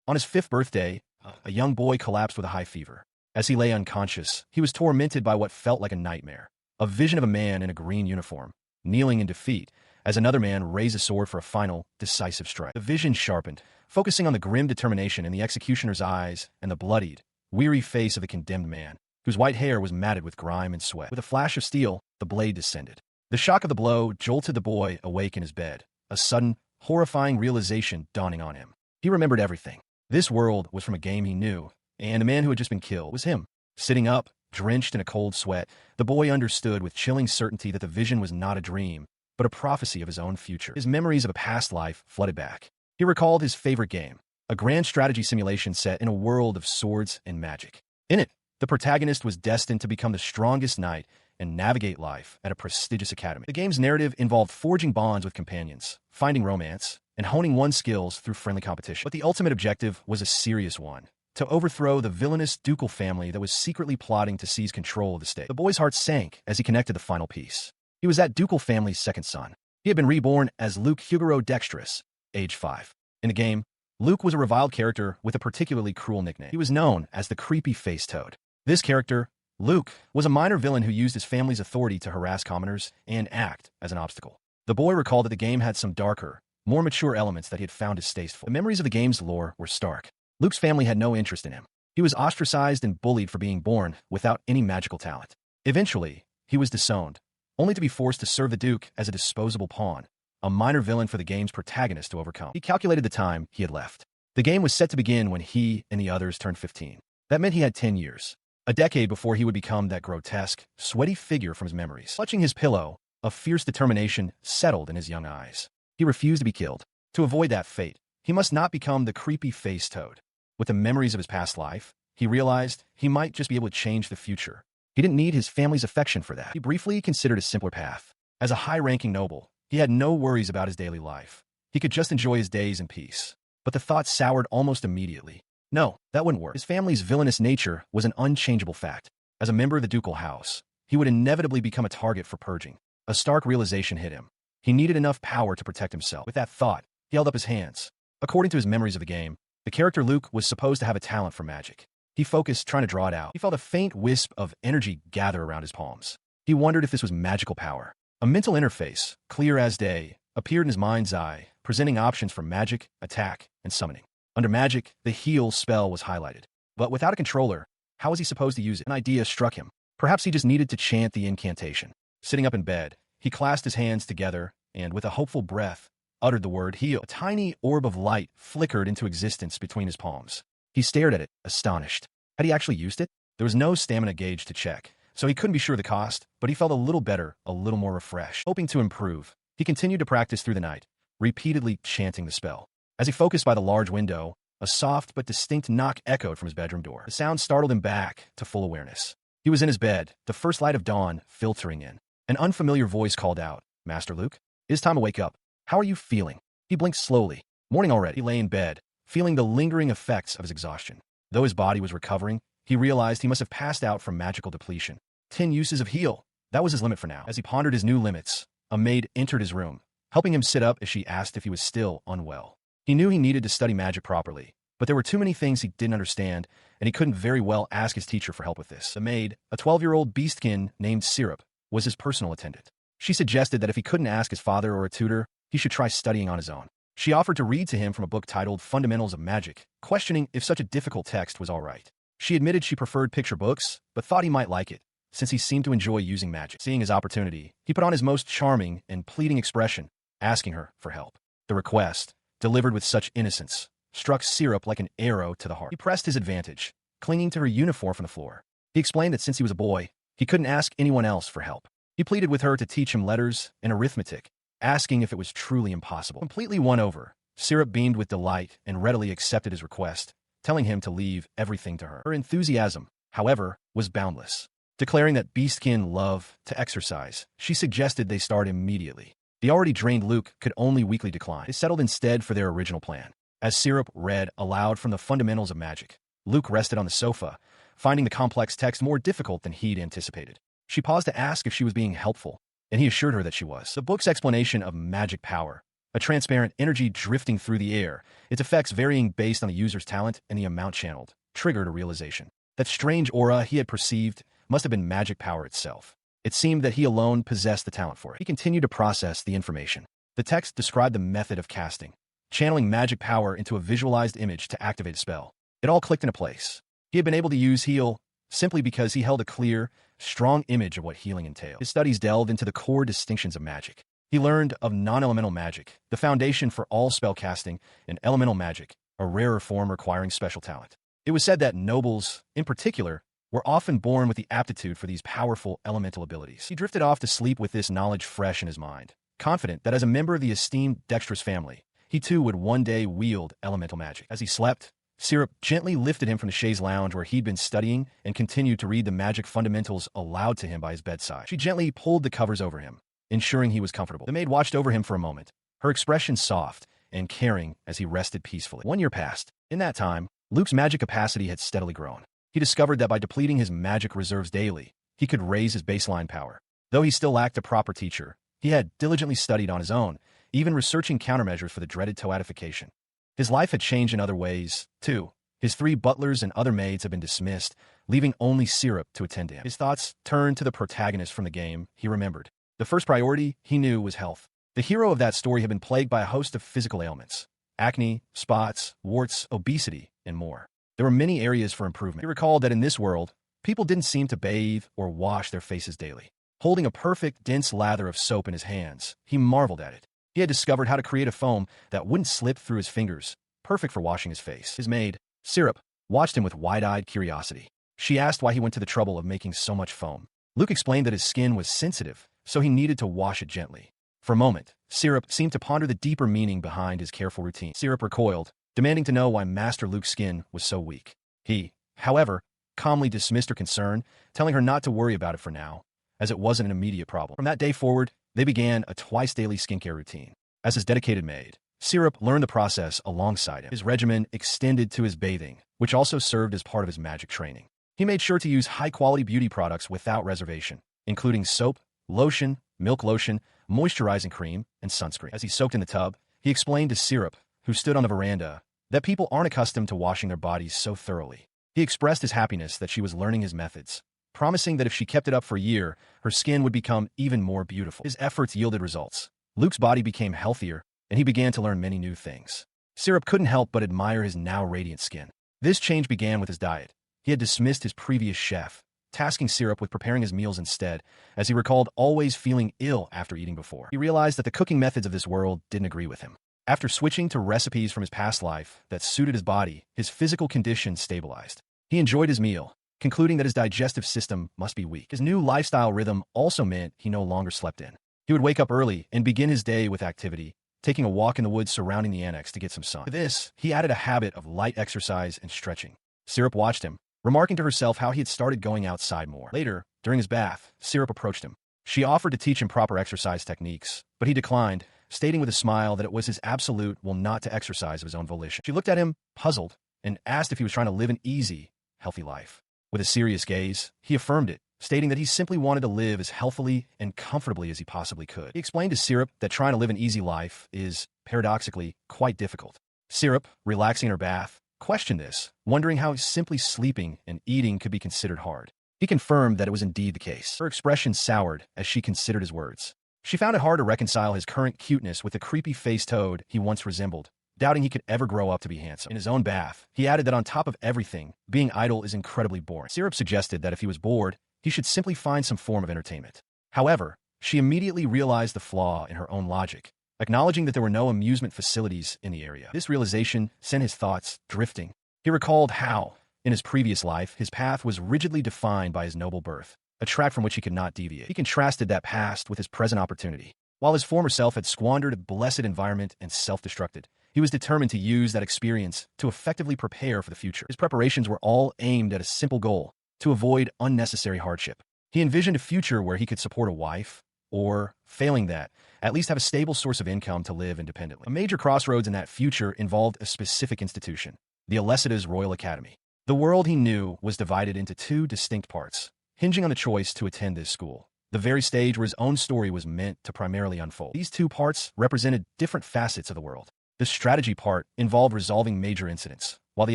On his 5th birthday, a young boy collapsed with a high fever. As he lay unconscious, he was tormented by what felt like a nightmare. A vision of a man in a green uniform, kneeling in defeat, as another man raised a sword for a final, decisive strike. The vision sharpened, focusing on the grim determination in the executioner's eyes and the bloodied, weary face of the condemned man, whose white hair was matted with grime and sweat. With a flash of steel, the blade descended. The shock of the blow jolted the boy awake in his bed, a sudden, horrifying realization dawning on him. He remembered everything. This world was from a game he knew, and the man who had just been killed was him. Sitting up, drenched in a cold sweat, the boy understood with chilling certainty that the vision was not a dream, but a prophecy of his own future. His memories of a past life flooded back. He recalled his favorite game, a grand strategy simulation set in a world of swords and magic. In it, the protagonist was destined to become the strongest knight and navigate life at a prestigious academy. The game's narrative involved forging bonds with companions, finding romance, and honing one's skills through friendly competition. But the ultimate objective was a serious one: to overthrow the villainous ducal family that was secretly plotting to seize control of the state. The boy's heart sank as he connected the final piece. He was that ducal family's second son. He had been reborn as Luke Huguro Dexterous, age 5. In the game, Luke was a reviled character with a particularly cruel nickname. He was known as the Creepy Face Toad. This character, Luke, was a minor villain who used his family's authority to harass commoners and act as an obstacle. The boy recalled that the game had some darker, more mature elements that he had found distasteful. The memories of the game's lore were stark. Luke's family had no interest in him. He was ostracized and bullied for being born without any magical talent. Eventually, he was disowned, only to be forced to serve the Duke as a disposable pawn, a minor villain for the game's protagonist to overcome. He calculated the time he had left. The game was set to begin when he and the others turned 15. That meant he had 10 years, a decade before he would become that grotesque, sweaty figure from his memories. Clutching his pillow, a fierce determination settled in his young eyes. He refused to be killed. To avoid that fate, he must not become the creepy face toad. With the memories of his past life, he realized he might just be able to change the future. He didn't need his family's affection for that. He briefly considered a simpler path. As a high-ranking noble, he had no worries about his daily life. He could just enjoy his days in peace. But the thought soured almost immediately. No, that wouldn't work. His family's villainous nature was an unchangeable fact. As a member of the ducal house, he would inevitably become a target for purging. A stark realization hit him. He needed enough power to protect himself. With that thought, he held up his hands. According to his memories of the game, the character Luke was supposed to have a talent for magic. He focused, trying to draw it out. He felt a faint wisp of energy gather around his palms. He wondered if this was magical power. A mental interface, clear as day, appeared in his mind's eye, presenting options for magic, attack, and summoning. Under magic, the heal spell was highlighted. But without a controller, how was he supposed to use it? An idea struck him. Perhaps he just needed to chant the incantation. Sitting up in bed, he clasped his hands together and, with a hopeful breath, uttered the word heal. A tiny orb of light flickered into existence between his palms. He stared at it, astonished. Had he actually used it? There was no stamina gauge to check, so he couldn't be sure of the cost, but he felt a little better, a little more refreshed. Hoping to improve, he continued to practice through the night, repeatedly chanting the spell. As he focused by the large window, a soft but distinct knock echoed from his bedroom door. The sound startled him back to full awareness. He was in his bed, the first light of dawn filtering in. An unfamiliar voice called out, "Master Luke, it is time to wake up. How are you feeling?" He blinked slowly. Morning already. He lay in bed, feeling the lingering effects of his exhaustion. Though his body was recovering, he realized he must have passed out from magical depletion. 10 uses of heal. That was his limit for now. As he pondered his new limits, a maid entered his room, helping him sit up as she asked if he was still unwell. He knew he needed to study magic properly, but there were too many things he didn't understand, and he couldn't very well ask his teacher for help with this. The maid, a 12-year-old beastkin named Syrup, was his personal attendant. She suggested that if he couldn't ask his father or a tutor, he should try studying on his own. She offered to read to him from a book titled Fundamentals of Magic, questioning if such a difficult text was all right. She admitted she preferred picture books, but thought he might like it, since he seemed to enjoy using magic. Seeing his opportunity, he put on his most charming and pleading expression, asking her for help. The request, delivered with such innocence, struck Syrup like an arrow to the heart. He pressed his advantage, clinging to her uniform from the floor. He explained that since he was a boy, he couldn't ask anyone else for help. He pleaded with her to teach him letters and arithmetic, asking if it was truly impossible. Completely won over, Syrup beamed with delight and readily accepted his request, telling him to leave everything to her. Her enthusiasm, however, was boundless. Declaring that beastkin love to exercise, she suggested they start immediately. The already drained Luke could only weakly decline. They settled instead for their original plan. As Syrup read aloud from the Fundamentals of Magic, Luke rested on the sofa, finding the complex text more difficult than he'd anticipated. She paused to ask if she was being helpful, and he assured her that she was. The book's explanation of magic power, a transparent energy drifting through the air, its effects varying based on the user's talent and the amount channeled, triggered a realization. That strange aura he had perceived must have been magic power itself. It seemed that he alone possessed the talent for it. He continued to process the information. The text described the method of casting, channeling magic power into a visualized image to activate a spell. It all clicked into place. He had been able to use heal simply because he held a clear, strong image of what healing entailed. His studies delved into the core distinctions of magic. He learned of non-elemental magic, the foundation for all spell casting, and elemental magic, a rarer form requiring special talent. It was said that nobles, in particular, were often born with the aptitude for these powerful elemental abilities. He drifted off to sleep with this knowledge fresh in his mind, confident that as a member of the esteemed dexterous family, he too would one day wield elemental magic. As he slept, Syrup gently lifted him from the chaise lounge where he'd been studying and continued to read the magic fundamentals aloud to him by his bedside. She gently pulled the covers over him, ensuring he was comfortable. The maid watched over him for a moment, her expression soft and caring as he rested peacefully. 1 year passed. In that time, Luke's magic capacity had steadily grown. He discovered that by depleting his magic reserves daily, he could raise his baseline power. Though he still lacked a proper teacher, he had diligently studied on his own, even researching countermeasures for the dreaded toadification. His life had changed in other ways, too. His 3 butlers and other maids had been dismissed, leaving only Syrup to attend to him. His thoughts turned to the protagonist from the game he remembered. The first priority, he knew, was health. The hero of that story had been plagued by a host of physical ailments: acne, spots, warts, obesity, and more. There were many areas for improvement. He recalled that in this world, people didn't seem to bathe or wash their faces daily. Holding a perfect, dense lather of soap in his hands, he marveled at it. He had discovered how to create a foam that wouldn't slip through his fingers, perfect for washing his face. His maid, Syrup, watched him with wide-eyed curiosity. She asked why he went to the trouble of making so much foam. Luke explained that his skin was sensitive, so he needed to wash it gently. For a moment, Syrup seemed to ponder the deeper meaning behind his careful routine. Syrup recoiled, demanding to know why Master Luke's skin was so weak. He, however, calmly dismissed her concern, telling her not to worry about it for now, as it wasn't an immediate problem. From that day forward, they began a twice-daily skincare routine. As his dedicated maid, Syrup learned the process alongside him. His regimen extended to his bathing, which also served as part of his magic training. He made sure to use high-quality beauty products without reservation, including soap, lotion, milk lotion, moisturizing cream, and sunscreen. As he soaked in the tub, he explained to Syrup, who stood on the veranda, that people aren't accustomed to washing their bodies so thoroughly. He expressed his happiness that she was learning his methods, promising that if she kept it up for a year, her skin would become even more beautiful. His efforts yielded results. Luke's body became healthier, and he began to learn many new things. Syrup couldn't help but admire his now radiant skin. This change began with his diet. He had dismissed his previous chef, tasking Syrup with preparing his meals instead, as he recalled always feeling ill after eating before. He realized that the cooking methods of this world didn't agree with him. After switching to recipes from his past life that suited his body, his physical condition stabilized. He enjoyed his meal, concluding that his digestive system must be weak. His new lifestyle rhythm also meant he no longer slept in. He would wake up early and begin his day with activity, taking a walk in the woods surrounding the annex to get some sun. To this, he added a habit of light exercise and stretching. Syrup watched him, remarking to herself how he had started going outside more. Later, during his bath, Syrup approached him. She offered to teach him proper exercise techniques, but he declined, stating with a smile that it was his absolute will not to exercise of his own volition. She looked at him, puzzled, and asked if he was trying to live an easy, healthy life. With a serious gaze, he affirmed it, stating that he simply wanted to live as healthily and comfortably as he possibly could. He explained to Syrup that trying to live an easy life is, paradoxically, quite difficult. Syrup, relaxing in her bath, questioned this, wondering how simply sleeping and eating could be considered hard. He confirmed that it was indeed the case. Her expression soured as she considered his words. She found it hard to reconcile his current cuteness with the creepy-faced toad he once resembled, doubting he could ever grow up to be handsome. In his own bath, he added that on top of everything, being idle is incredibly boring. Syrup suggested that if he was bored, he should simply find some form of entertainment. However, she immediately realized the flaw in her own logic, acknowledging that there were no amusement facilities in the area. This realization sent his thoughts drifting. He recalled how, in his previous life, his path was rigidly defined by his noble birth, a track from which he could not deviate. He contrasted that past with his present opportunity. While his former self had squandered a blessed environment and self-destructed, he was determined to use that experience to effectively prepare for the future. His preparations were all aimed at a simple goal: to avoid unnecessary hardship. He envisioned a future where he could support a wife, or, failing that, at least have a stable source of income to live independently. A major crossroads in that future involved a specific institution, the Alecida's Royal Academy. The world he knew was divided into 2 distinct parts, hinging on the choice to attend this school. the very stage where his own story was meant to primarily unfold. These two parts represented different facets of the world. The strategy part involved resolving major incidents, while the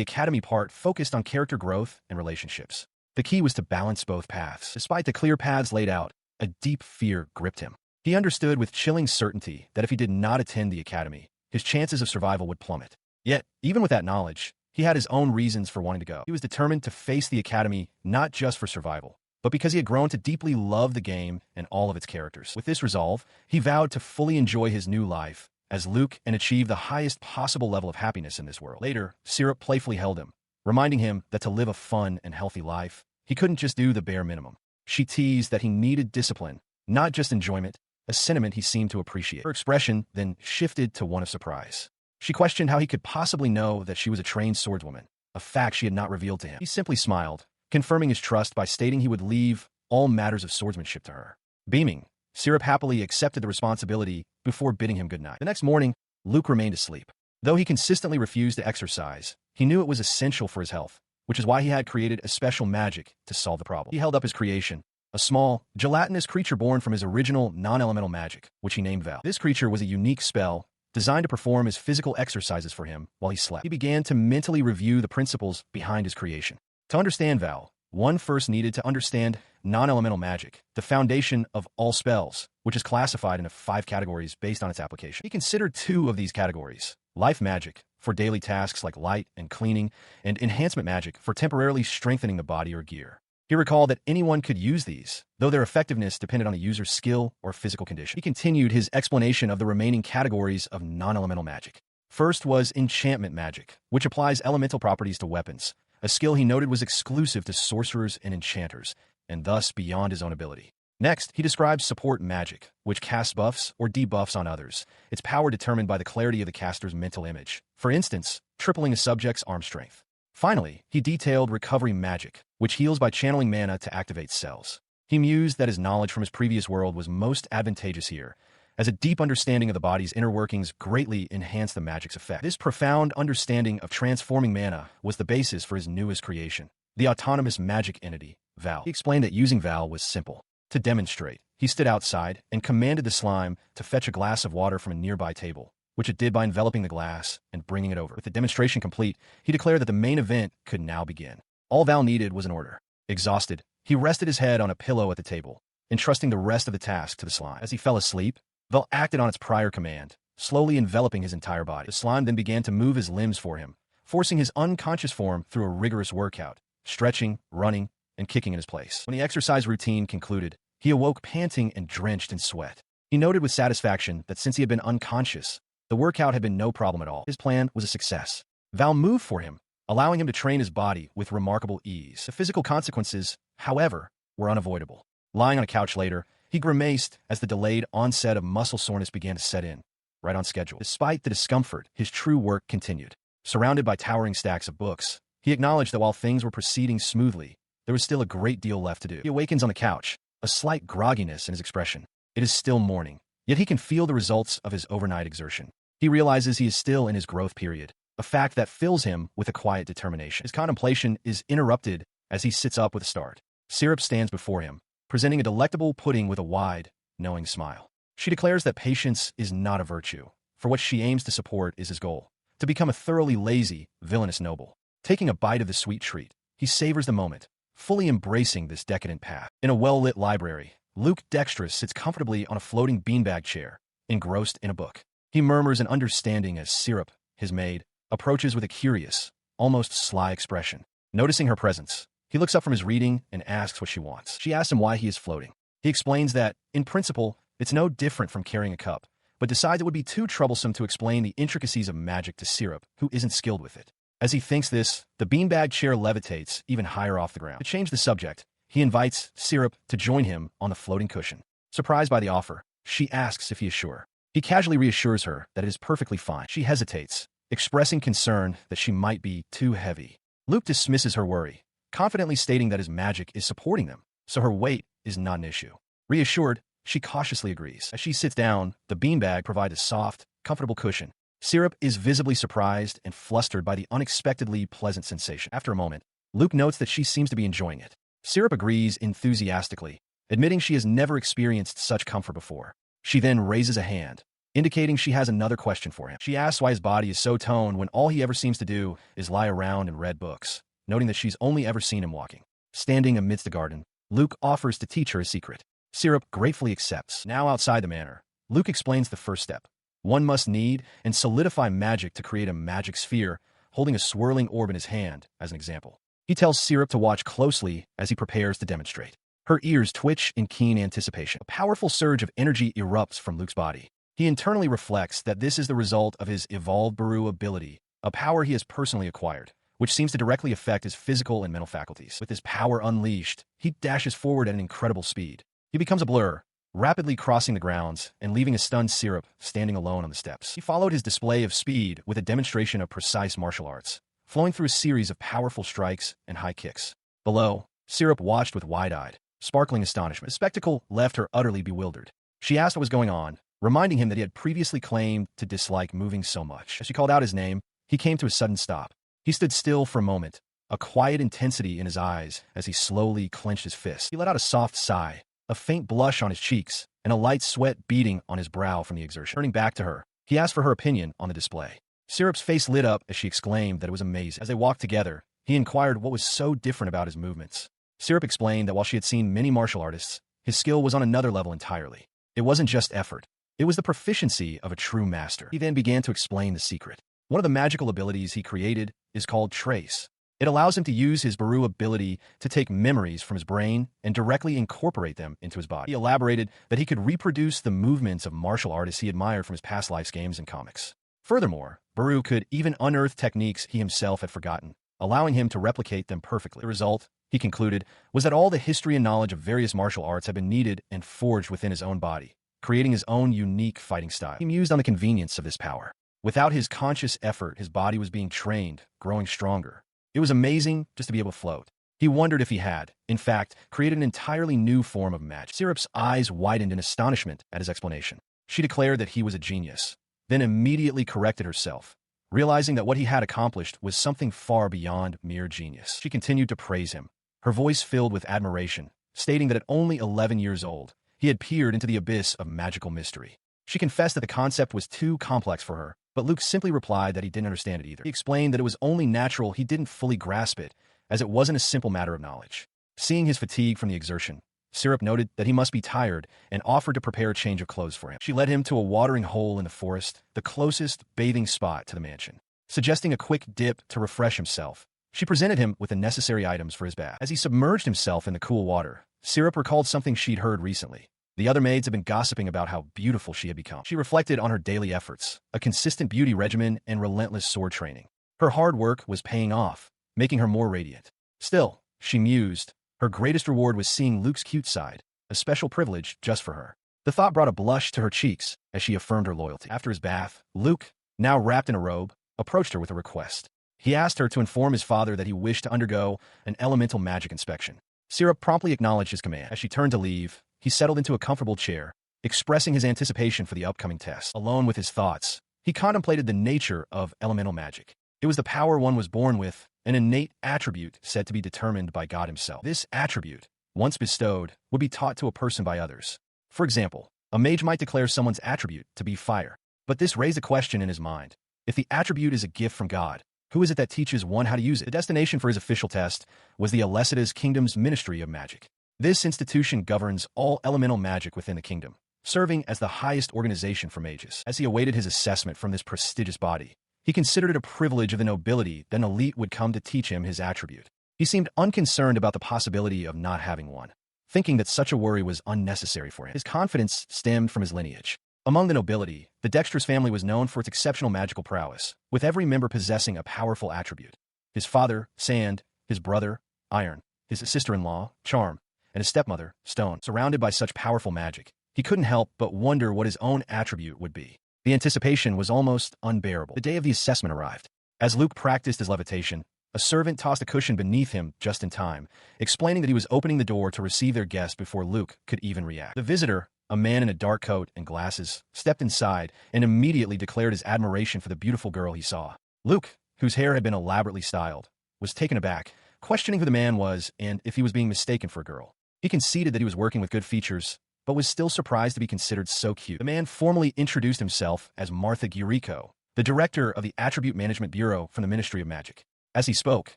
academy part focused on character growth and relationships. The key was to balance both paths. Despite the clear paths laid out, a deep fear gripped him. He understood with chilling certainty that if he did not attend the academy, his chances of survival would plummet. Yet, even with that knowledge, he had his own reasons for wanting to go. He was determined to face the academy not just for survival, but because he had grown to deeply love the game and all of its characters. With this resolve, he vowed to fully enjoy his new life as Luke and achieve the highest possible level of happiness in this world. Later, Syrup playfully held him, reminding him that to live a fun and healthy life, he couldn't just do the bare minimum. She teased that he needed discipline, not just enjoyment, a sentiment he seemed to appreciate. Her expression then shifted to one of surprise. She questioned how he could possibly know that she was a trained swordswoman, a fact she had not revealed to him. He simply smiled, confirming his trust by stating he would leave all matters of swordsmanship to her. Beaming, Syrup happily accepted the responsibility before bidding him goodnight. The next morning, Luke remained asleep. Though he consistently refused to exercise, he knew it was essential for his health, which is why he had created a special magic to solve the problem. He held up his creation, a small, gelatinous creature born from his original non-elemental magic, which he named Val. This creature was a unique spell designed to perform his physical exercises for him while he slept. He began to mentally review the principles behind his creation. To understand Val, one first needed to understand non-elemental magic, the foundation of all spells, which is classified into 5 categories based on its application. He considered 2 of these categories: life magic, for daily tasks like light and cleaning, and enhancement magic for temporarily strengthening the body or gear. He recalled that anyone could use these, though their effectiveness depended on the user's skill or physical condition. He continued his explanation of the remaining categories of non-elemental magic. First was enchantment magic, which applies elemental properties to weapons, a skill he noted was exclusive to sorcerers and enchanters, and thus beyond his own ability. Next, he described support magic, which casts buffs or debuffs on others, its power determined by the clarity of the caster's mental image. For instance, tripling a subject's arm strength. Finally, he detailed recovery magic, which heals by channeling mana to activate cells. He mused that his knowledge from his previous world was most advantageous here, as a deep understanding of the body's inner workings greatly enhanced the magic's effect. This profound understanding of transforming mana was the basis for his newest creation, the autonomous magic entity, Val. He explained that using Val was simple. To demonstrate, he stood outside and commanded the slime to fetch a glass of water from a nearby table, which it did by enveloping the glass and bringing it over. With the demonstration complete, he declared that the main event could now begin. All Val needed was an order. Exhausted, he rested his head on a pillow at the table, entrusting the rest of the task to the slime. As he fell asleep, Val acted on its prior command, slowly enveloping his entire body. The slime then began to move his limbs for him, forcing his unconscious form through a rigorous workout, stretching, running, and kicking in his place. When the exercise routine concluded, he awoke panting and drenched in sweat. He noted with satisfaction that since he had been unconscious, the workout had been no problem at all. His plan was a success. Val moved for him, allowing him to train his body with remarkable ease. The physical consequences, however, were unavoidable. Lying on a couch later, he grimaced as the delayed onset of muscle soreness began to set in, right on schedule. Despite the discomfort, his true work continued. Surrounded by towering stacks of books, he acknowledged that while things were proceeding smoothly, there was still a great deal left to do. He awakens on the couch, a slight grogginess in his expression. It is still morning, yet he can feel the results of his overnight exertion. He realizes he is still in his growth period, a fact that fills him with a quiet determination. His contemplation is interrupted as he sits up with a start. Syrup stands before him, presenting a delectable pudding with a wide, knowing smile. She declares that patience is not a virtue, for what she aims to support is his goal, to become a thoroughly lazy, villainous noble. Taking a bite of the sweet treat, he savors the moment, fully embracing this decadent path. In a well-lit library, Luke Dexterous sits comfortably on a floating beanbag chair, engrossed in a book. He murmurs an understanding as Syrup, his maid, approaches with a curious, almost sly expression. Noticing her presence, he looks up from his reading and asks what she wants. She asks him why he is floating. He explains that, in principle, it's no different from carrying a cup, but decides it would be too troublesome to explain the intricacies of magic to Syrup, who isn't skilled with it. As he thinks this, the beanbag chair levitates even higher off the ground. To change the subject, he invites Syrup to join him on the floating cushion. Surprised by the offer, she asks if he is sure. He casually reassures her that it is perfectly fine. She hesitates, expressing concern that she might be too heavy. Luke dismisses her worry, confidently stating that his magic is supporting them, so her weight is not an issue. Reassured, she cautiously agrees. As she sits down, the beanbag provides a soft, comfortable cushion. Syrup is visibly surprised and flustered by the unexpectedly pleasant sensation. After a moment, Luke notes that she seems to be enjoying it. Syrup agrees enthusiastically, admitting she has never experienced such comfort before. She then raises a hand, indicating she has another question for him. She asks why his body is so toned when all he ever seems to do is lie around and read books, noting that she's only ever seen him walking. Standing amidst the garden, Luke offers to teach her a secret. Syrup gratefully accepts. Now outside the manor, Luke explains the first step. One must knead and solidify magic to create a magic sphere, holding a swirling orb in his hand as an example. He tells Syrup to watch closely as he prepares to demonstrate. Her ears twitch in keen anticipation. A powerful surge of energy erupts from Luke's body. He internally reflects that this is the result of his evolved Baru ability, a power he has personally acquired, which seems to directly affect his physical and mental faculties. With his power unleashed, he dashes forward at an incredible speed. He becomes a blur, rapidly crossing the grounds and leaving a stunned Syrup standing alone on the steps. He followed his display of speed with a demonstration of precise martial arts, flowing through a series of powerful strikes and high kicks. Below, Syrup watched with wide-eyed, sparkling astonishment. The spectacle left her utterly bewildered. She asked what was going on, reminding him that he had previously claimed to dislike moving so much. As she called out his name, he came to a sudden stop. He stood still for a moment, a quiet intensity in his eyes as he slowly clenched his fist. He let out a soft sigh, a faint blush on his cheeks, and a light sweat beading on his brow from the exertion. Turning back to her, he asked for her opinion on the display. Syrup's face lit up as she exclaimed that it was amazing. As they walked together, he inquired what was so different about his movements. Syrup explained that while she had seen many martial artists, his skill was on another level entirely. It wasn't just effort. It was the proficiency of a true master. He then began to explain the secret. One of the magical abilities he created is called Trace. It allows him to use his Baru ability to take memories from his brain and directly incorporate them into his body. He elaborated that he could reproduce the movements of martial artists he admired from his past lives games and comics. Furthermore, Baru could even unearth techniques he himself had forgotten, allowing him to replicate them perfectly. The result, he concluded, was that all the history and knowledge of various martial arts had been kneaded and forged within his own body, creating his own unique fighting style. He mused on the convenience of this power. Without his conscious effort, his body was being trained, growing stronger. It was amazing just to be able to float. He wondered if he had, in fact, created an entirely new form of magic. Syrup's eyes widened in astonishment at his explanation. She declared that he was a genius, then immediately corrected herself, realizing that what he had accomplished was something far beyond mere genius. She continued to praise him, her voice filled with admiration, stating that at only 11 years old, he had peered into the abyss of magical mystery. She confessed that the concept was too complex for her, but Luke simply replied that he didn't understand it either. He explained that it was only natural he didn't fully grasp it, as it wasn't a simple matter of knowledge. Seeing his fatigue from the exertion, Syrup noted that he must be tired and offered to prepare a change of clothes for him. She led him to a watering hole in the forest, the closest bathing spot to the mansion. Suggesting a quick dip to refresh himself, she presented him with the necessary items for his bath. As he submerged himself in the cool water, Syrup recalled something she'd heard recently. The other maids had been gossiping about how beautiful she had become. She reflected on her daily efforts, a consistent beauty regimen, and relentless sword training. Her hard work was paying off, making her more radiant. Still, she mused, her greatest reward was seeing Luke's cute side, a special privilege just for her. The thought brought a blush to her cheeks as she affirmed her loyalty. After his bath, Luke, now wrapped in a robe, approached her with a request. He asked her to inform his father that he wished to undergo an elemental magic inspection. Syrup promptly acknowledged his command. As she turned to leave, he settled into a comfortable chair, expressing his anticipation for the upcoming test. Alone with his thoughts, he contemplated the nature of elemental magic. It was the power one was born with, an innate attribute said to be determined by God himself. This attribute, once bestowed, would be taught to a person by others. For example, a mage might declare someone's attribute to be fire. But this raised a question in his mind. If the attribute is a gift from God, who is it that teaches one how to use it? The destination for his official test was the Alecida's Kingdom's Ministry of Magic. This institution governs all elemental magic within the kingdom, serving as the highest organization for mages. As he awaited his assessment from this prestigious body, he considered it a privilege of the nobility that an elite would come to teach him his attribute. He seemed unconcerned about the possibility of not having one, thinking that such a worry was unnecessary for him. His confidence stemmed from his lineage. Among the nobility, the dexterous family was known for its exceptional magical prowess, with every member possessing a powerful attribute. His father, Sand, his brother, Iron, his sister-in-law, Charm, and his stepmother, Stone. Surrounded by such powerful magic, he couldn't help but wonder what his own attribute would be. The anticipation was almost unbearable. The day of the assessment arrived. As Luke practiced his levitation, a servant tossed a cushion beneath him just in time, explaining that he was opening the door to receive their guest before Luke could even react. The visitor, a man in a dark coat and glasses, stepped inside and immediately declared his admiration for the beautiful girl he saw. Luke, whose hair had been elaborately styled, was taken aback, questioning who the man was and if he was being mistaken for a girl. He conceded that he was working with good features, but was still surprised to be considered so cute. The man formally introduced himself as Martha Guriko, the director of the Attribute Management Bureau from the Ministry of Magic. As he spoke,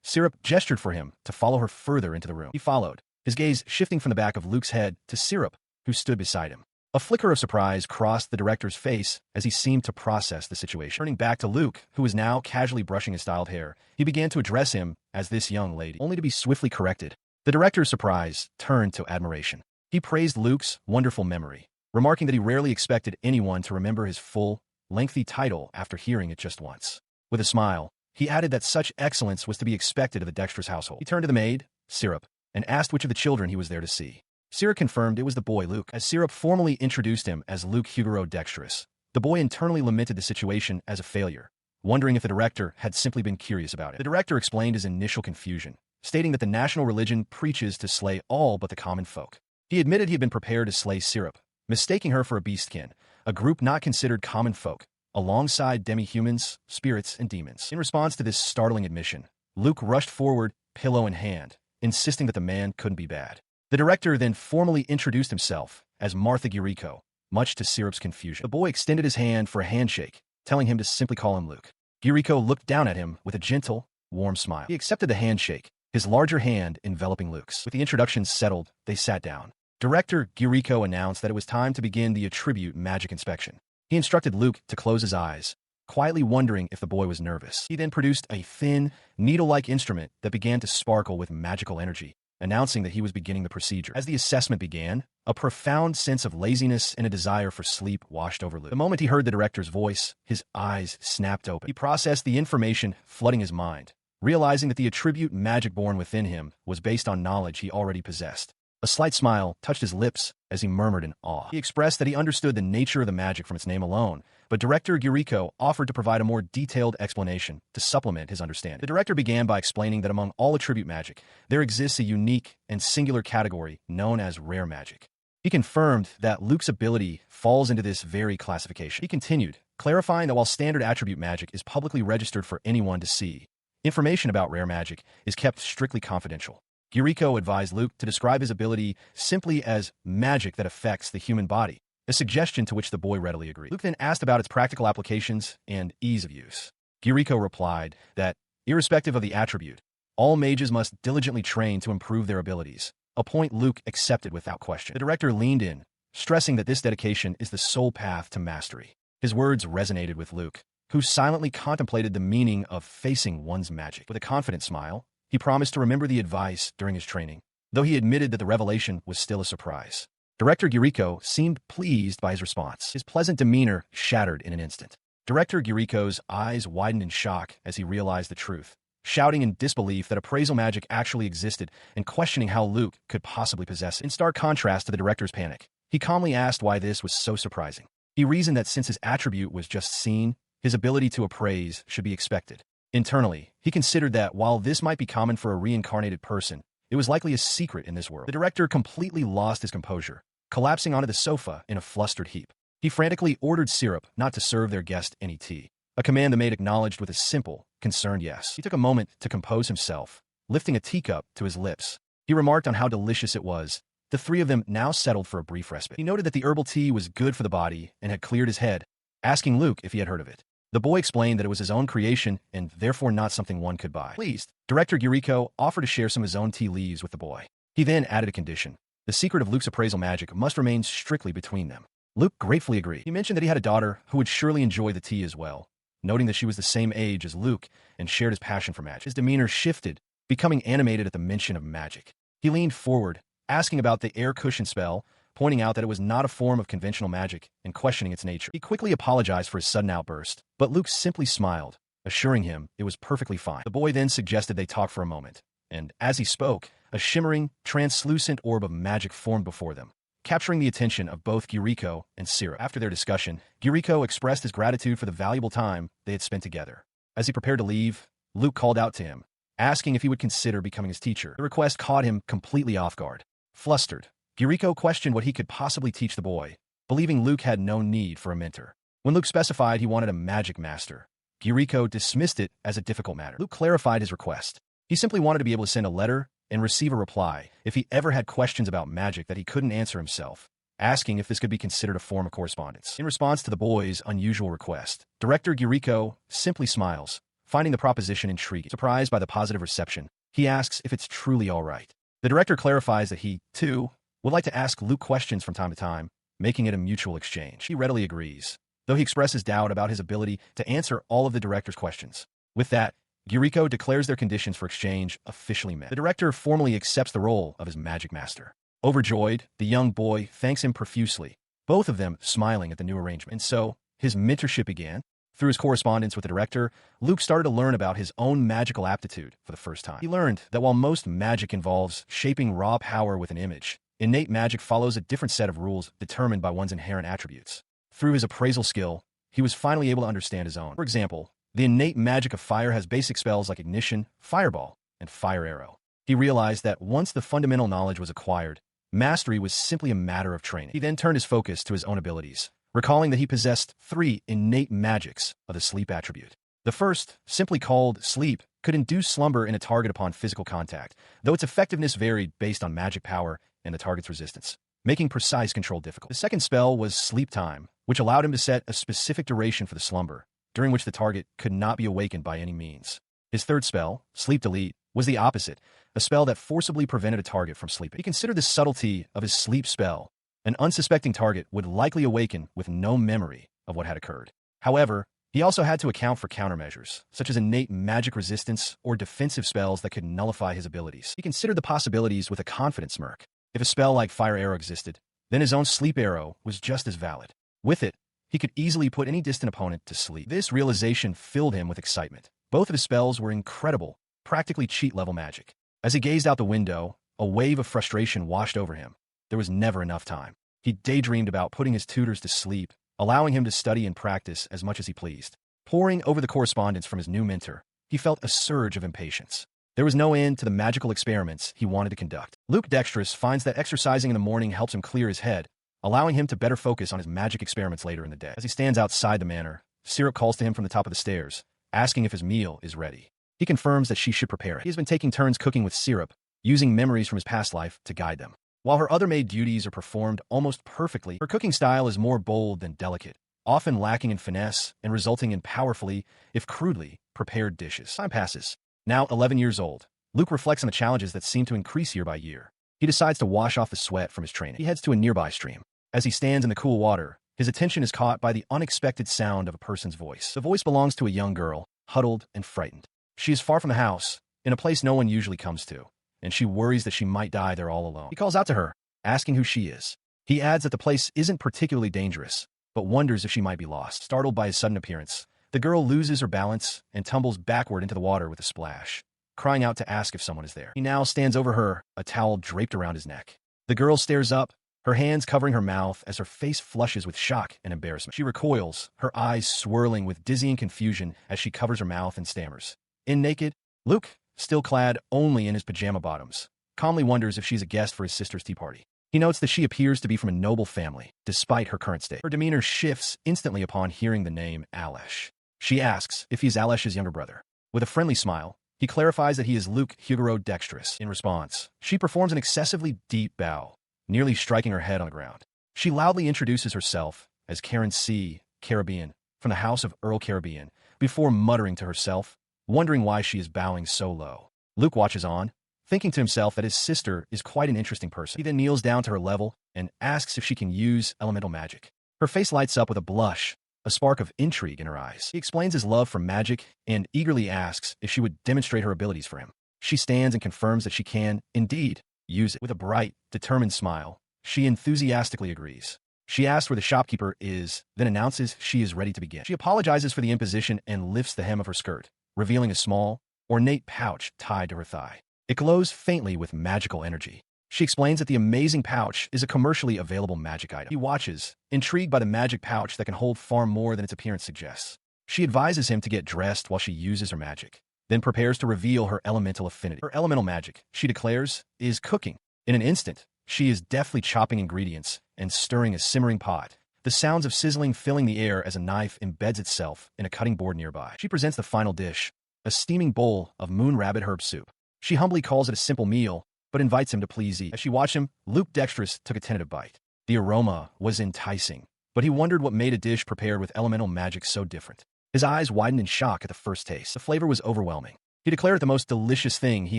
Syrup gestured for him to follow her further into the room. He followed, his gaze shifting from the back of Luke's head to Syrup, who stood beside him. A flicker of surprise crossed the director's face as he seemed to process the situation. Turning back to Luke, who was now casually brushing his styled hair, he began to address him as this young lady, only to be swiftly corrected. The director's surprise turned to admiration. He praised Luke's wonderful memory, remarking that he rarely expected anyone to remember his full, lengthy title after hearing it just once. With a smile, he added that such excellence was to be expected of the dexterous household. He turned to the maid, Syrup, and asked which of the children he was there to see. Syrup confirmed it was the boy Luke. As Syrup formally introduced him as Luke Huguro Dexterous, the boy internally lamented the situation as a failure, wondering if the director had simply been curious about it. The director explained his initial confusion, stating that the national religion preaches to slay all but the common folk. He admitted he had been prepared to slay Syrup, mistaking her for a beastkin, a group not considered common folk, alongside demi-humans, spirits, and demons. In response to this startling admission, Luke rushed forward, pillow in hand, insisting that the man couldn't be bad. The director then formally introduced himself as Martha Guriko, much to Syrup's confusion. The boy extended his hand for a handshake, telling him to simply call him Luke. Guriko looked down at him with a gentle, warm smile. He accepted the handshake, his larger hand enveloping Luke's. With the introductions settled, they sat down. Director Guriko announced that it was time to begin the attribute magic inspection. He instructed Luke to close his eyes, quietly wondering if the boy was nervous. He then produced a thin, needle-like instrument that began to sparkle with magical energy, announcing that he was beginning the procedure. As the assessment began, a profound sense of laziness and a desire for sleep washed over Luke. The moment he heard the director's voice, his eyes snapped open. He processed the information flooding his mind, realizing that the attribute magic born within him was based on knowledge he already possessed. A slight smile touched his lips as he murmured in awe. He expressed that he understood the nature of the magic from its name alone, but Director Guriko offered to provide a more detailed explanation to supplement his understanding. The director began by explaining that among all attribute magic, there exists a unique and singular category known as rare magic. He confirmed that Luke's ability falls into this very classification. He continued, clarifying that while standard attribute magic is publicly registered for anyone to see, information about rare magic is kept strictly confidential. Guriko advised Luke to describe his ability simply as magic that affects the human body, a suggestion to which the boy readily agreed. Luke then asked about its practical applications and ease of use. Guriko replied that, irrespective of the attribute, all mages must diligently train to improve their abilities, a point Luke accepted without question. The director leaned in, stressing that this dedication is the sole path to mastery. His words resonated with Luke, who silently contemplated the meaning of facing one's magic. With a confident smile, he promised to remember the advice during his training, though he admitted that the revelation was still a surprise. Director Guriko seemed pleased by his response. His pleasant demeanor shattered in an instant. Director Guriko's eyes widened in shock as he realized the truth, shouting in disbelief that appraisal magic actually existed and questioning how Luke could possibly possess it. In stark contrast to the director's panic, he calmly asked why this was so surprising. He reasoned that since his attribute was just seen, his ability to appraise should be expected. Internally, he considered that while this might be common for a reincarnated person, it was likely a secret in this world. The director completely lost his composure, collapsing onto the sofa in a flustered heap. He frantically ordered Syrup not to serve their guest any tea, a command the maid acknowledged with a simple, concerned yes. He took a moment to compose himself, lifting a teacup to his lips. He remarked on how delicious it was. The three of them now settled for a brief respite. He noted that the herbal tea was good for the body and had cleared his head, asking Luke if he had heard of it. The boy explained that it was his own creation and therefore not something one could buy. Pleased, Director Guriko offered to share some of his own tea leaves with the boy. He then added a condition. The secret of Luke's appraisal magic must remain strictly between them. Luke gratefully agreed. He mentioned that he had a daughter who would surely enjoy the tea as well, noting that she was the same age as Luke and shared his passion for magic. His demeanor shifted, becoming animated at the mention of magic. He leaned forward, asking about the air cushion spell, pointing out that it was not a form of conventional magic and questioning its nature. He quickly apologized for his sudden outburst, but Luke simply smiled, assuring him it was perfectly fine. The boy then suggested they talk for a moment, and as he spoke, a shimmering, translucent orb of magic formed before them, capturing the attention of both Guriko and Syrup. After their discussion, Guriko expressed his gratitude for the valuable time they had spent together. As he prepared to leave, Luke called out to him, asking if he would consider becoming his teacher. The request caught him completely off guard. Flustered, Guriko questioned what he could possibly teach the boy, believing Luke had no need for a mentor. When Luke specified he wanted a magic master, Guriko dismissed it as a difficult matter. Luke clarified his request. He simply wanted to be able to send a letter, and receive a reply if he ever had questions about magic that he couldn't answer himself, asking if this could be considered a form of correspondence. In response to the boy's unusual request, director Guriko simply smiles, finding the proposition intriguing. Surprised by the positive reception, he asks if it's truly all right. The director clarifies that he, too, would like to ask Luke questions from time to time, making it a mutual exchange. He readily agrees, though he expresses doubt about his ability to answer all of the director's questions. With that, Guriko declares their conditions for exchange officially met. The director formally accepts the role of his magic master. Overjoyed, the young boy thanks him profusely, both of them smiling at the new arrangement. And so, his mentorship began. Through his correspondence with the director, Luke started to learn about his own magical aptitude for the first time. He learned that while most magic involves shaping raw power with an image, innate magic follows a different set of rules determined by one's inherent attributes. Through his appraisal skill, he was finally able to understand his own. For example, the innate magic of fire has basic spells like Ignition, Fireball, and Fire Arrow. He realized that once the fundamental knowledge was acquired, mastery was simply a matter of training. He then turned his focus to his own abilities, recalling that he possessed 3 innate magics of the sleep attribute. The first, simply called sleep, could induce slumber in a target upon physical contact, though its effectiveness varied based on magic power and the target's resistance, making precise control difficult. The second spell was sleep time, which allowed him to set a specific duration for the slumber, during which the target could not be awakened by any means. His third spell, sleep delete, was the opposite, a spell that forcibly prevented a target from sleeping. He considered the subtlety of his sleep spell. An unsuspecting target would likely awaken with no memory of what had occurred. However, he also had to account for countermeasures, such as innate magic resistance or defensive spells that could nullify his abilities. He considered the possibilities with a confident smirk. If a spell like Fire Arrow existed, then his own Sleep Arrow was just as valid. With it, he could easily put any distant opponent to sleep. This realization filled him with excitement. Both of his spells were incredible, practically cheat-level magic. As he gazed out the window, a wave of frustration washed over him. There was never enough time. He daydreamed about putting his tutors to sleep, allowing him to study and practice as much as he pleased. Poring over the correspondence from his new mentor, he felt a surge of impatience. There was no end to the magical experiments he wanted to conduct. Luke Dexterous finds that exercising in the morning helps him clear his head, allowing him to better focus on his magic experiments later in the day. As he stands outside the manor, Syrup calls to him from the top of the stairs, asking if his meal is ready. He confirms that she should prepare it. He has been taking turns cooking with Syrup, using memories from his past life to guide them. While her other maid duties are performed almost perfectly, her cooking style is more bold than delicate, often lacking in finesse and resulting in powerfully, if crudely, prepared dishes. Time passes. Now 11 years old, Luke reflects on the challenges that seem to increase year by year. He decides to wash off the sweat from his training. He heads to a nearby stream. As he stands in the cool water, his attention is caught by the unexpected sound of a person's voice. The voice belongs to a young girl, huddled and frightened. She is far from the house, in a place no one usually comes to, and she worries that she might die there all alone. He calls out to her, asking who she is. He adds that the place isn't particularly dangerous, but wonders if she might be lost. Startled by his sudden appearance, the girl loses her balance and tumbles backward into the water with a splash, crying out to ask if someone is there. He now stands over her, a towel draped around his neck. The girl stares up, her hands covering her mouth as her face flushes with shock and embarrassment. She recoils, her eyes swirling with dizzying confusion as she covers her mouth and stammers. In naked, Luke, still clad only in his pajama bottoms, calmly wonders if she's a guest for his sister's tea party. He notes that she appears to be from a noble family, despite her current state. Her demeanor shifts instantly upon hearing the name Alesh. She asks if he's Alesh's younger brother. With a friendly smile, he clarifies that he is Luke Huguro Dexterous. In response, she performs an excessively deep bow, nearly striking her head on the ground. She loudly introduces herself as Karen C. Caribbean, from the house of Earl Caribbean, before muttering to herself, wondering why she is bowing so low. Luke watches on, thinking to himself that his sister is quite an interesting person. He then kneels down to her level and asks if she can use elemental magic. Her face lights up with a blush, a spark of intrigue in her eyes. He explains his love for magic and eagerly asks if she would demonstrate her abilities for him. She stands and confirms that she can, indeed, use it. With a bright, determined smile, she enthusiastically agrees. She asks where the shopkeeper is, then announces she is ready to begin. She apologizes for the imposition and lifts the hem of her skirt, revealing a small, ornate pouch tied to her thigh. It glows faintly with magical energy. She explains that the amazing pouch is a commercially available magic item. He watches, intrigued by the magic pouch that can hold far more than its appearance suggests. She advises him to get dressed while she uses her magic, then prepares to reveal her elemental affinity. Her elemental magic, she declares, is cooking. In an instant, she is deftly chopping ingredients and stirring a simmering pot, the sounds of sizzling filling the air as a knife embeds itself in a cutting board nearby. She presents the final dish, a steaming bowl of moon rabbit herb soup. She humbly calls it a simple meal, but invites him to please eat. As she watched him, Luke dexterous took a tentative bite. The aroma was enticing, but he wondered what made a dish prepared with elemental magic so different. His eyes widened in shock at the first taste. The flavor was overwhelming. He declared it the most delicious thing he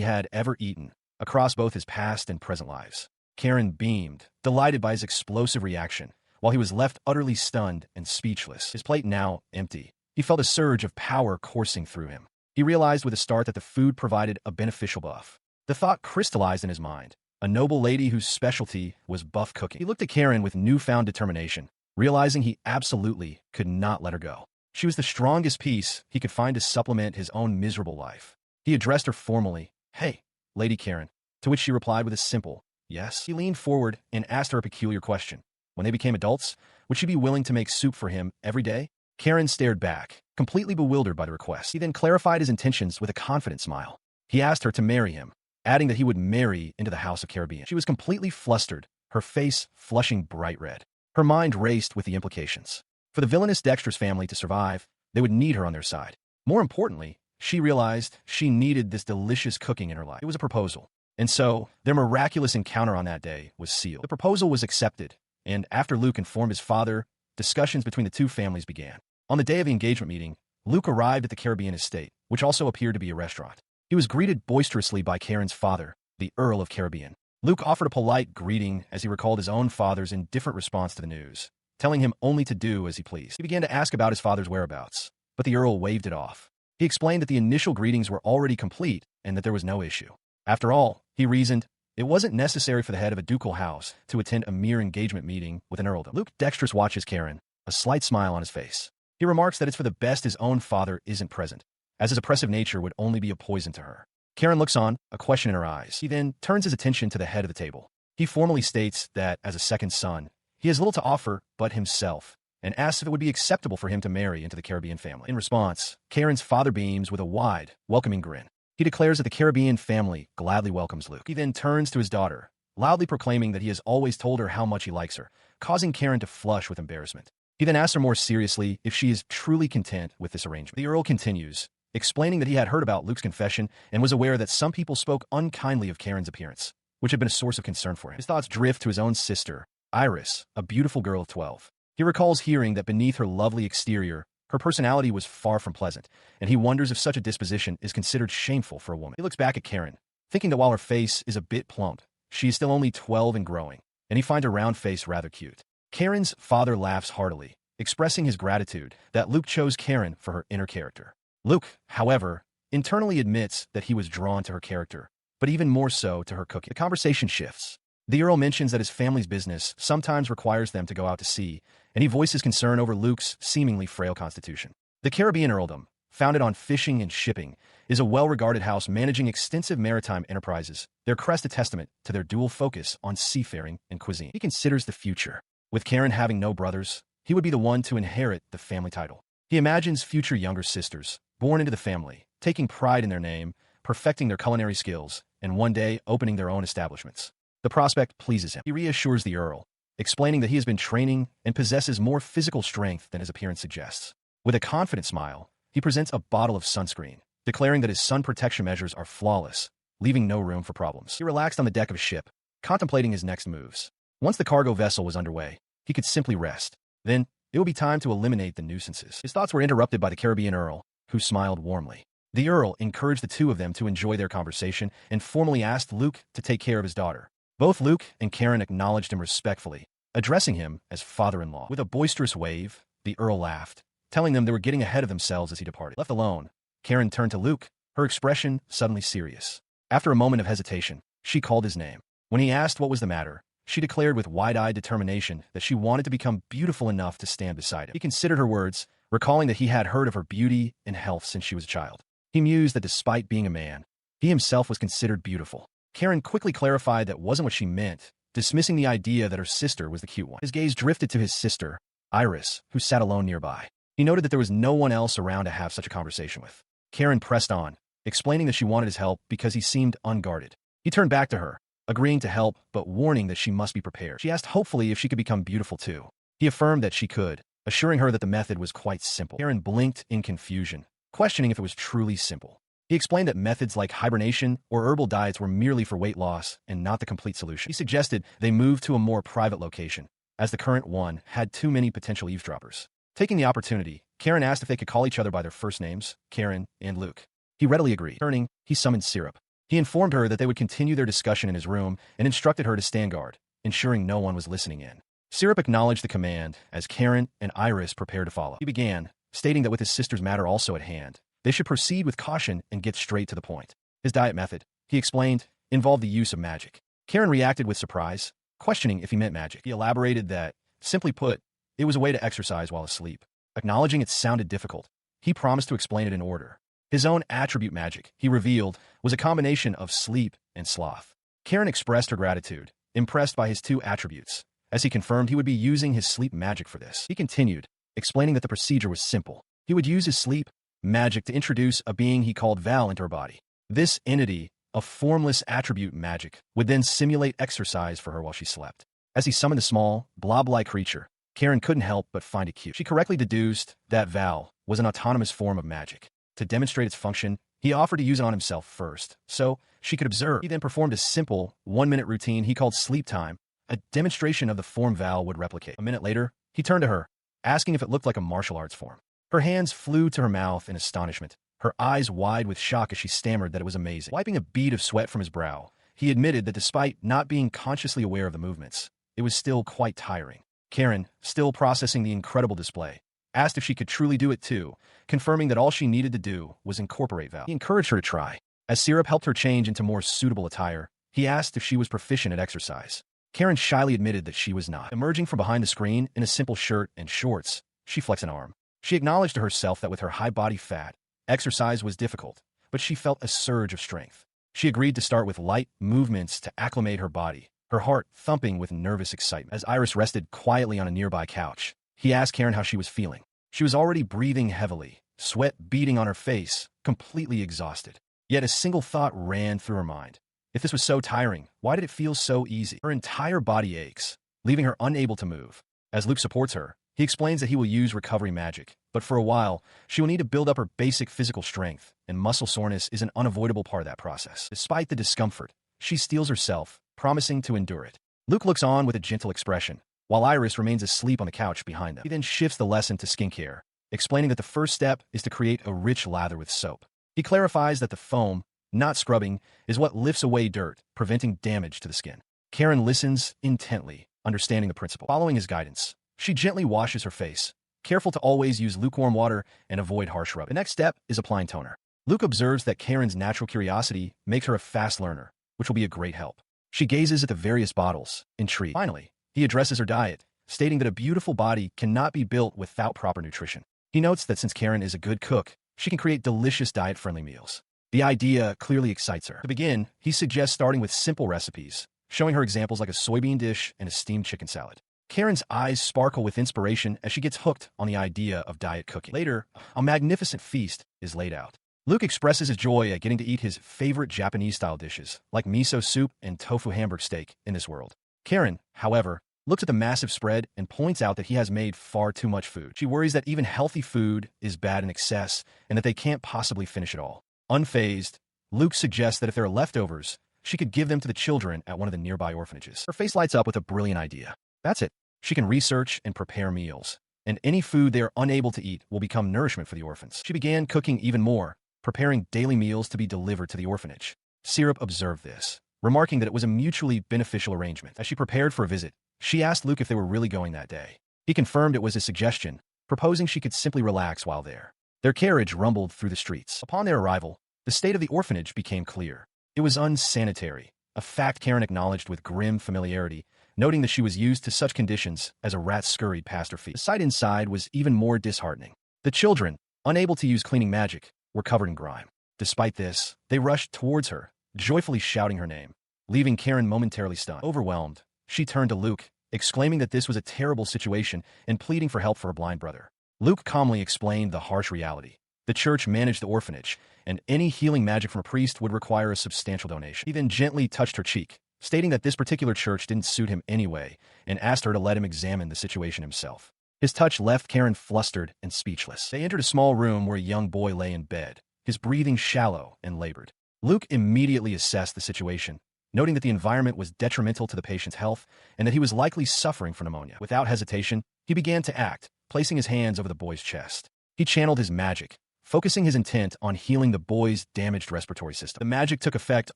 had ever eaten, across both his past and present lives. Karen beamed, delighted by his explosive reaction, while he was left utterly stunned and speechless. His plate now empty, he felt a surge of power coursing through him. He realized with a start that the food provided a beneficial buff. The thought crystallized in his mind, a noble lady whose specialty was buff cooking. He looked at Karen with newfound determination, realizing he absolutely could not let her go. She was the strongest piece he could find to supplement his own miserable life. He addressed her formally, "Hey, Lady Karen," to which she replied with a simple, "Yes." He leaned forward and asked her a peculiar question. When they became adults, would she be willing to make soup for him every day? Karen stared back, completely bewildered by the request. He then clarified his intentions with a confident smile. He asked her to marry him, adding that he would marry into the House of Caribbean. She was completely flustered, her face flushing bright red. Her mind raced with the implications. For the villainous Dexter's family to survive, they would need her on their side. More importantly, she realized she needed this delicious cooking in her life. It was a proposal. And so, their miraculous encounter on that day was sealed. The proposal was accepted, and after Luke informed his father, discussions between the two families began. On the day of the engagement meeting, Luke arrived at the Caribbean estate, which also appeared to be a restaurant. He was greeted boisterously by Karen's father, the Earl of Caribbean. Luke offered a polite greeting as he recalled his own father's indifferent response to the news, telling him only to do as he pleased. He began to ask about his father's whereabouts, but the Earl waved it off. He explained that the initial greetings were already complete and that there was no issue. After all, he reasoned, it wasn't necessary for the head of a ducal house to attend a mere engagement meeting with an earldom. Luke dexterous watches Karen, a slight smile on his face. He remarks that it's for the best his own father isn't present, as his oppressive nature would only be a poison to her. Karen looks on, a question in her eyes. He then turns his attention to the head of the table. He formally states that, as a second son, he has little to offer but himself, and asks if it would be acceptable for him to marry into the Caribbean family. In response, Karen's father beams with a wide, welcoming grin. He declares that the Caribbean family gladly welcomes Luke. He then turns to his daughter, loudly proclaiming that he has always told her how much he likes her, causing Karen to flush with embarrassment. He then asks her more seriously if she is truly content with this arrangement. The Earl continues, explaining that he had heard about Luke's confession and was aware that some people spoke unkindly of Karen's appearance, which had been a source of concern for him. His thoughts drift to his own sister, Iris, a beautiful girl of 12. He recalls hearing that beneath her lovely exterior, her personality was far from pleasant, and he wonders if such a disposition is considered shameful for a woman. He looks back at Karen, thinking that while her face is a bit plump, she is still only 12 and growing, and he finds her round face rather cute. Karen's father laughs heartily, expressing his gratitude that Luke chose Karen for her inner character. Luke, however, internally admits that he was drawn to her character, but even more so to her cooking. The conversation shifts. The Earl mentions that his family's business sometimes requires them to go out to sea, and he voices concern over Luke's seemingly frail constitution. The Caribbean earldom, founded on fishing and shipping, is a well-regarded house managing extensive maritime enterprises, their crest a testament to their dual focus on seafaring and cuisine. He considers the future. With Karen having no brothers, he would be the one to inherit the family title. He imagines future younger sisters, born into the family, taking pride in their name, perfecting their culinary skills, and one day opening their own establishments. The prospect pleases him. He reassures the Earl, explaining that he has been training and possesses more physical strength than his appearance suggests. With a confident smile, he presents a bottle of sunscreen, declaring that his sun protection measures are flawless, leaving no room for problems. He relaxed on the deck of his ship, contemplating his next moves. Once the cargo vessel was underway, he could simply rest. Then, it would be time to eliminate the nuisances. His thoughts were interrupted by the Caribbean Earl, who smiled warmly. The Earl encouraged the two of them to enjoy their conversation and formally asked Luke to take care of his daughter. Both Luke and Karen acknowledged him respectfully, addressing him as father-in-law. With a boisterous wave, the Earl laughed, telling them they were getting ahead of themselves as he departed. Left alone, Karen turned to Luke, her expression suddenly serious. After a moment of hesitation, she called his name. When he asked what was the matter, she declared with wide-eyed determination that she wanted to become beautiful enough to stand beside him. He considered her words, recalling that he had heard of her beauty and health since she was a child. He mused that despite being a man, he himself was considered beautiful. Karen quickly clarified that wasn't what she meant, dismissing the idea that her sister was the cute one. His gaze drifted to his sister, Iris, who sat alone nearby. He noted that there was no one else around to have such a conversation with. Karen pressed on, explaining that she wanted his help because he seemed unguarded. He turned back to her, agreeing to help but warning that she must be prepared. She asked hopefully if she could become beautiful too. He affirmed that she could, assuring her that the method was quite simple. Karen blinked in confusion, questioning if it was truly simple. He explained that methods like hibernation or herbal diets were merely for weight loss and not the complete solution. He suggested they move to a more private location, as the current one had too many potential eavesdroppers. Taking the opportunity, Karen asked if they could call each other by their first names, Karen and Luke. He readily agreed. Turning, he summoned Syrup. He informed her that they would continue their discussion in his room and instructed her to stand guard, ensuring no one was listening in. Syrup acknowledged the command as Karen and Iris prepared to follow. He began, stating that with his sister's matter also at hand, they should proceed with caution and get straight to the point. His diet method, he explained, involved the use of magic. Karen reacted with surprise, questioning if he meant magic. He elaborated that, simply put, it was a way to exercise while asleep. Acknowledging it sounded difficult, he promised to explain it in order. His own attribute magic, he revealed, was a combination of sleep and sloth. Karen expressed her gratitude, impressed by his two attributes, as he confirmed he would be using his sleep magic for this. He continued, explaining that the procedure was simple. He would use his sleep magic to introduce a being he called Val into her body. This entity, a formless attribute magic, would then simulate exercise for her while she slept. As he summoned the small, blob-like creature, Karen couldn't help but find it cute. She correctly deduced that Val was an autonomous form of magic. To demonstrate its function, he offered to use it on himself first, so she could observe. He then performed a simple, 1-minute routine he called sleep time, a demonstration of the form Val would replicate. A minute later, he turned to her, asking if it looked like a martial arts form. Her hands flew to her mouth in astonishment, her eyes wide with shock as she stammered that it was amazing. Wiping a bead of sweat from his brow, he admitted that despite not being consciously aware of the movements, it was still quite tiring. Karen, still processing the incredible display, asked if she could truly do it too, confirming that all she needed to do was incorporate Val. He encouraged her to try. As Syrup helped her change into more suitable attire, he asked if she was proficient at exercise. Karen shyly admitted that she was not. Emerging from behind the screen in a simple shirt and shorts, she flexed an arm. She acknowledged to herself that with her high body fat, exercise was difficult, but she felt a surge of strength. She agreed to start with light movements to acclimate her body, her heart thumping with nervous excitement. As Iris rested quietly on a nearby couch, he asked Karen how she was feeling. She was already breathing heavily, sweat beading on her face, completely exhausted. Yet a single thought ran through her mind. If this was so tiring, why did it feel so easy? Her entire body aches, leaving her unable to move. As Luke supports her, he explains that he will use recovery magic, but for a while, she will need to build up her basic physical strength, and muscle soreness is an unavoidable part of that process. Despite the discomfort, she steels herself, promising to endure it. Luke looks on with a gentle expression, while Iris remains asleep on the couch behind them. He then shifts the lesson to skincare, explaining that the first step is to create a rich lather with soap. He clarifies that the foam, not scrubbing, is what lifts away dirt, preventing damage to the skin. Karen listens intently, understanding the principle. Following his guidance, she gently washes her face, careful to always use lukewarm water and avoid harsh rubbing. The next step is applying toner. Luke observes that Karen's natural curiosity makes her a fast learner, which will be a great help. She gazes at the various bottles, intrigued. Finally, he addresses her diet, stating that a beautiful body cannot be built without proper nutrition. He notes that since Karen is a good cook, she can create delicious diet-friendly meals. The idea clearly excites her. To begin, he suggests starting with simple recipes, showing her examples like a soybean dish and a steamed chicken salad. Karen's eyes sparkle with inspiration as she gets hooked on the idea of diet cooking. Later, a magnificent feast is laid out. Luke expresses his joy at getting to eat his favorite Japanese-style dishes, like miso soup and tofu hamburg steak, in this world. Karen, however, looks at the massive spread and points out that he has made far too much food. She worries that even healthy food is bad in excess and that they can't possibly finish it all. Unfazed, Luke suggests that if there are leftovers, she could give them to the children at one of the nearby orphanages. Her face lights up with a brilliant idea. That's it. She can research and prepare meals, and any food they are unable to eat will become nourishment for the orphans. She began cooking even more, preparing daily meals to be delivered to the orphanage. Syrup observed this, remarking that it was a mutually beneficial arrangement. As she prepared for a visit, she asked Luke if they were really going that day. He confirmed it was his suggestion, proposing she could simply relax while there. Their carriage rumbled through the streets. Upon their arrival, the state of the orphanage became clear. It was unsanitary, a fact Karen acknowledged with grim familiarity, noting that she was used to such conditions as a rat scurried past her feet. The sight inside was even more disheartening. The children, unable to use cleaning magic, were covered in grime. Despite this, they rushed towards her, joyfully shouting her name, leaving Karen momentarily stunned. Overwhelmed, she turned to Luke, exclaiming that this was a terrible situation and pleading for help for her blind brother. Luke calmly explained the harsh reality. The church managed the orphanage, and any healing magic from a priest would require a substantial donation. He then gently touched her cheek, stating that this particular church didn't suit him anyway, and asked her to let him examine the situation himself. His touch left Karen flustered and speechless. They entered a small room where a young boy lay in bed, his breathing shallow and labored. Luke immediately assessed the situation, noting that the environment was detrimental to the patient's health and that he was likely suffering from pneumonia. Without hesitation, he began to act, placing his hands over the boy's chest. He channeled his magic, focusing his intent on healing the boy's damaged respiratory system. The magic took effect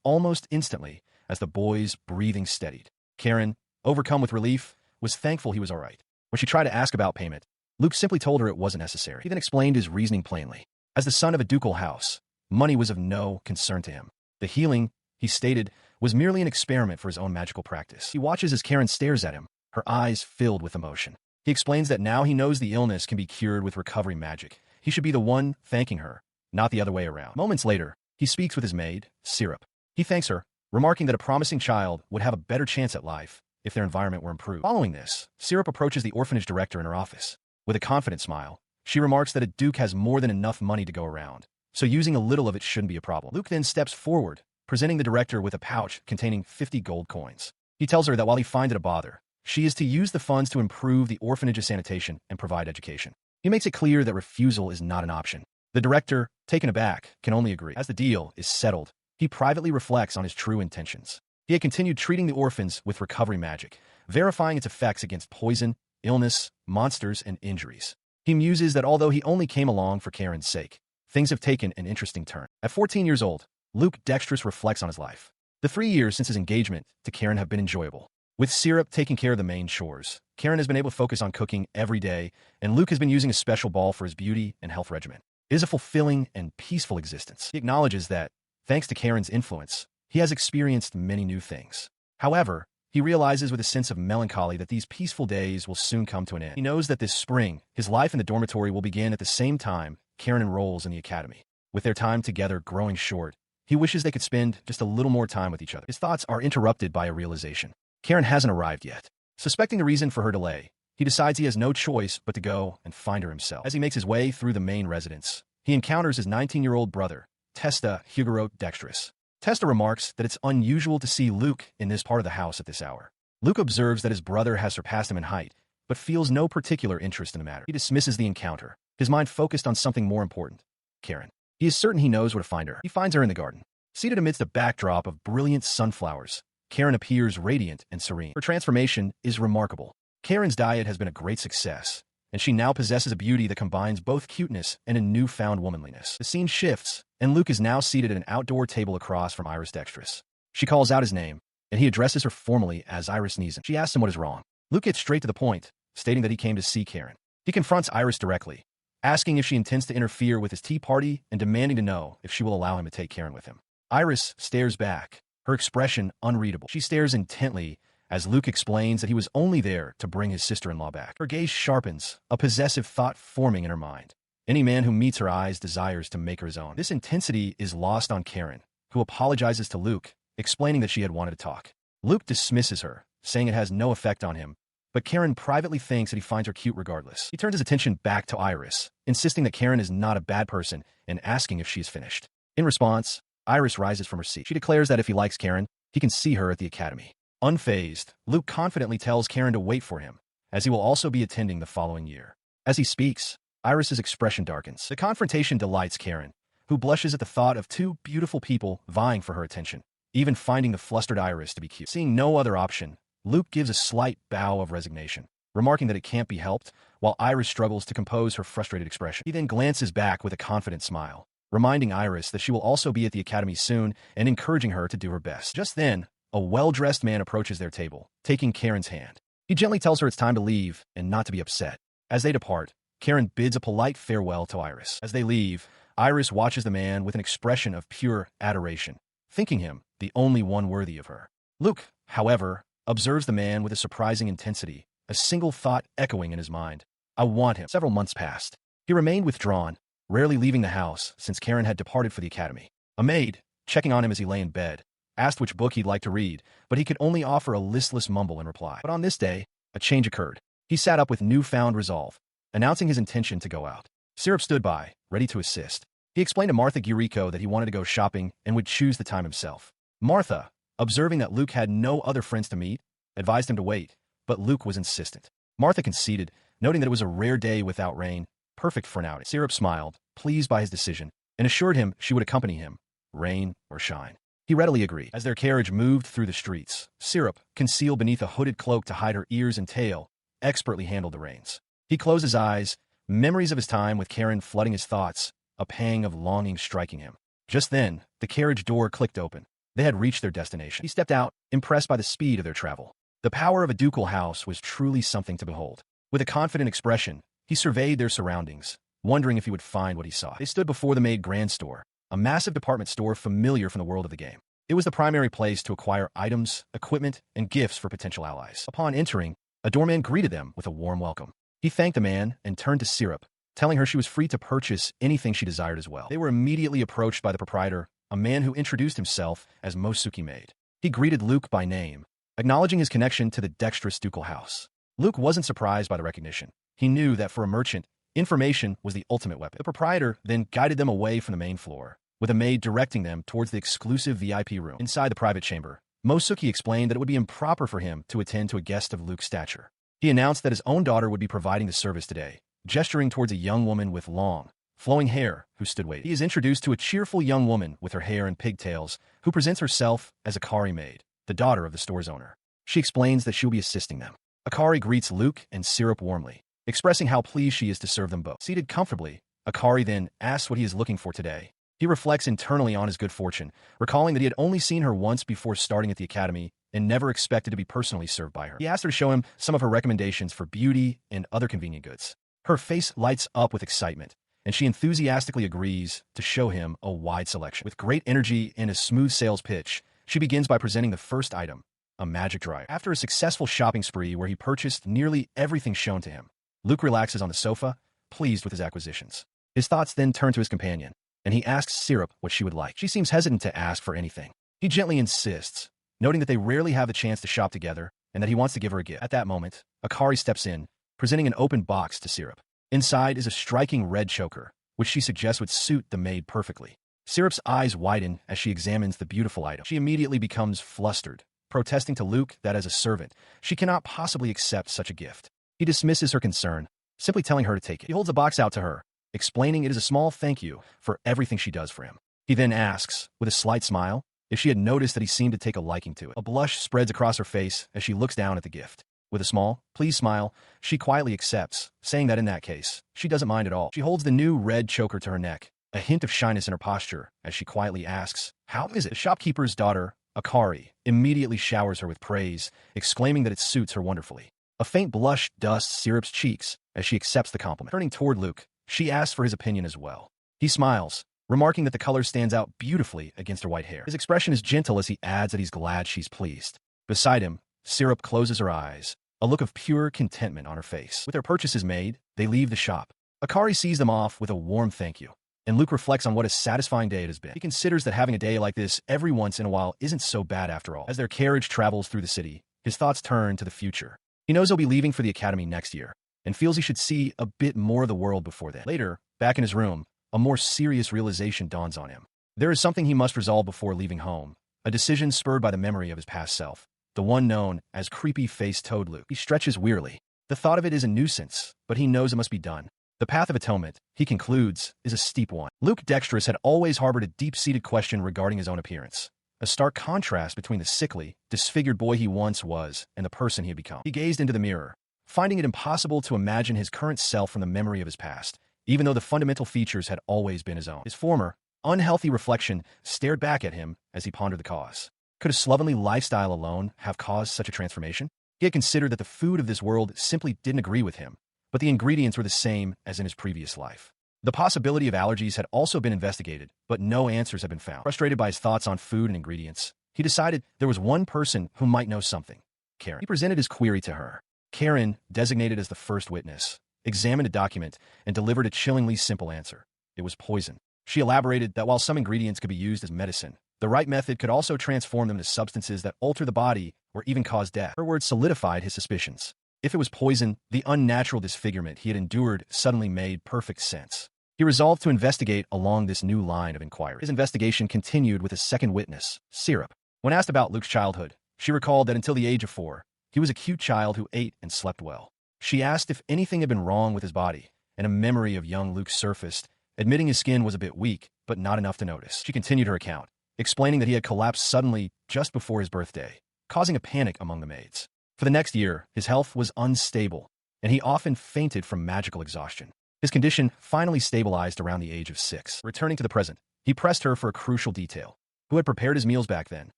almost instantly as the boy's breathing steadied. Karen, overcome with relief, was thankful he was all right. When she tried to ask about payment, Luke simply told her it wasn't necessary. He then explained his reasoning plainly. As the son of a ducal house, money was of no concern to him. The healing, he stated, was merely an experiment for his own magical practice. He watches as Karen stares at him, her eyes filled with emotion. He explains that now he knows the illness can be cured with recovery magic. He should be the one thanking her, not the other way around. Moments later, he speaks with his maid, Syrup. He thanks her, remarking that a promising child would have a better chance at life if their environment were improved. Following this, Syrup approaches the orphanage director in her office. With a confident smile, she remarks that a duke has more than enough money to go around, so using a little of it shouldn't be a problem. Luke then steps forward, presenting the director with a pouch containing 50 gold coins. He tells her that while he finds it a bother, she is to use the funds to improve the orphanage's sanitation and provide education. He makes it clear that refusal is not an option. The director, taken aback, can only agree. As the deal is settled, he privately reflects on his true intentions. He had continued treating the orphans with recovery magic, verifying its effects against poison, illness, monsters, and injuries. He muses that although he only came along for Karen's sake, things have taken an interesting turn. At 14 years old, Luke dexterous reflects on his life. The 3 years since his engagement to Karen have been enjoyable. With Syrup taking care of the main chores, Karen has been able to focus on cooking every day, and Luke has been using a special ball for his beauty and health regimen. It is a fulfilling and peaceful existence. He acknowledges that, thanks to Karen's influence, he has experienced many new things. However, he realizes with a sense of melancholy that these peaceful days will soon come to an end. He knows that this spring, his life in the dormitory will begin at the same time Karen enrolls in the academy. With their time together growing short, he wishes they could spend just a little more time with each other. His thoughts are interrupted by a realization. Karen hasn't arrived yet. Suspecting the reason for her delay, he decides he has no choice but to go and find her himself. As he makes his way through the main residence, he encounters his 19-year-old brother, Testa Hugaro Dexterous. Testa remarks that it's unusual to see Luke in this part of the house at this hour. Luke observes that his brother has surpassed him in height, but feels no particular interest in the matter. He dismisses the encounter, his mind focused on something more important, Karen. He is certain he knows where to find her. He finds her in the garden. Seated amidst a backdrop of brilliant sunflowers, Karen appears radiant and serene. Her transformation is remarkable. Karen's diet has been a great success, and she now possesses a beauty that combines both cuteness and a newfound womanliness. The scene shifts, and Luke is now seated at an outdoor table across from Iris Dexterous. She calls out his name, and he addresses her formally as Iris Neeson. She asks him what is wrong. Luke gets straight to the point, stating that he came to see Karen. He confronts Iris directly, asking if she intends to interfere with his tea party and demanding to know if she will allow him to take Karen with him. Iris stares back, her expression unreadable. She stares intently as Luke explains that he was only there to bring his sister-in-law back. Her gaze sharpens, a possessive thought forming in her mind. Any man who meets her eyes desires to make her his own. This intensity is lost on Karen, who apologizes to Luke, explaining that she had wanted to talk. Luke dismisses her, saying it has no effect on him, but Karen privately thinks that he finds her cute regardless. He turns his attention back to Iris, insisting that Karen is not a bad person and asking if she is finished. In response, Iris rises from her seat. She declares that if he likes Karen, he can see her at the academy. Unfazed, Luke confidently tells Karen to wait for him, as he will also be attending the following year. As he speaks, Iris's expression darkens. The confrontation delights Karen, who blushes at the thought of two beautiful people vying for her attention, even finding the flustered Iris to be cute. Seeing no other option, Luke gives a slight bow of resignation, remarking that it can't be helped, while Iris struggles to compose her frustrated expression. He then glances back with a confident smile, reminding Iris that she will also be at the academy soon and encouraging her to do her best. Just then, a well-dressed man approaches their table, taking Karen's hand. He gently tells her it's time to leave and not to be upset. As they depart, Karen bids a polite farewell to Iris. As they leave, Iris watches the man with an expression of pure adoration, thinking him the only one worthy of her. Luke, however, observes the man with a surprising intensity, a single thought echoing in his mind. I want him. Several months passed. He remained withdrawn, rarely leaving the house since Karen had departed for the academy. A maid, checking on him as he lay in bed, asked which book he'd like to read, but he could only offer a listless mumble in reply. But on this day, a change occurred. He sat up with newfound resolve, announcing his intention to go out. Syrup stood by, ready to assist. He explained to Martha Gurico that he wanted to go shopping and would choose the time himself. Martha, observing that Luke had no other friends to meet, advised him to wait, but Luke was insistent. Martha conceded, noting that it was a rare day without rain, perfect for an outing. Syrup smiled, pleased by his decision, and assured him she would accompany him, rain or shine. He readily agreed. As their carriage moved through the streets, Syrup, concealed beneath a hooded cloak to hide her ears and tail, expertly handled the reins. He closed his eyes, memories of his time with Karen flooding his thoughts, a pang of longing striking him. Just then, the carriage door clicked open. They had reached their destination. He stepped out, impressed by the speed of their travel. The power of a ducal house was truly something to behold. With a confident expression, he surveyed their surroundings, wondering if he would find what he sought. They stood before the Maid Grand Store, a massive department store familiar from the world of the game. It was the primary place to acquire items, equipment, and gifts for potential allies. Upon entering, a doorman greeted them with a warm welcome. He thanked the man and turned to Syrup, telling her she was free to purchase anything she desired as well. They were immediately approached by the proprietor, a man who introduced himself as Mosuke Maid. He greeted Luke by name, acknowledging his connection to the dexterous ducal house. Luke wasn't surprised by the recognition. He knew that for a merchant, information was the ultimate weapon. The proprietor then guided them away from the main floor, with a maid directing them towards the exclusive VIP room. Inside the private chamber, Mosuke explained that it would be improper for him to attend to a guest of Luke's stature. He announced that his own daughter would be providing the service today, gesturing towards a young woman with long, flowing hair who stood waiting. He is introduced to a cheerful young woman with her hair in pigtails who presents herself as Akari Maid, the daughter of the store's owner. She explains that she will be assisting them. Akari greets Luke and Syrup warmly, expressing how pleased she is to serve them both. Seated comfortably, Akari then asks what he is looking for today. He reflects internally on his good fortune, recalling that he had only seen her once before starting at the academy and never expected to be personally served by her. He asked her to show him some of her recommendations for beauty and other convenient goods. Her face lights up with excitement, and she enthusiastically agrees to show him a wide selection. With great energy and a smooth sales pitch, she begins by presenting the first item, a magic dryer. After a successful shopping spree where he purchased nearly everything shown to him, Luke relaxes on the sofa, pleased with his acquisitions. His thoughts then turn to his companion, and he asks Syrup what she would like. She seems hesitant to ask for anything. He gently insists, noting that they rarely have the chance to shop together and that he wants to give her a gift. At that moment, Akari steps in, presenting an open box to Syrup. Inside is a striking red choker, which she suggests would suit the maid perfectly. Syrup's eyes widen as she examines the beautiful item. She immediately becomes flustered, protesting to Luke that as a servant, she cannot possibly accept such a gift. He dismisses her concern, simply telling her to take it. He holds the box out to her, explaining it is a small thank you for everything she does for him. He then asks, with a slight smile, if she had noticed that he seemed to take a liking to it. A blush spreads across her face as she looks down at the gift. With a small, pleased smile, she quietly accepts, saying that in that case, she doesn't mind at all. She holds the new red choker to her neck, a hint of shyness in her posture, as she quietly asks, "How is it?" The shopkeeper's daughter, Akari, immediately showers her with praise, exclaiming that it suits her wonderfully. A faint blush dusts Syrup's cheeks as she accepts the compliment. Turning toward Luke, she asks for his opinion as well. He smiles, remarking that the color stands out beautifully against her white hair. His expression is gentle as he adds that he's glad she's pleased. Beside him, Syrup closes her eyes, a look of pure contentment on her face. With their purchases made, they leave the shop. Akari sees them off with a warm thank you, and Luke reflects on what a satisfying day it has been. He considers that having a day like this every once in a while isn't so bad after all. As their carriage travels through the city, his thoughts turn to the future. He knows he'll be leaving for the academy next year, and feels he should see a bit more of the world before then. Later, back in his room, a more serious realization dawns on him. There is something he must resolve before leaving home, a decision spurred by the memory of his past self, the one known as creepy-faced Toad Luke. He stretches wearily. The thought of it is a nuisance, but he knows it must be done. The path of atonement, he concludes, is a steep one. Luke Dexterous had always harbored a deep-seated question regarding his own appearance, a stark contrast between the sickly, disfigured boy he once was and the person he had become. He gazed into the mirror, finding it impossible to imagine his current self from the memory of his past, even though the fundamental features had always been his own. His former, unhealthy reflection stared back at him as he pondered the cause. Could a slovenly lifestyle alone have caused such a transformation? He had considered that the food of this world simply didn't agree with him, but the ingredients were the same as in his previous life. The possibility of allergies had also been investigated, but no answers had been found. Frustrated by his thoughts on food and ingredients, he decided there was one person who might know something, Karen. He presented his query to her. Karen, designated as the first witness, examined a document and delivered a chillingly simple answer. It was poison. She elaborated that while some ingredients could be used as medicine, the right method could also transform them into substances that alter the body or even cause death. Her words solidified his suspicions. If it was poison, the unnatural disfigurement he had endured suddenly made perfect sense. He resolved to investigate along this new line of inquiry. His investigation continued with a second witness, Syrup. When asked about Luke's childhood, she recalled that until the age of 4, he was a cute child who ate and slept well. She asked if anything had been wrong with his body, and a memory of young Luke surfaced, admitting his skin was a bit weak but not enough to notice. She continued her account, explaining that he had collapsed suddenly just before his birthday, causing a panic among the maids. For the next year, his health was unstable, and he often fainted from magical exhaustion. His condition finally stabilized around the age of 6. Returning to the present, he pressed her for a crucial detail. Who had prepared his meals back then?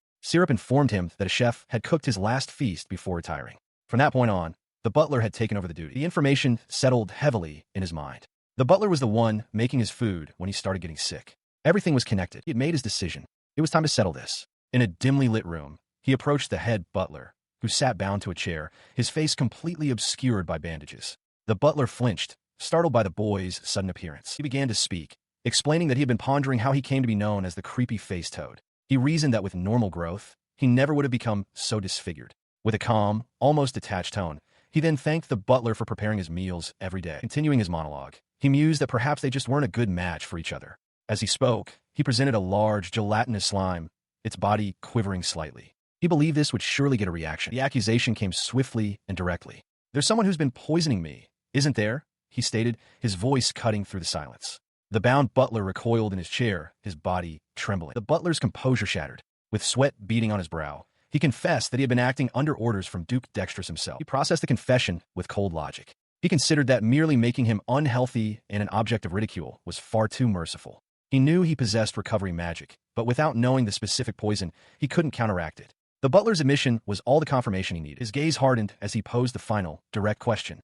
Syrup informed him that a chef had cooked his last feast before retiring. From that point on, the butler had taken over the duty. The information settled heavily in his mind. The butler was the one making his food when he started getting sick. Everything was connected. He had made his decision. It was time to settle this. In a dimly lit room, he approached the head butler, who sat bound to a chair, his face completely obscured by bandages. The butler flinched, startled by the boy's sudden appearance. He began to speak, explaining that he had been pondering how he came to be known as the creepy-faced toad. He reasoned that with normal growth, he never would have become so disfigured. With a calm, almost detached tone, he then thanked the butler for preparing his meals every day. Continuing his monologue, he mused that perhaps they just weren't a good match for each other. As he spoke, he presented a large, gelatinous slime, its body quivering slightly. He believed this would surely get a reaction. The accusation came swiftly and directly. "There's someone who's been poisoning me, isn't there?" he stated, his voice cutting through the silence. The bound butler recoiled in his chair, his body trembling. The butler's composure shattered. With sweat beading on his brow, he confessed that he had been acting under orders from Duke Dexterous himself. He processed the confession with cold logic. He considered that merely making him unhealthy and an object of ridicule was far too merciful. He knew he possessed recovery magic, but without knowing the specific poison, he couldn't counteract it. The butler's admission was all the confirmation he needed. His gaze hardened as he posed the final, direct question.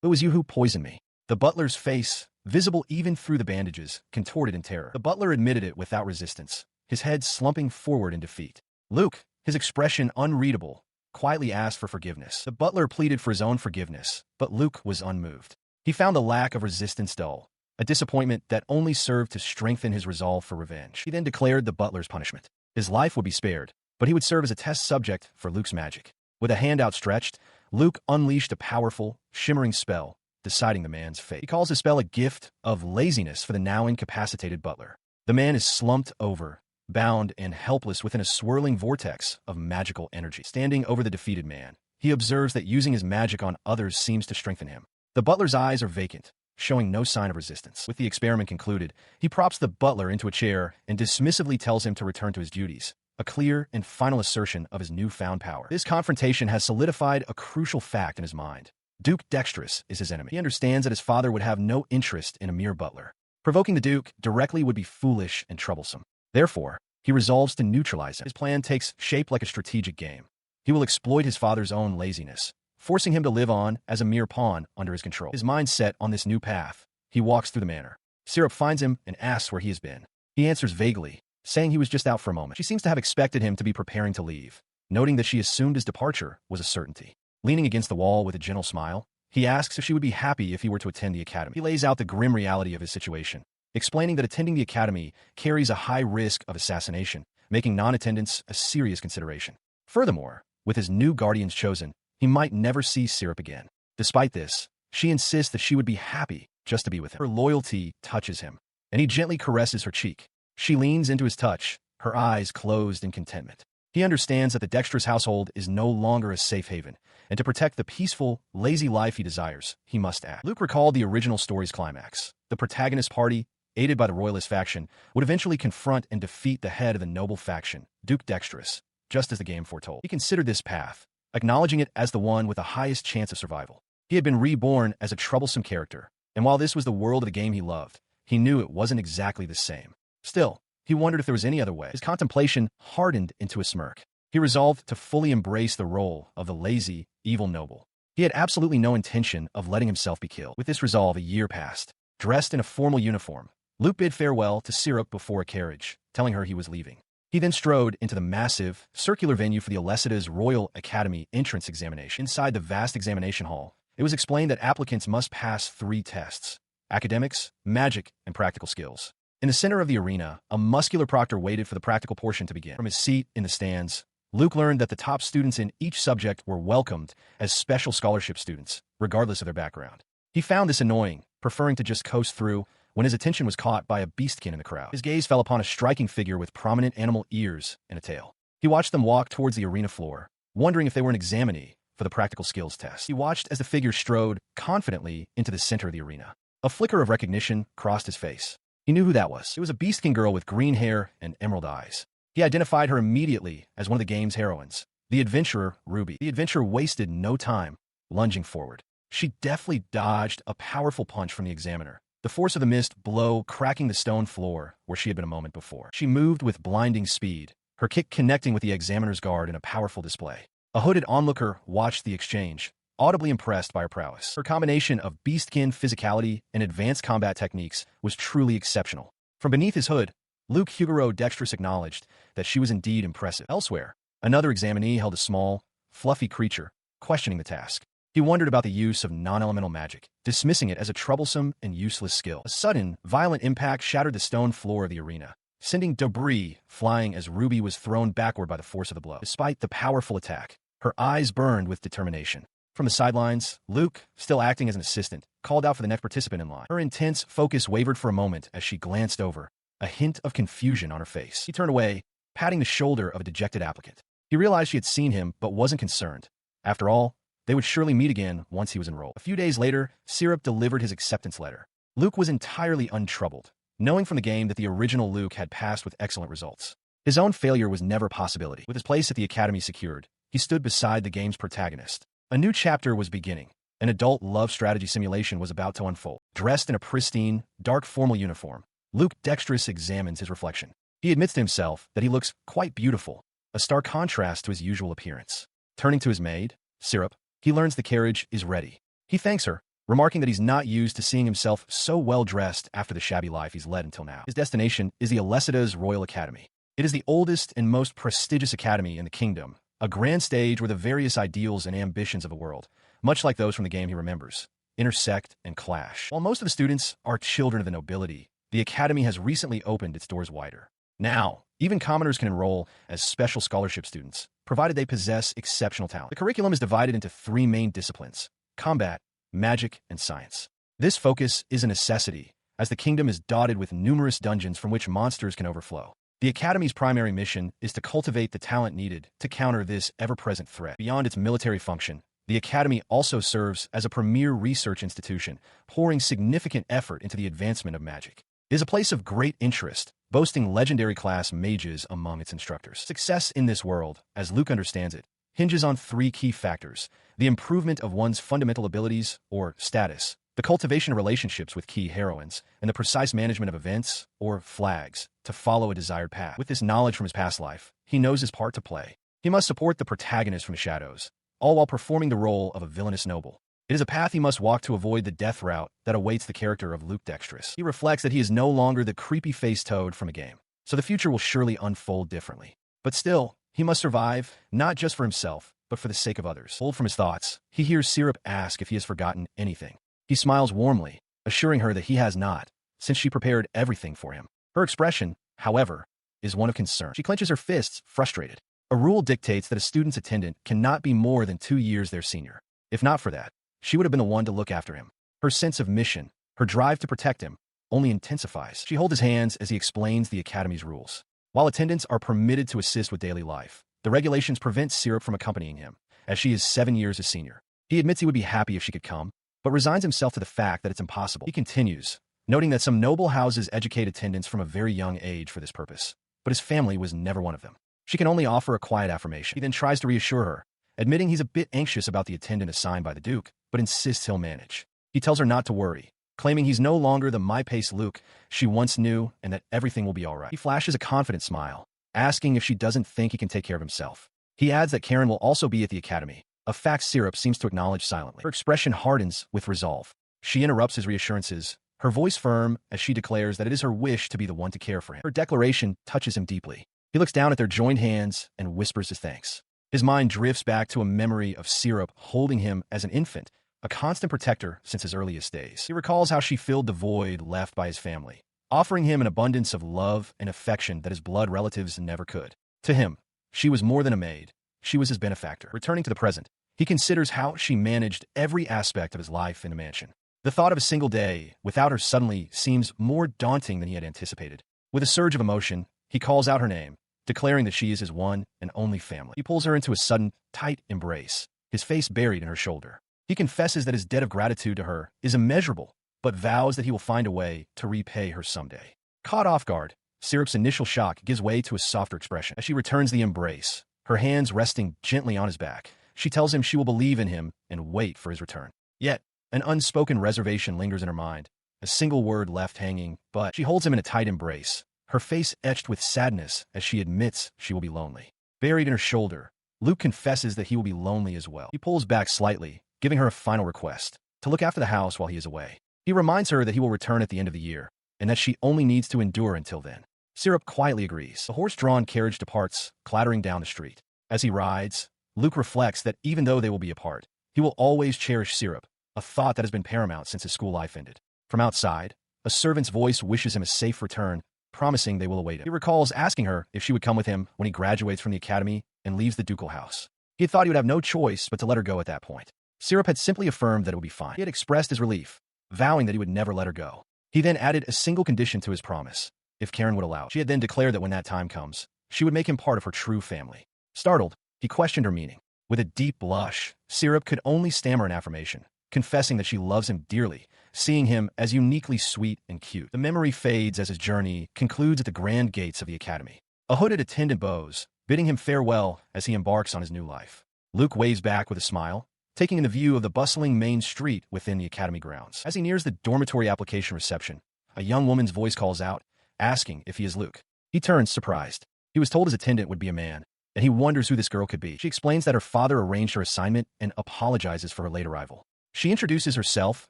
"It was you who poisoned me." The butler's face, visible even through the bandages, contorted in terror. The butler admitted it without resistance, his head slumping forward in defeat. Luke, his expression unreadable, quietly asked for forgiveness. The butler pleaded for his own forgiveness, but Luke was unmoved. He found the lack of resistance dull, a disappointment that only served to strengthen his resolve for revenge. He then declared the butler's punishment. His life would be spared, but he would serve as a test subject for Luke's magic. With a hand outstretched, Luke unleashed a powerful, shimmering spell, deciding the man's fate. He calls his spell a gift of laziness for the now incapacitated butler. The man is slumped over, bound and helpless within a swirling vortex of magical energy. Standing over the defeated man, he observes that using his magic on others seems to strengthen him. The butler's eyes are vacant, showing no sign of resistance. With the experiment concluded, he props the butler into a chair and dismissively tells him to return to his duties, a clear and final assertion of his newfound power. This confrontation has solidified a crucial fact in his mind. Duke Dexterous is his enemy. He understands that his father would have no interest in a mere butler. Provoking the Duke directly would be foolish and troublesome. Therefore, he resolves to neutralize him. His plan takes shape like a strategic game. He will exploit his father's own laziness, forcing him to live on as a mere pawn under his control. His mind set on this new path, he walks through the manor. Syrup finds him and asks where he has been. He answers vaguely, saying he was just out for a moment. She seems to have expected him to be preparing to leave, noting that she assumed his departure was a certainty. Leaning against the wall with a gentle smile, he asks if she would be happy if he were to attend the academy. He lays out the grim reality of his situation, explaining that attending the academy carries a high risk of assassination, making non-attendance a serious consideration. Furthermore, with his new guardians chosen, he might never see Syrup again. Despite this, she insists that she would be happy just to be with him. Her loyalty touches him, and he gently caresses her cheek. She leans into his touch, her eyes closed in contentment. He understands that the Dexterous household is no longer a safe haven, and to protect the peaceful, lazy life he desires, he must act. Luke recalled the original story's climax. The protagonist party, aided by the Royalist faction, would eventually confront and defeat the head of the noble faction, Duke Dexterous, just as the game foretold. He considered this path, acknowledging it as the one with the highest chance of survival. He had been reborn as a troublesome character, and while this was the world of the game he loved, he knew it wasn't exactly the same. Still, he wondered if there was any other way. His contemplation hardened into a smirk. He resolved to fully embrace the role of the lazy, evil noble. He had absolutely no intention of letting himself be killed. With this resolve, a year passed. Dressed in a formal uniform, Luke bid farewell to Syrup before a carriage, telling her he was leaving. He then strode into the massive, circular venue for the Alecida's Royal Academy entrance examination. Inside the vast examination hall, it was explained that applicants must pass 3 tests: academics, magic, and practical skills. In the center of the arena, a muscular proctor waited for the practical portion to begin. From his seat in the stands, Luke learned that the top students in each subject were welcomed as special scholarship students, regardless of their background. He found this annoying, preferring to just coast through when his attention was caught by a beastkin in the crowd. His gaze fell upon a striking figure with prominent animal ears and a tail. He watched them walk towards the arena floor, wondering if they were an examinee for the practical skills test. He watched as the figure strode confidently into the center of the arena. A flicker of recognition crossed his face. He knew who that was. It was a Beast King girl with green hair and emerald eyes. He identified her immediately as one of the game's heroines, the adventurer Ruby. The adventurer wasted no time, lunging forward. She deftly dodged a powerful punch from the examiner, the force of the mist blow cracking the stone floor where she had been a moment before. She moved with blinding speed, her kick connecting with the examiner's guard in a powerful display. A hooded onlooker watched the exchange, audibly impressed by her prowess. Her combination of beastkin physicality and advanced combat techniques was truly exceptional. From beneath his hood, Luke Huguro dexterous acknowledged that she was indeed impressive. Elsewhere, another examinee held a small, fluffy creature, questioning the task. He wondered about the use of non-elemental magic, dismissing it as a troublesome and useless skill. A sudden, violent impact shattered the stone floor of the arena, sending debris flying as Ruby was thrown backward by the force of the blow. Despite the powerful attack, her eyes burned with determination. From the sidelines, Luke, still acting as an assistant, called out for the next participant in line. Her intense focus wavered for a moment as she glanced over, a hint of confusion on her face. He turned away, patting the shoulder of a dejected applicant. He realized she had seen him but wasn't concerned. After all, they would surely meet again once he was enrolled. A few days later, Syrup delivered his acceptance letter. Luke was entirely untroubled, knowing from the game that the original Luke had passed with excellent results. His own failure was never a possibility. With his place at the academy secured, he stood beside the game's protagonist. A new chapter was beginning. An adult love strategy simulation was about to unfold. Dressed in a pristine, dark formal uniform, Luke dexterous examines his reflection. He admits to himself that he looks quite beautiful, a stark contrast to his usual appearance. Turning to his maid, Syrup, he learns the carriage is ready. He thanks her, remarking that he's not used to seeing himself so well-dressed after the shabby life he's led until now. His destination is the Alecida's Royal Academy. It is the oldest and most prestigious academy in the kingdom, a grand stage where the various ideals and ambitions of the world, much like those from the game he remembers, intersect and clash. While most of the students are children of the nobility, the academy has recently opened its doors wider. Now, even commoners can enroll as special scholarship students, provided they possess exceptional talent. The curriculum is divided into 3 main disciplines: combat, magic, and science. This focus is a necessity, as the kingdom is dotted with numerous dungeons from which monsters can overflow. The Academy's primary mission is to cultivate the talent needed to counter this ever-present threat. Beyond its military function, the Academy also serves as a premier research institution, pouring significant effort into the advancement of magic. It is a place of great interest, boasting legendary class mages among its instructors. Success in this world, as Luke understands it, hinges on 3 key factors: the improvement of one's fundamental abilities, or status, the cultivation of relationships with key heroines, and the precise management of events, or flags, to follow a desired path. With this knowledge from his past life, he knows his part to play. He must support the protagonist from the shadows, all while performing the role of a villainous noble. It is a path he must walk to avoid the death route that awaits the character of Luke Dexterous. He reflects that he is no longer the creepy-faced toad from a game, so the future will surely unfold differently. But still, he must survive, not just for himself, but for the sake of others. Pulled from his thoughts, he hears Syrup ask if he has forgotten anything. He smiles warmly, assuring her that he has not, since she prepared everything for him. Her expression, however, is one of concern. She clenches her fists, frustrated. A rule dictates that a student's attendant cannot be more than 2 years their senior. If not for that, she would have been the one to look after him. Her sense of mission, her drive to protect him, only intensifies. She holds his hands as he explains the Academy's rules. While attendants are permitted to assist with daily life, the regulations prevent Syrup from accompanying him, as she is 7 years his senior. He admits he would be happy if she could come, but resigns himself to the fact that it's impossible. He continues, noting that some noble houses educate attendants from a very young age for this purpose, but his family was never one of them. She can only offer a quiet affirmation. He then tries to reassure her, admitting he's a bit anxious about the attendant assigned by the Duke, but insists he'll manage. He tells her not to worry, claiming he's no longer the my-pace Luke she once knew and that everything will be all right. He flashes a confident smile, asking if she doesn't think he can take care of himself. He adds that Karen will also be at the academy, a fact Syrup seems to acknowledge silently. Her expression hardens with resolve. She interrupts his reassurances, her voice firm as she declares that it is her wish to be the one to care for him. Her declaration touches him deeply. He looks down at their joined hands and whispers his thanks. His mind drifts back to a memory of Syrup holding him as an infant, a constant protector since his earliest days. He recalls how she filled the void left by his family, offering him an abundance of love and affection that his blood relatives never could. To him, she was more than a maid. She was his benefactor. Returning to the present, he considers how she managed every aspect of his life in the mansion. The thought of a single day without her suddenly seems more daunting than he had anticipated. With a surge of emotion, he calls out her name, declaring that she is his one and only family. He pulls her into a sudden, tight embrace, his face buried in her shoulder. He confesses that his debt of gratitude to her is immeasurable, but vows that he will find a way to repay her someday. Caught off guard, Syrup's initial shock gives way to a softer expression. As she returns the embrace, her hands resting gently on his back, she tells him she will believe in him and wait for his return. Yet, an unspoken reservation lingers in her mind, a single word left hanging, but she holds him in a tight embrace, her face etched with sadness as she admits she will be lonely. Buried in her shoulder, Luke confesses that he will be lonely as well. He pulls back slightly, giving her a final request, to look after the house while he is away. He reminds her that he will return at the end of the year, and that she only needs to endure until then. Syrup quietly agrees. The horse-drawn carriage departs, clattering down the street. As he rides, Luke reflects that even though they will be apart, he will always cherish Syrup, a thought that has been paramount since his school life ended. From outside, a servant's voice wishes him a safe return, promising they will await him. He recalls asking her if she would come with him when he graduates from the academy and leaves the ducal house. He had thought he would have no choice but to let her go at that point. Syrup had simply affirmed that it would be fine. He had expressed his relief, vowing that he would never let her go. He then added a single condition to his promise, if Karen would allow. She had then declared that when that time comes, she would make him part of her true family. Startled, he questioned her meaning. With a deep blush, Syrup could only stammer an affirmation, confessing that she loves him dearly, seeing him as uniquely sweet and cute. The memory fades as his journey concludes at the grand gates of the academy. A hooded attendant bows, bidding him farewell as he embarks on his new life. Luke waves back with a smile, taking in the view of the bustling main street within the academy grounds. As he nears the dormitory application reception, a young woman's voice calls out, asking if he is Luke. He turns, surprised. He was told his attendant would be a man, and he wonders who this girl could be. She explains that her father arranged her assignment and apologizes for her late arrival. She introduces herself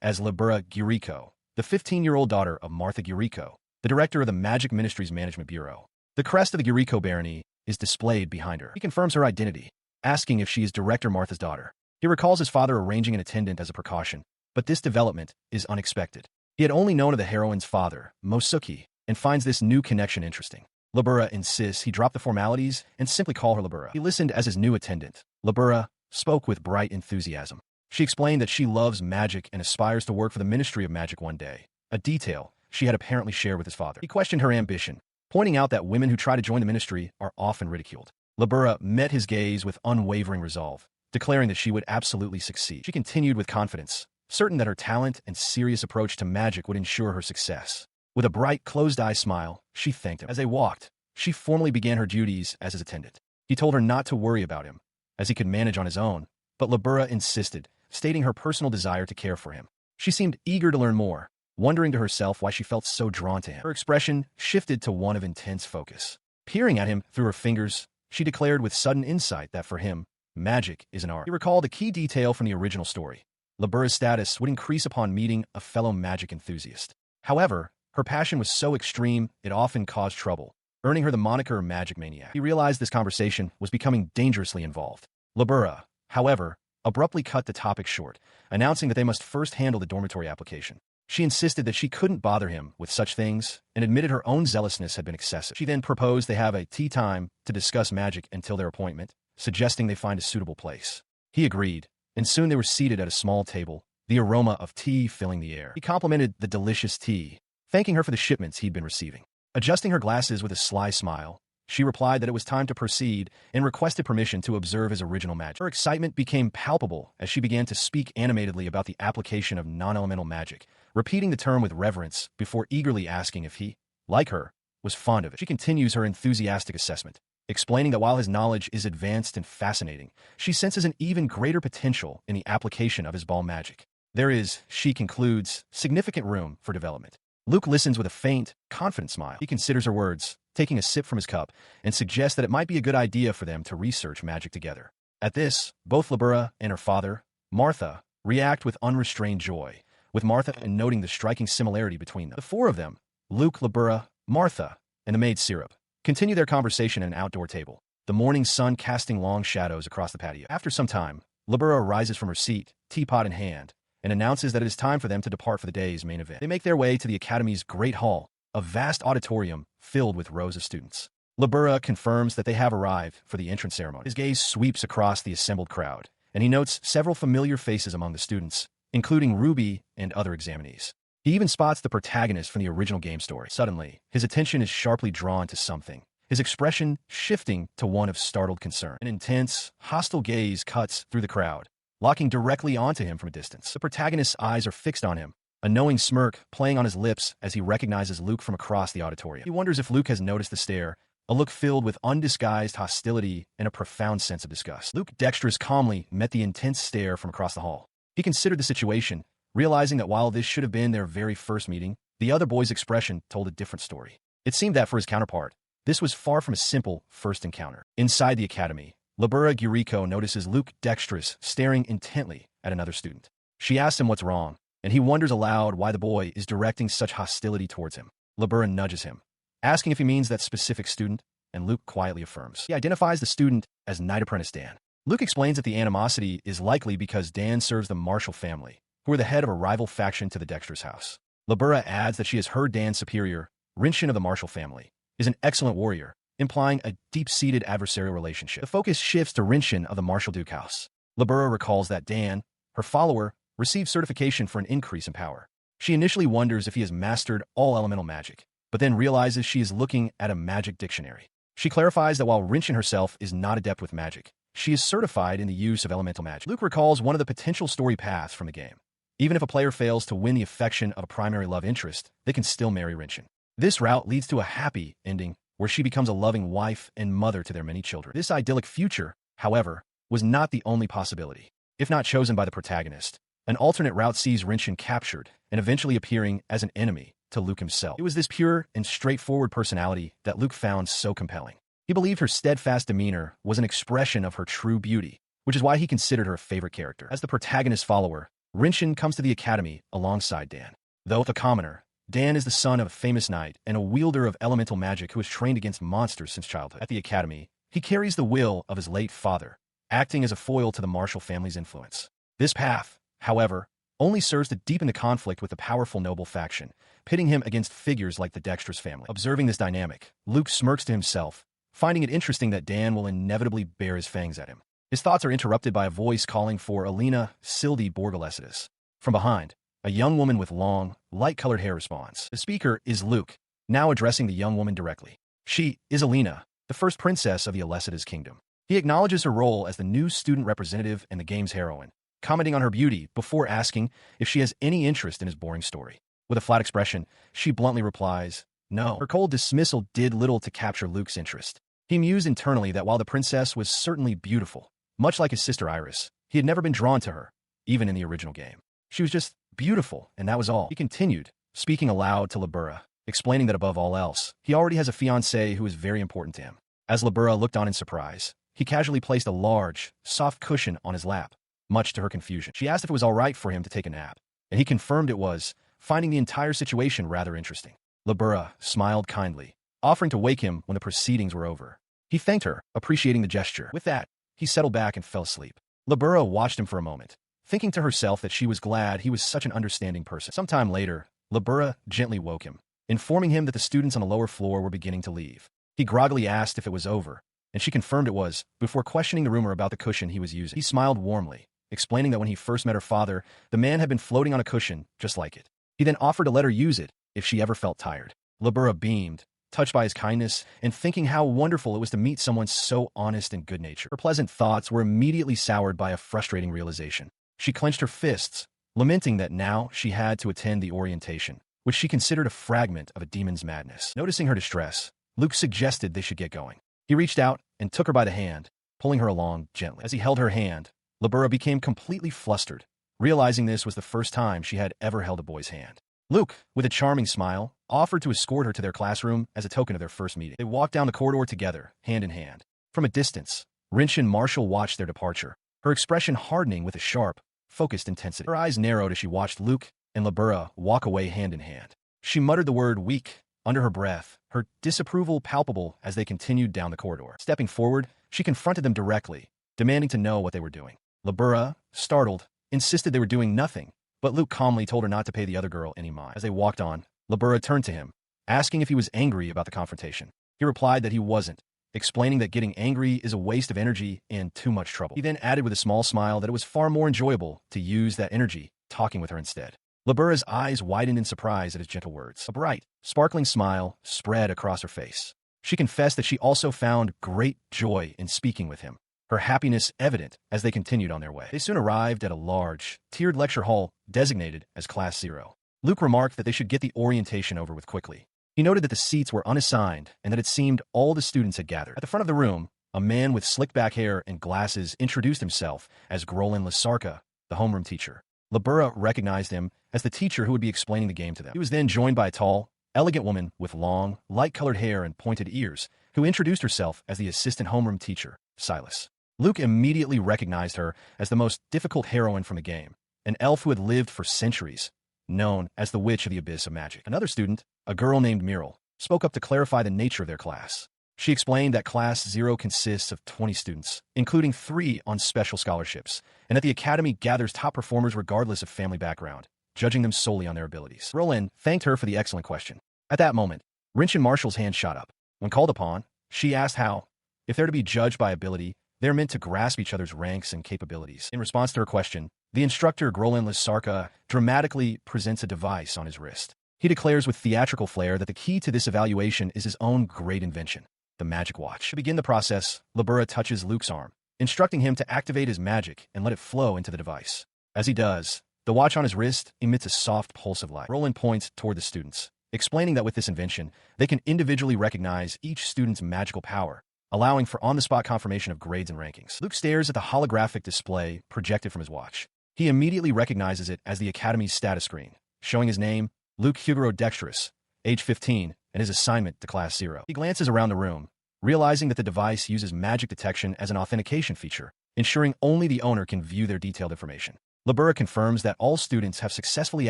as Labbora Guriko, the 15-year-old daughter of Martha Guriko, the director of the Magic Ministries Management Bureau. The crest of the Guriko barony is displayed behind her. He confirms her identity, asking if she is Director Martha's daughter. He recalls his father arranging an attendant as a precaution, but this development is unexpected. He had only known of the heroine's father, Mosuke, and finds this new connection interesting. Labbora insists he drop the formalities and simply call her Labbora. He listened as his new attendant. Labbora spoke with bright enthusiasm. She explained that she loves magic and aspires to work for the Ministry of Magic one day, a detail she had apparently shared with his father. He questioned her ambition, pointing out that women who try to join the ministry are often ridiculed. Labbora met his gaze with unwavering resolve, declaring that she would absolutely succeed. She continued with confidence, certain that her talent and serious approach to magic would ensure her success. With a bright, closed-eye smile, she thanked him. As they walked, she formally began her duties as his attendant. He told her not to worry about him, as he could manage on his own, but Labbora insisted, stating her personal desire to care for him. She seemed eager to learn more, wondering to herself why she felt so drawn to him. Her expression shifted to one of intense focus. Peering at him through her fingers, she declared with sudden insight that for him, magic is an art. He recalled a key detail from the original story. Labbora's status would increase upon meeting a fellow magic enthusiast. However, her passion was so extreme, it often caused trouble, earning her the moniker Magic Maniac. He realized this conversation was becoming dangerously involved. Labbora, however, abruptly cut the topic short, announcing that they must first handle the dormitory application. She insisted that she couldn't bother him with such things and admitted her own zealousness had been excessive. She then proposed they have a tea time to discuss magic until their appointment, suggesting they find a suitable place. He agreed, and soon they were seated at a small table, the aroma of tea filling the air. He complimented the delicious tea, thanking her for the shipments he'd been receiving. Adjusting her glasses with a sly smile, she replied that it was time to proceed and requested permission to observe his original magic. Her excitement became palpable as she began to speak animatedly about the application of non-elemental magic, repeating the term with reverence before eagerly asking if he, like her, was fond of it. She continues her enthusiastic assessment, explaining that while his knowledge is advanced and fascinating, she senses an even greater potential in the application of his ball magic. There is, she concludes, significant room for development. Luke listens with a faint, confident smile. He considers her words, taking a sip from his cup, and suggests that it might be a good idea for them to research magic together. At this, both Labbora and her father, Martha, react with unrestrained joy, with Martha noting the striking similarity between them. The four of them, Luke, Labbora, Martha, and the maid Syrup, continue their conversation at an outdoor table, the morning sun casting long shadows across the patio. After some time, Labbora rises from her seat, teapot in hand, and announces that it is time for them to depart for the day's main event. They make their way to the Academy's Great Hall, a vast auditorium filled with rows of students. Labbora confirms that they have arrived for the entrance ceremony. His gaze sweeps across the assembled crowd, and he notes several familiar faces among the students, including Ruby and other examinees. He even spots the protagonist from the original game story. Suddenly, his attention is sharply drawn to something, his expression shifting to one of startled concern. An intense, hostile gaze cuts through the crowd, locking directly onto him from a distance. The protagonist's eyes are fixed on him, a knowing smirk playing on his lips as he recognizes Luke from across the auditorium. He wonders if Luke has noticed the stare, a look filled with undisguised hostility and a profound sense of disgust. Luke dexterous calmly met the intense stare from across the hall. He considered the situation, realizing that while this should have been their very first meeting, the other boy's expression told a different story. It seemed that for his counterpart, this was far from a simple first encounter. Inside the academy, Labbora Guriko notices Luke dexterous staring intently at another student. She asks him what's wrong, and he wonders aloud why the boy is directing such hostility towards him. Labbora nudges him, asking if he means that specific student, and Luke quietly affirms. He identifies the student as Knight Apprentice Dan. Luke explains that the animosity is likely because Dan serves the Marshall family, who are the head of a rival faction to the dexterous house. Labbora adds that she has heard Dan's superior, Renshin of the Marshall family, is an excellent warrior, implying a deep-seated adversarial relationship. The focus shifts to Renshin of the Marshall Duke house. Labbora recalls that Dan, her follower, received certification for an increase in power. She initially wonders if he has mastered all elemental magic, but then realizes she is looking at a magic dictionary. She clarifies that while Renshin herself is not adept with magic, she is certified in the use of elemental magic. Luke recalls one of the potential story paths from the game. Even if a player fails to win the affection of a primary love interest, they can still marry Renshin. This route leads to a happy ending where she becomes a loving wife and mother to their many children. This idyllic future, however, was not the only possibility. If not chosen by the protagonist, an alternate route sees Renshin captured and eventually appearing as an enemy to Luke himself. It was this pure and straightforward personality that Luke found so compelling. He believed her steadfast demeanor was an expression of her true beauty, which is why he considered her a favorite character. As the protagonist's follower, Renshin comes to the academy alongside Dan. Though a commoner, Dan is the son of a famous knight and a wielder of elemental magic who has trained against monsters since childhood. At the academy, he carries the will of his late father, acting as a foil to the Marshall family's influence. This path, however, only serves to deepen the conflict with the powerful noble faction, pitting him against figures like the dexterous family. Observing this dynamic, Luke smirks to himself, finding it interesting that Dan will inevitably bare his fangs at him. His thoughts are interrupted by a voice calling for Alina Sildi Borgalesidis. From behind, a young woman with long, light-colored hair responds. The speaker is Luke, now addressing the young woman directly. She is Alina, the first princess of the Alesida's kingdom. He acknowledges her role as the new student representative and the game's heroine, commenting on her beauty before asking if she has any interest in his boring story. With a flat expression, she bluntly replies, no. Her cold dismissal did little to capture Luke's interest. He mused internally that while the princess was certainly beautiful, much like his sister Iris, he had never been drawn to her, even in the original game. She was just beautiful, and that was all. He continued, speaking aloud to Labbora, explaining that above all else, he already has a fiancée who is very important to him. As Labbora looked on in surprise, he casually placed a large, soft cushion on his lap, much to her confusion. She asked if it was all right for him to take a nap, and he confirmed it was, finding the entire situation rather interesting. Labbora smiled kindly, offering to wake him when the proceedings were over. He thanked her, appreciating the gesture. With that, he settled back and fell asleep. Labbora watched him for a moment, thinking to herself that she was glad he was such an understanding person. Sometime later, Labbora gently woke him, informing him that the students on the lower floor were beginning to leave. He groggily asked if it was over, and she confirmed it was, before questioning the rumor about the cushion he was using. He smiled warmly, explaining that when he first met her father, the man had been floating on a cushion just like it. He then offered to let her use it if she ever felt tired. Labbora beamed, touched by his kindness, and thinking how wonderful it was to meet someone so honest and good-natured. Her pleasant thoughts were immediately soured by a frustrating realization. She clenched her fists, lamenting that now she had to attend the orientation, which she considered a fragment of a demon's madness. Noticing her distress, Luke suggested they should get going. He reached out and took her by the hand, pulling her along gently. As he held her hand, Labbora became completely flustered, realizing this was the first time she had ever held a boy's hand. Luke, with a charming smile, offered to escort her to their classroom as a token of their first meeting. They walked down the corridor together, hand in hand. From a distance, Renshin Marshall watched their departure, her expression hardening with a sharp, focused intensity. Her eyes narrowed as she watched Luke and Labbora walk away hand in hand. She muttered the word weak under her breath, her disapproval palpable as they continued down the corridor. Stepping forward, she confronted them directly, demanding to know what they were doing. Labbora, startled, insisted they were doing nothing, but Luke calmly told her not to pay the other girl any mind. As they walked on, Labbora turned to him, asking if he was angry about the confrontation. He replied that he wasn't, explaining that getting angry is a waste of energy and too much trouble. He then added with a small smile that it was far more enjoyable to use that energy talking with her instead. Labbora's eyes widened in surprise at his gentle words. A bright, sparkling smile spread across her face. She confessed that she also found great joy in speaking with him, her happiness evident as they continued on their way. They soon arrived at a large, tiered lecture hall designated as Class 0. Luke remarked that they should get the orientation over with quickly. He noted that the seats were unassigned and that it seemed all the students had gathered. At the front of the room, a man with slicked back hair and glasses introduced himself as Grolin Lasarka, the homeroom teacher. Labbora recognized him as the teacher who would be explaining the game to them. He was then joined by a tall, elegant woman with long, light-colored hair and pointed ears, who introduced herself as the assistant homeroom teacher, Silas. Luke immediately recognized her as the most difficult heroine from the game, an elf who had lived for centuries, known as the Witch of the Abyss of Magic. Another student, a girl named Muriel, spoke up to clarify the nature of their class. She explained that Class 0 consists of 20 students, including 3 on special scholarships, and that the academy gathers top performers regardless of family background, judging them solely on their abilities. Roland thanked her for the excellent question. At that moment, Renshin Marshall's hand shot up. When called upon, she asked how, if they're to be judged by ability, they're meant to grasp each other's ranks and capabilities. In response to her question, the instructor Grolin Lasarka dramatically presents a device on his wrist. He declares with theatrical flair that the key to this evaluation is his own great invention, the magic watch. To begin the process, Labbora touches Luke's arm, instructing him to activate his magic and let it flow into the device. As he does, the watch on his wrist emits a soft pulse of light. Roland points toward the students, explaining that with this invention, they can individually recognize each student's magical power, allowing for on-the-spot confirmation of grades and rankings. Luke stares at the holographic display projected from his watch. He immediately recognizes it as the Academy's status screen, showing his name, Luke Hugaro Dexterous, age 15, and his assignment to Class 0. He glances around the room, realizing that the device uses magic detection as an authentication feature, ensuring only the owner can view their detailed information. Labbora confirms that all students have successfully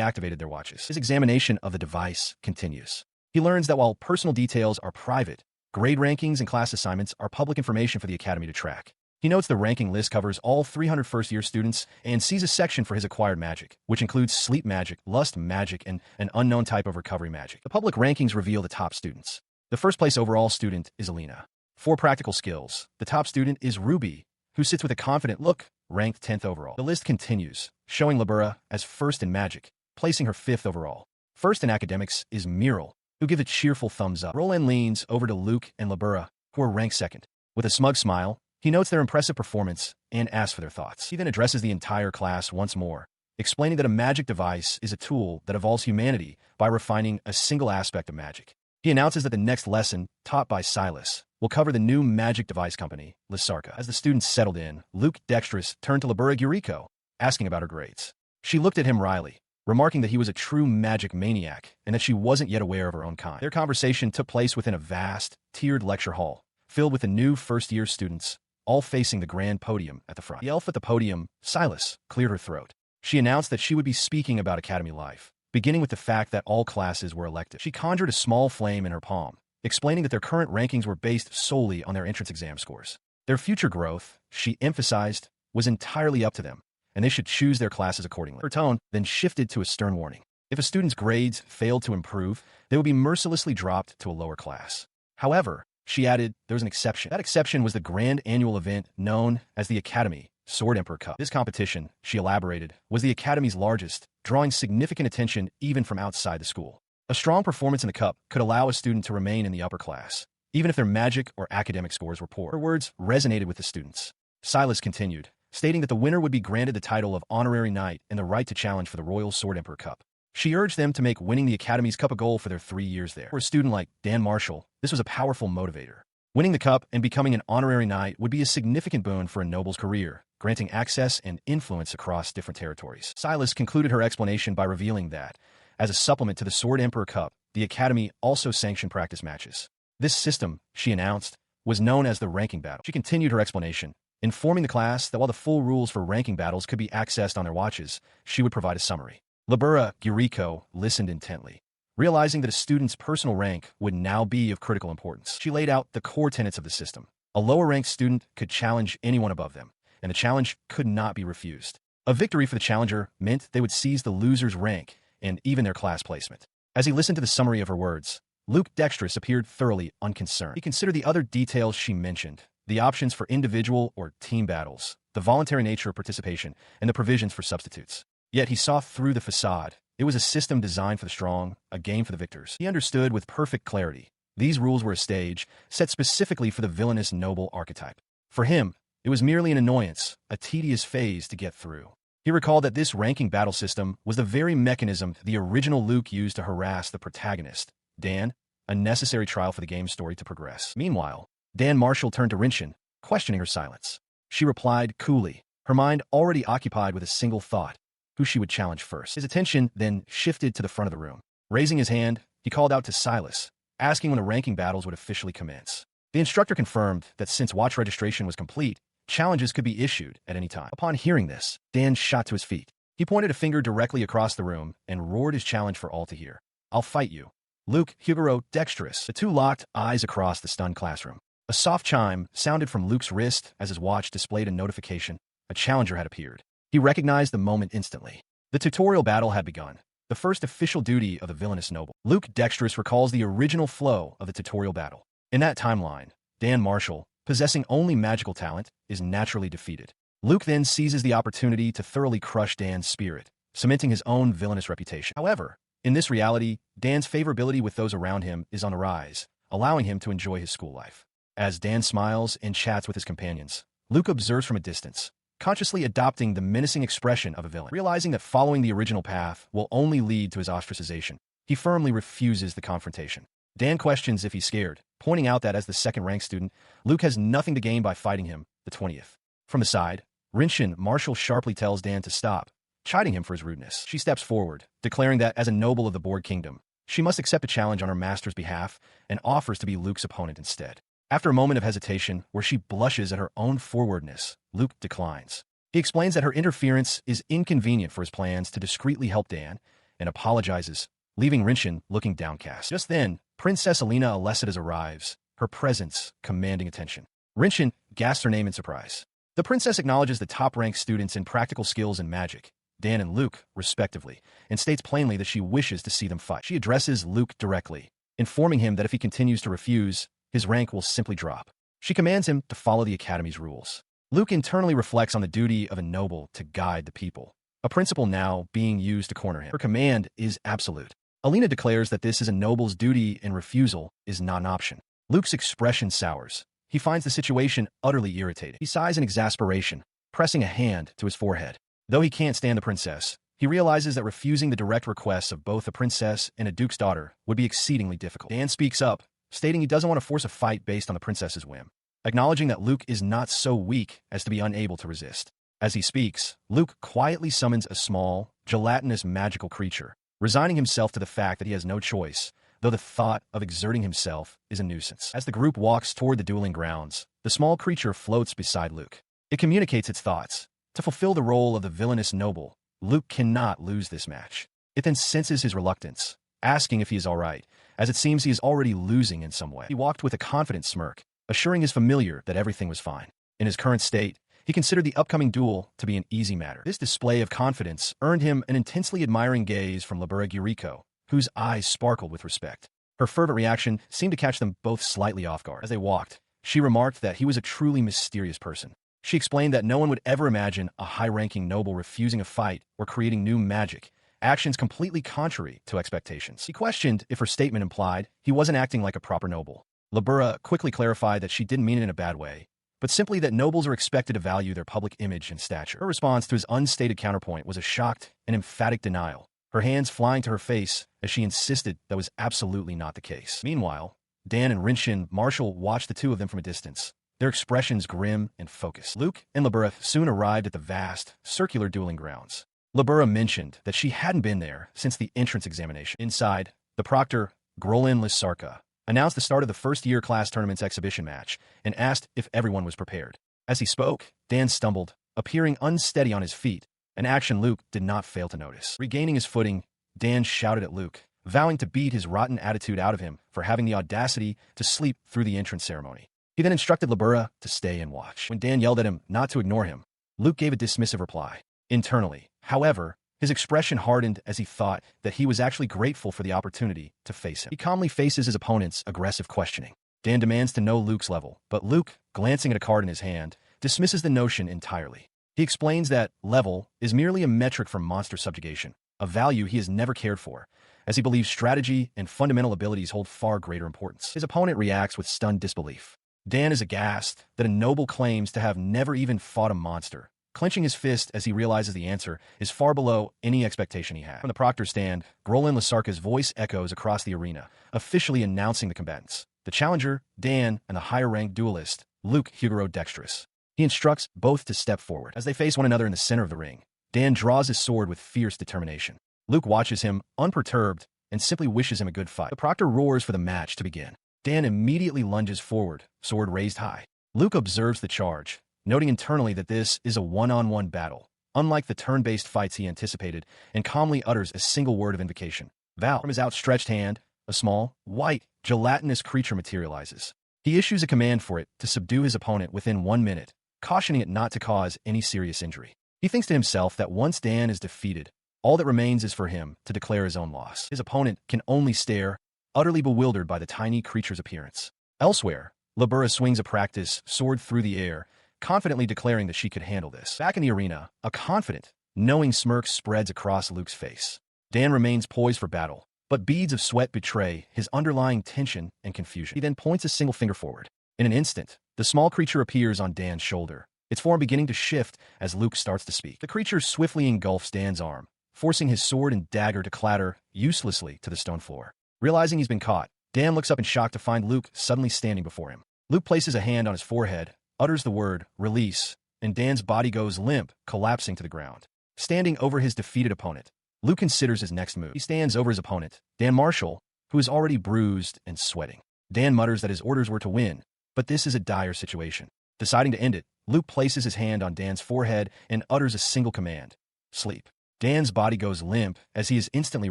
activated their watches. His examination of the device continues. He learns that while personal details are private, grade rankings and class assignments are public information for the Academy to track. He notes the ranking list covers all 300 first-year students and sees a section for his acquired magic, which includes sleep magic, lust magic, and an unknown type of recovery magic. The public rankings reveal the top students. The first-place overall student is Alina. For practical skills, the top student is Ruby, who sits with a confident look, ranked 10th overall. The list continues, showing Labbora as first in magic, placing her 5th overall. First in academics is Muriel, who give a cheerful thumbs up. Roland leans over to Luke and Labbora, who are ranked 2nd. With a smug smile, he notes their impressive performance and asks for their thoughts. He then addresses the entire class once more, explaining that a magic device is a tool that evolves humanity by refining a single aspect of magic. He announces that the next lesson, taught by Silas, will cover the new magic device company, Lasarka. As the students settled in, Luke Dexterous turned to Labbora Guriko, asking about her grades. She looked at him wryly, remarking that he was a true magic maniac and that she wasn't yet aware of her own kind. Their conversation took place within a vast, tiered lecture hall, filled with the new first-year students, all facing the grand podium at the front. The elf at the podium, Silas, cleared her throat. She announced that she would be speaking about academy life, beginning with the fact that all classes were elective. She conjured a small flame in her palm, explaining that their current rankings were based solely on their entrance exam scores. Their future growth, she emphasized, was entirely up to them, and they should choose their classes accordingly. Her tone then shifted to a stern warning. If a student's grades failed to improve, they would be mercilessly dropped to a lower class. However, she added there was an exception. That exception was the grand annual event known as the Academy Sword Emperor Cup. This competition, she elaborated, was the Academy's largest, drawing significant attention even from outside the school. A strong performance in the cup could allow a student to remain in the upper class, even if their magic or academic scores were poor. Her words resonated with the students. Silas continued, stating that the winner would be granted the title of Honorary Knight and the right to challenge for the Royal Sword Emperor Cup. She urged them to make winning the Academy's cup a goal for their 3 years there. For a student like Dan Marshall, this was a powerful motivator. Winning the cup and becoming an honorary knight would be a significant boon for a noble's career, granting access and influence across different territories. Silas concluded her explanation by revealing that, as a supplement to the Sword Emperor Cup, the Academy also sanctioned practice matches. This system, she announced, was known as the ranking battle. She continued her explanation, informing the class that while the full rules for ranking battles could be accessed on their watches, she would provide a summary. Labbora Guriko listened intently, realizing that a student's personal rank would now be of critical importance. She laid out the core tenets of the system. A lower-ranked student could challenge anyone above them, and the challenge could not be refused. A victory for the challenger meant they would seize the loser's rank and even their class placement. As he listened to the summary of her words, Luke Dexterous appeared thoroughly unconcerned. He considered the other details she mentioned, the options for individual or team battles, the voluntary nature of participation, and the provisions for substitutes. Yet he saw through the facade. It was a system designed for the strong, a game for the victors. He understood with perfect clarity. These rules were a stage, set specifically for the villainous noble archetype. For him, it was merely an annoyance, a tedious phase to get through. He recalled that this ranking battle system was the very mechanism the original Luke used to harass the protagonist, Dan, a necessary trial for the game's story to progress. Meanwhile, Dan Marshall turned to Renshin, questioning her silence. She replied coolly, her mind already occupied with a single thought, who she would challenge first. His attention then shifted to the front of the room. Raising his hand, he called out to Silas, asking when the ranking battles would officially commence. The instructor confirmed that since watch registration was complete, challenges could be issued at any time. Upon hearing this, Dan shot to his feet. He pointed a finger directly across the room and roared his challenge for all to hear. "I'll fight you." Luke, Huguro, dexterous. The two locked eyes across the stunned classroom. A soft chime sounded from Luke's wrist as his watch displayed a notification. A challenger had appeared. He recognized the moment instantly. The tutorial battle had begun, the first official duty of the villainous noble. Luke, dexterous, recalls the original flow of the tutorial battle. In that timeline, Dan Marshall, possessing only magical talent, is naturally defeated. Luke then seizes the opportunity to thoroughly crush Dan's spirit, cementing his own villainous reputation. However, in this reality, Dan's favorability with those around him is on the rise, allowing him to enjoy his school life. As Dan smiles and chats with his companions, Luke observes from a distance, consciously adopting the menacing expression of a villain. Realizing that following the original path will only lead to his ostracization, he firmly refuses the confrontation. Dan questions if he's scared, pointing out that as the second-ranked student, Luke has nothing to gain by fighting him, the 20th. From the side, Renshin Marshall sharply tells Dan to stop, chiding him for his rudeness. She steps forward, declaring that as a noble of the Borg Kingdom, she must accept a challenge on her master's behalf and offers to be Luke's opponent instead. After a moment of hesitation, where she blushes at her own forwardness, Luke declines. He explains that her interference is inconvenient for his plans to discreetly help Dan, and apologizes, leaving Renshin looking downcast. Just then, Princess Alina Alessidas arrives, her presence commanding attention. Renshin gasps her name in surprise. The princess acknowledges the top-ranked students in practical skills and magic, Dan and Luke, respectively, and states plainly that she wishes to see them fight. She addresses Luke directly, informing him that if he continues to refuse, his rank will simply drop. She commands him to follow the Academy's rules. Luke internally reflects on the duty of a noble to guide the people, a principle now being used to corner him. Her command is absolute. Alina declares that this is a noble's duty and refusal is not an option. Luke's expression sours. He finds the situation utterly irritating. He sighs in exasperation, pressing a hand to his forehead. Though he can't stand the princess, he realizes that refusing the direct requests of both a princess and a duke's daughter would be exceedingly difficult. Dan speaks up, stating he doesn't want to force a fight based on the princess's whim, acknowledging that Luke is not so weak as to be unable to resist. As he speaks, Luke quietly summons a small, gelatinous magical creature, resigning himself to the fact that he has no choice, though the thought of exerting himself is a nuisance. As the group walks toward the dueling grounds, the small creature floats beside Luke. It communicates its thoughts. To fulfill the role of the villainous noble, Luke cannot lose this match. It then senses his reluctance, asking if he is all right, as it seems he is already losing in some way. He walked with a confident smirk, assuring his familiar that everything was fine. In his current state, he considered the upcoming duel to be an easy matter. This display of confidence earned him an intensely admiring gaze from Labbora Guriko, whose eyes sparkled with respect. Her fervent reaction seemed to catch them both slightly off guard. As they walked, she remarked that he was a truly mysterious person. She explained that no one would ever imagine a high-ranking noble refusing a fight or creating new magic, actions completely contrary to expectations. He questioned if her statement implied he wasn't acting like a proper noble. Labbora quickly clarified that she didn't mean it in a bad way, but simply that nobles are expected to value their public image and stature. Her response to his unstated counterpoint was a shocked and emphatic denial, her hands flying to her face as she insisted that was absolutely not the case. Meanwhile, Dan and Renshin Marshall watched the two of them from a distance, their expressions grim and focused. Luke and Labbora soon arrived at the vast, circular dueling grounds. Labbora mentioned that she hadn't been there since the entrance examination. Inside, the proctor, Grolin Lysarka, announced the start of the first-year class tournament's exhibition match and asked if everyone was prepared. As he spoke, Dan stumbled, appearing unsteady on his feet, an action Luke did not fail to notice. Regaining his footing, Dan shouted at Luke, vowing to beat his rotten attitude out of him for having the audacity to sleep through the entrance ceremony. He then instructed Labbora to stay and watch. When Dan yelled at him not to ignore him, Luke gave a dismissive reply. Internally, however, his expression hardened as he thought that he was actually grateful for the opportunity to face him. He calmly faces his opponent's aggressive questioning. Dan demands to know Luke's level, but Luke, glancing at a card in his hand, dismisses the notion entirely. He explains that level is merely a metric for monster subjugation, a value he has never cared for, as he believes strategy and fundamental abilities hold far greater importance. His opponent reacts with stunned disbelief. Dan is aghast that a noble claims to have never even fought a monster, clenching his fist as he realizes the answer is far below any expectation he had. From the proctor's stand, Grolin Lasarka's voice echoes across the arena, officially announcing the combatants. The challenger, Dan, and the higher-ranked duelist, Luke Huguro Dexterous. He instructs both to step forward. As they face one another in the center of the ring, Dan draws his sword with fierce determination. Luke watches him, unperturbed, and simply wishes him a good fight. The proctor roars for the match to begin. Dan immediately lunges forward, sword raised high. Luke observes the charge, noting internally that this is a one-on-one battle, unlike the turn-based fights he anticipated, and calmly utters a single word of invocation. Val. From his outstretched hand, a small, white, gelatinous creature materializes. He issues a command for it to subdue his opponent within 1 minute, cautioning it not to cause any serious injury. He thinks to himself that once Dan is defeated, all that remains is for him to declare his own loss. His opponent can only stare, utterly bewildered by the tiny creature's appearance. Elsewhere, Labbora swings a practice sword through the air, confidently declaring that she could handle this. Back in the arena, a confident, knowing smirk spreads across Luke's face. Dan remains poised for battle, but beads of sweat betray his underlying tension and confusion. He then points a single finger forward. In an instant, the small creature appears on Dan's shoulder, its form beginning to shift as Luke starts to speak. The creature swiftly engulfs Dan's arm, forcing his sword and dagger to clatter uselessly to the stone floor. Realizing he's been caught, Dan looks up in shock to find Luke suddenly standing before him. Luke places a hand on his forehead, utters the word, release, and Dan's body goes limp, collapsing to the ground. Standing over his defeated opponent, Luke considers his next move. He stands over his opponent, Dan Marshall, who is already bruised and sweating. Dan mutters that his orders were to win, but this is a dire situation. Deciding to end it, Luke places his hand on Dan's forehead and utters a single command, sleep. Dan's body goes limp as he is instantly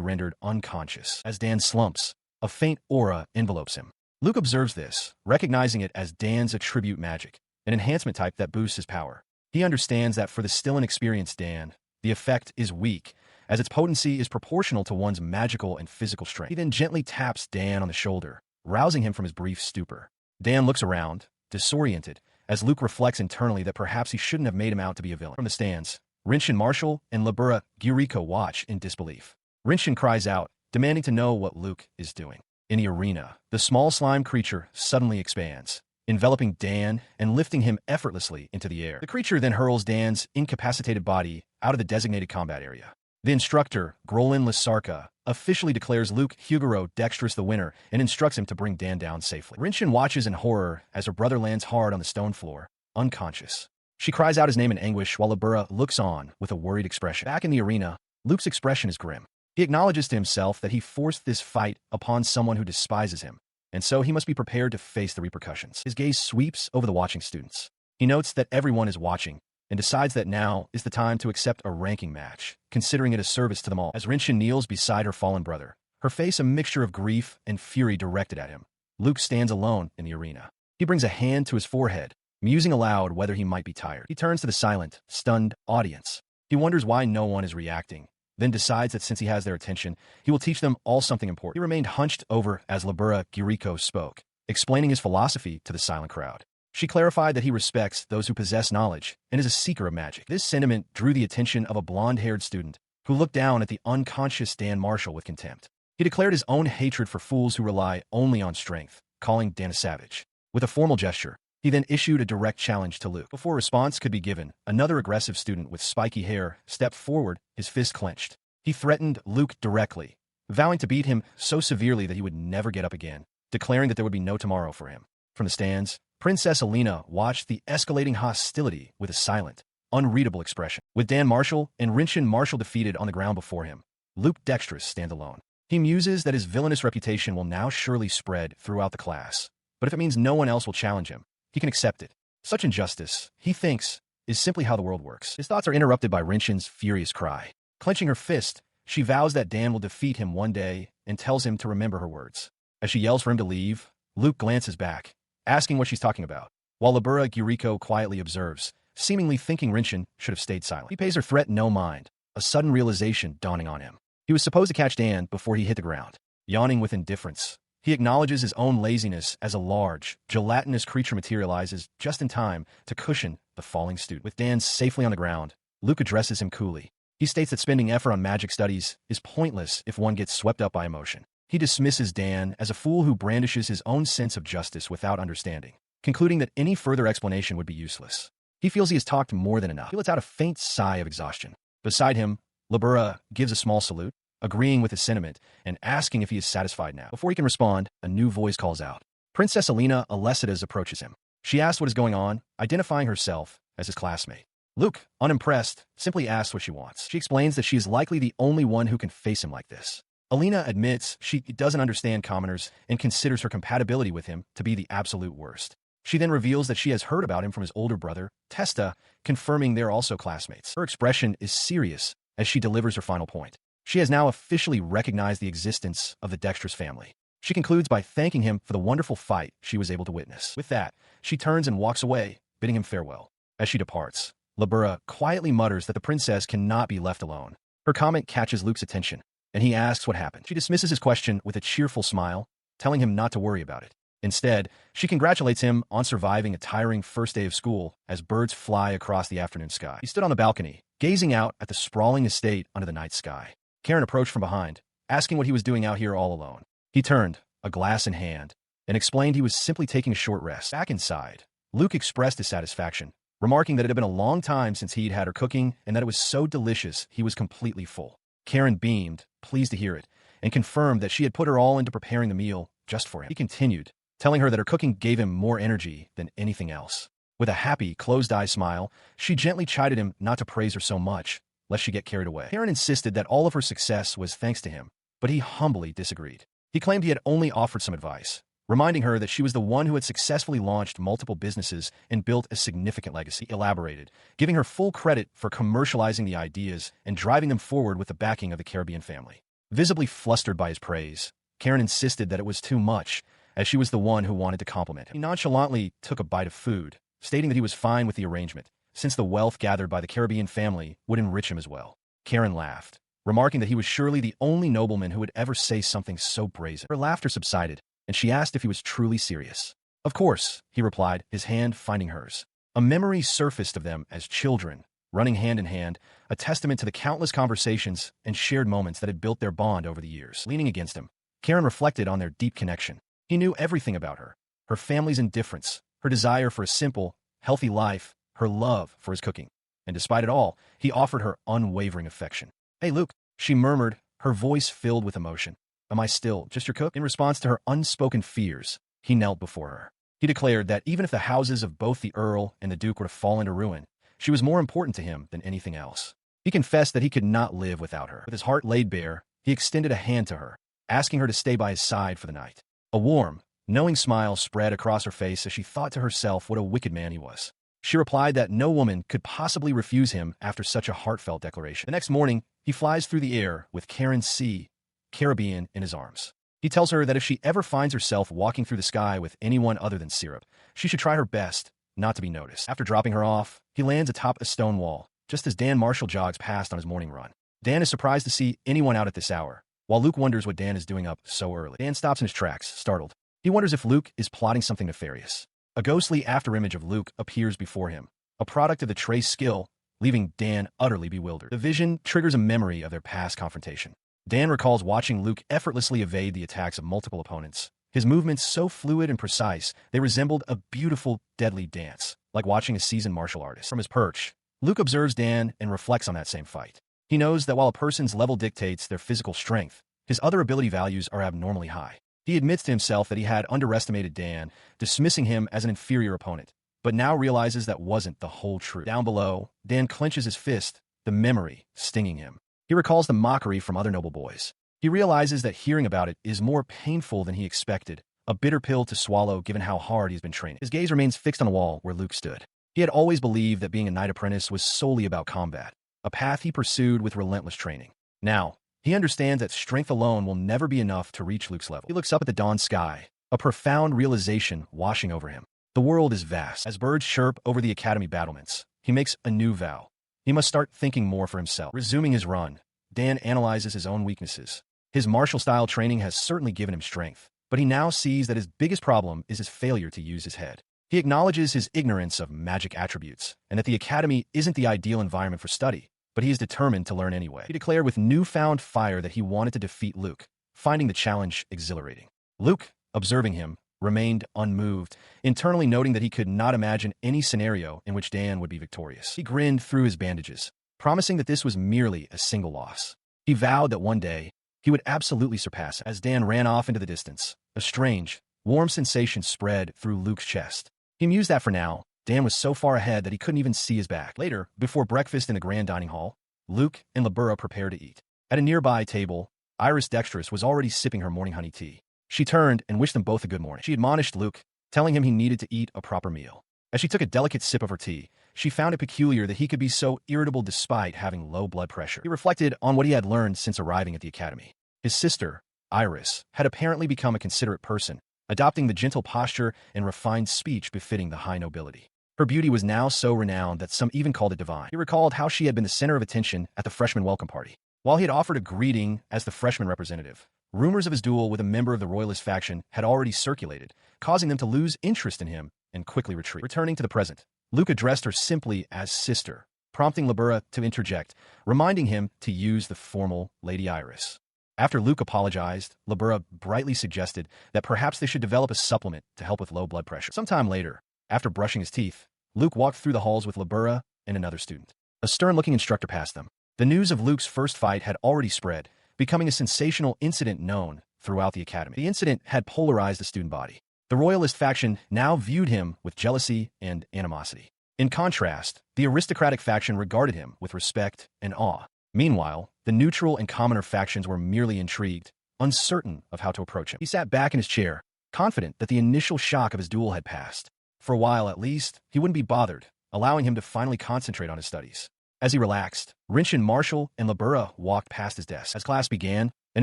rendered unconscious. As Dan slumps, a faint aura envelopes him. Luke observes this, recognizing it as Dan's attribute magic, an enhancement type that boosts his power. He understands that for the still inexperienced Dan, the effect is weak, as its potency is proportional to one's magical and physical strength. He then gently taps Dan on the shoulder, rousing him from his brief stupor. Dan looks around, disoriented, as Luke reflects internally that perhaps he shouldn't have made him out to be a villain. From the stands, Renshin Marshall and Labbora Guriko watch in disbelief. Renshin cries out, demanding to know what Luke is doing. In the arena, the small slime creature suddenly expands, enveloping Dan and lifting him effortlessly into the air. The creature then hurls Dan's incapacitated body out of the designated combat area. The instructor, Grolin Lasarka, officially declares Luke Huguro Dexterous the winner and instructs him to bring Dan down safely. Renshin watches in horror as her brother lands hard on the stone floor, unconscious. She cries out his name in anguish while Labbora looks on with a worried expression. Back in the arena, Luke's expression is grim. He acknowledges to himself that he forced this fight upon someone who despises him, and so he must be prepared to face the repercussions. His gaze sweeps over the watching students. He notes that everyone is watching, and decides that now is the time to accept a ranking match, considering it a service to them all. As Renshin kneels beside her fallen brother, her face a mixture of grief and fury directed at him, Luke stands alone in the arena. He brings a hand to his forehead, musing aloud whether he might be tired. He turns to the silent, stunned audience. He wonders why no one is reacting, then decides that since he has their attention, he will teach them all something important. He remained hunched over as Labbora Guriko spoke, explaining his philosophy to the silent crowd. She clarified that he respects those who possess knowledge and is a seeker of magic. This sentiment drew the attention of a blonde-haired student who looked down at the unconscious Dan Marshall with contempt. He declared his own hatred for fools who rely only on strength, calling Dan a savage. With a formal gesture, he then issued a direct challenge to Luke. Before response could be given, another aggressive student with spiky hair stepped forward, his fist clenched. He threatened Luke directly, vowing to beat him so severely that he would never get up again, declaring that there would be no tomorrow for him. From the stands, Princess Alina watched the escalating hostility with a silent, unreadable expression. With Dan Marshall and Renshin Marshall defeated on the ground before him, Luke Dexterous stands alone. He muses that his villainous reputation will now surely spread throughout the class, but if it means no one else will challenge him, he can accept it. Such injustice, he thinks, is simply how the world works. His thoughts are interrupted by Renshin's furious cry. Clenching her fist, she vows that Dan will defeat him one day and tells him to remember her words. As she yells for him to leave, Luke glances back, asking what she's talking about, while Labbora Guriko quietly observes, seemingly thinking Renshin should have stayed silent. He pays her threat no mind, a sudden realization dawning on him. He was supposed to catch Dan before he hit the ground. Yawning with indifference, he acknowledges his own laziness as a large, gelatinous creature materializes just in time to cushion the falling student. With Dan safely on the ground, Luke addresses him coolly. He states that spending effort on magic studies is pointless if one gets swept up by emotion. He dismisses Dan as a fool who brandishes his own sense of justice without understanding, concluding that any further explanation would be useless. He feels he has talked more than enough. He lets out a faint sigh of exhaustion. Beside him, Labbora gives a small salute, agreeing with his sentiment and asking if he is satisfied now. Before he can respond, a new voice calls out. Princess Alina approaches him. She asks what is going on, identifying herself as his classmate. Luke, unimpressed, simply asks what she wants. She explains that she is likely the only one who can face him like this. Alina admits she doesn't understand commoners and considers her compatibility with him to be the absolute worst. She then reveals that she has heard about him from his older brother, Testa, confirming they're also classmates. Her expression is serious as she delivers her final point. She has now officially recognized the existence of the dexterous family. She concludes by thanking him for the wonderful fight she was able to witness. With that, she turns and walks away, bidding him farewell. As she departs, Labbora quietly mutters that the princess cannot be left alone. Her comment catches Luke's attention, and he asks what happened. She dismisses his question with a cheerful smile, telling him not to worry about it. Instead, she congratulates him on surviving a tiring first day of school as birds fly across the afternoon sky. He stood on the balcony, gazing out at the sprawling estate under the night sky. Karen approached from behind, asking what he was doing out here all alone. He turned, a glass in hand, and explained he was simply taking a short rest. Back inside, Luke expressed his satisfaction, remarking that it had been a long time since he'd had her cooking and that it was so delicious he was completely full. Karen beamed, pleased to hear it, and confirmed that she had put her all into preparing the meal just for him. He continued, telling her that her cooking gave him more energy than anything else. With a happy, closed-eye smile, she gently chided him not to praise her so much, lest she get carried away. Karen insisted that all of her success was thanks to him, but he humbly disagreed. He claimed he had only offered some advice, reminding her that she was the one who had successfully launched multiple businesses and built a significant legacy. He elaborated, giving her full credit for commercializing the ideas and driving them forward with the backing of the Caribbean family. Visibly flustered by his praise, Karen insisted that it was too much, as she was the one who wanted to compliment him. He nonchalantly took a bite of food, stating that he was fine with the arrangement, since the wealth gathered by the Caribbean family would enrich him as well. Karen laughed, remarking that he was surely the only nobleman who would ever say something so brazen. Her laughter subsided, and she asked if he was truly serious. Of course, he replied, his hand finding hers. A memory surfaced of them as children, running hand in hand, a testament to the countless conversations and shared moments that had built their bond over the years. Leaning against him, Karen reflected on their deep connection. He knew everything about her family's indifference, her desire for a simple, healthy life, her love for his cooking. And despite it all, he offered her unwavering affection. "Hey, Luke," she murmured, her voice filled with emotion. "Am I still just your cook?" In response to her unspoken fears, he knelt before her. He declared that even if the houses of both the Earl and the Duke were to fall into ruin, she was more important to him than anything else. He confessed that he could not live without her. With his heart laid bare, he extended a hand to her, asking her to stay by his side for the night. A warm, knowing smile spread across her face as she thought to herself what a wicked man he was. She replied that no woman could possibly refuse him after such a heartfelt declaration. The next morning, he flies through the air with Karen C. Caribbean in his arms. He tells her that if she ever finds herself walking through the sky with anyone other than Syrup, she should try her best not to be noticed. After dropping her off, he lands atop a stone wall, just as Dan Marshall jogs past on his morning run. Dan is surprised to see anyone out at this hour, while Luke wonders what Dan is doing up so early. Dan stops in his tracks, startled. He wonders if Luke is plotting something nefarious. A ghostly afterimage of Luke appears before him, a product of the Trace skill, leaving Dan utterly bewildered. The vision triggers a memory of their past confrontation. Dan recalls watching Luke effortlessly evade the attacks of multiple opponents. His movements so fluid and precise, they resembled a beautiful, deadly dance, like watching a seasoned martial artist. From his perch, Luke observes Dan and reflects on that same fight. He knows that while a person's level dictates their physical strength, his other ability values are abnormally high. He admits to himself that he had underestimated Dan, dismissing him as an inferior opponent, but now realizes that wasn't the whole truth. Down below, Dan clenches his fist, the memory stinging him. He recalls the mockery from other noble boys. He realizes that hearing about it is more painful than he expected, a bitter pill to swallow given how hard he's been training. His gaze remains fixed on the wall where Luke stood. He had always believed that being a knight apprentice was solely about combat, a path he pursued with relentless training. Now, he understands that strength alone will never be enough to reach Luke's level. He looks up at the dawn sky, a profound realization washing over him. The world is vast. As birds chirp over the academy battlements, he makes a new vow. He must start thinking more for himself. Resuming his run, Dan analyzes his own weaknesses. His martial-style training has certainly given him strength, but he now sees that his biggest problem is his failure to use his head. He acknowledges his ignorance of magic attributes, and that the academy isn't the ideal environment for study, but he is determined to learn anyway. He declared with newfound fire that he wanted to defeat Luke, finding the challenge exhilarating. Luke, observing him, remained unmoved, internally noting that he could not imagine any scenario in which Dan would be victorious. He grinned through his bandages, promising that this was merely a single loss. He vowed that one day, he would absolutely surpass him. As Dan ran off into the distance, a strange, warm sensation spread through Luke's chest. He mused that for now, Dan was so far ahead that he couldn't even see his back. Later, before breakfast in the grand dining hall, Luke and Labbora prepared to eat. At a nearby table, Iris Dexterous was already sipping her morning honey tea. She turned and wished them both a good morning. She admonished Luke, telling him he needed to eat a proper meal. As she took a delicate sip of her tea, she found it peculiar that he could be so irritable despite having low blood pressure. He reflected on what he had learned since arriving at the academy. His sister, Iris, had apparently become a considerate person, adopting the gentle posture and refined speech befitting the high nobility. Her beauty was now so renowned that some even called it divine. He recalled how she had been the center of attention at the freshman welcome party. While he had offered a greeting as the freshman representative, rumors of his duel with a member of the royalist faction had already circulated, causing them to lose interest in him and quickly retreat. Returning to the present, Luke addressed her simply as sister, prompting Labbora to interject, reminding him to use the formal Lady Iris. After Luke apologized, Labbora brightly suggested that perhaps they should develop a supplement to help with low blood pressure. Sometime later, after brushing his teeth, Luke walked through the halls with Labbora and another student. A stern-looking instructor passed them. The news of Luke's first fight had already spread, becoming a sensational incident known throughout the academy. The incident had polarized the student body. The royalist faction now viewed him with jealousy and animosity. In contrast, the aristocratic faction regarded him with respect and awe. Meanwhile, the neutral and commoner factions were merely intrigued, uncertain of how to approach him. He sat back in his chair, confident that the initial shock of his duel had passed. For a while at least, he wouldn't be bothered, allowing him to finally concentrate on his studies. As he relaxed, Renshin, Marshall, and Labbora walked past his desk. As class began, an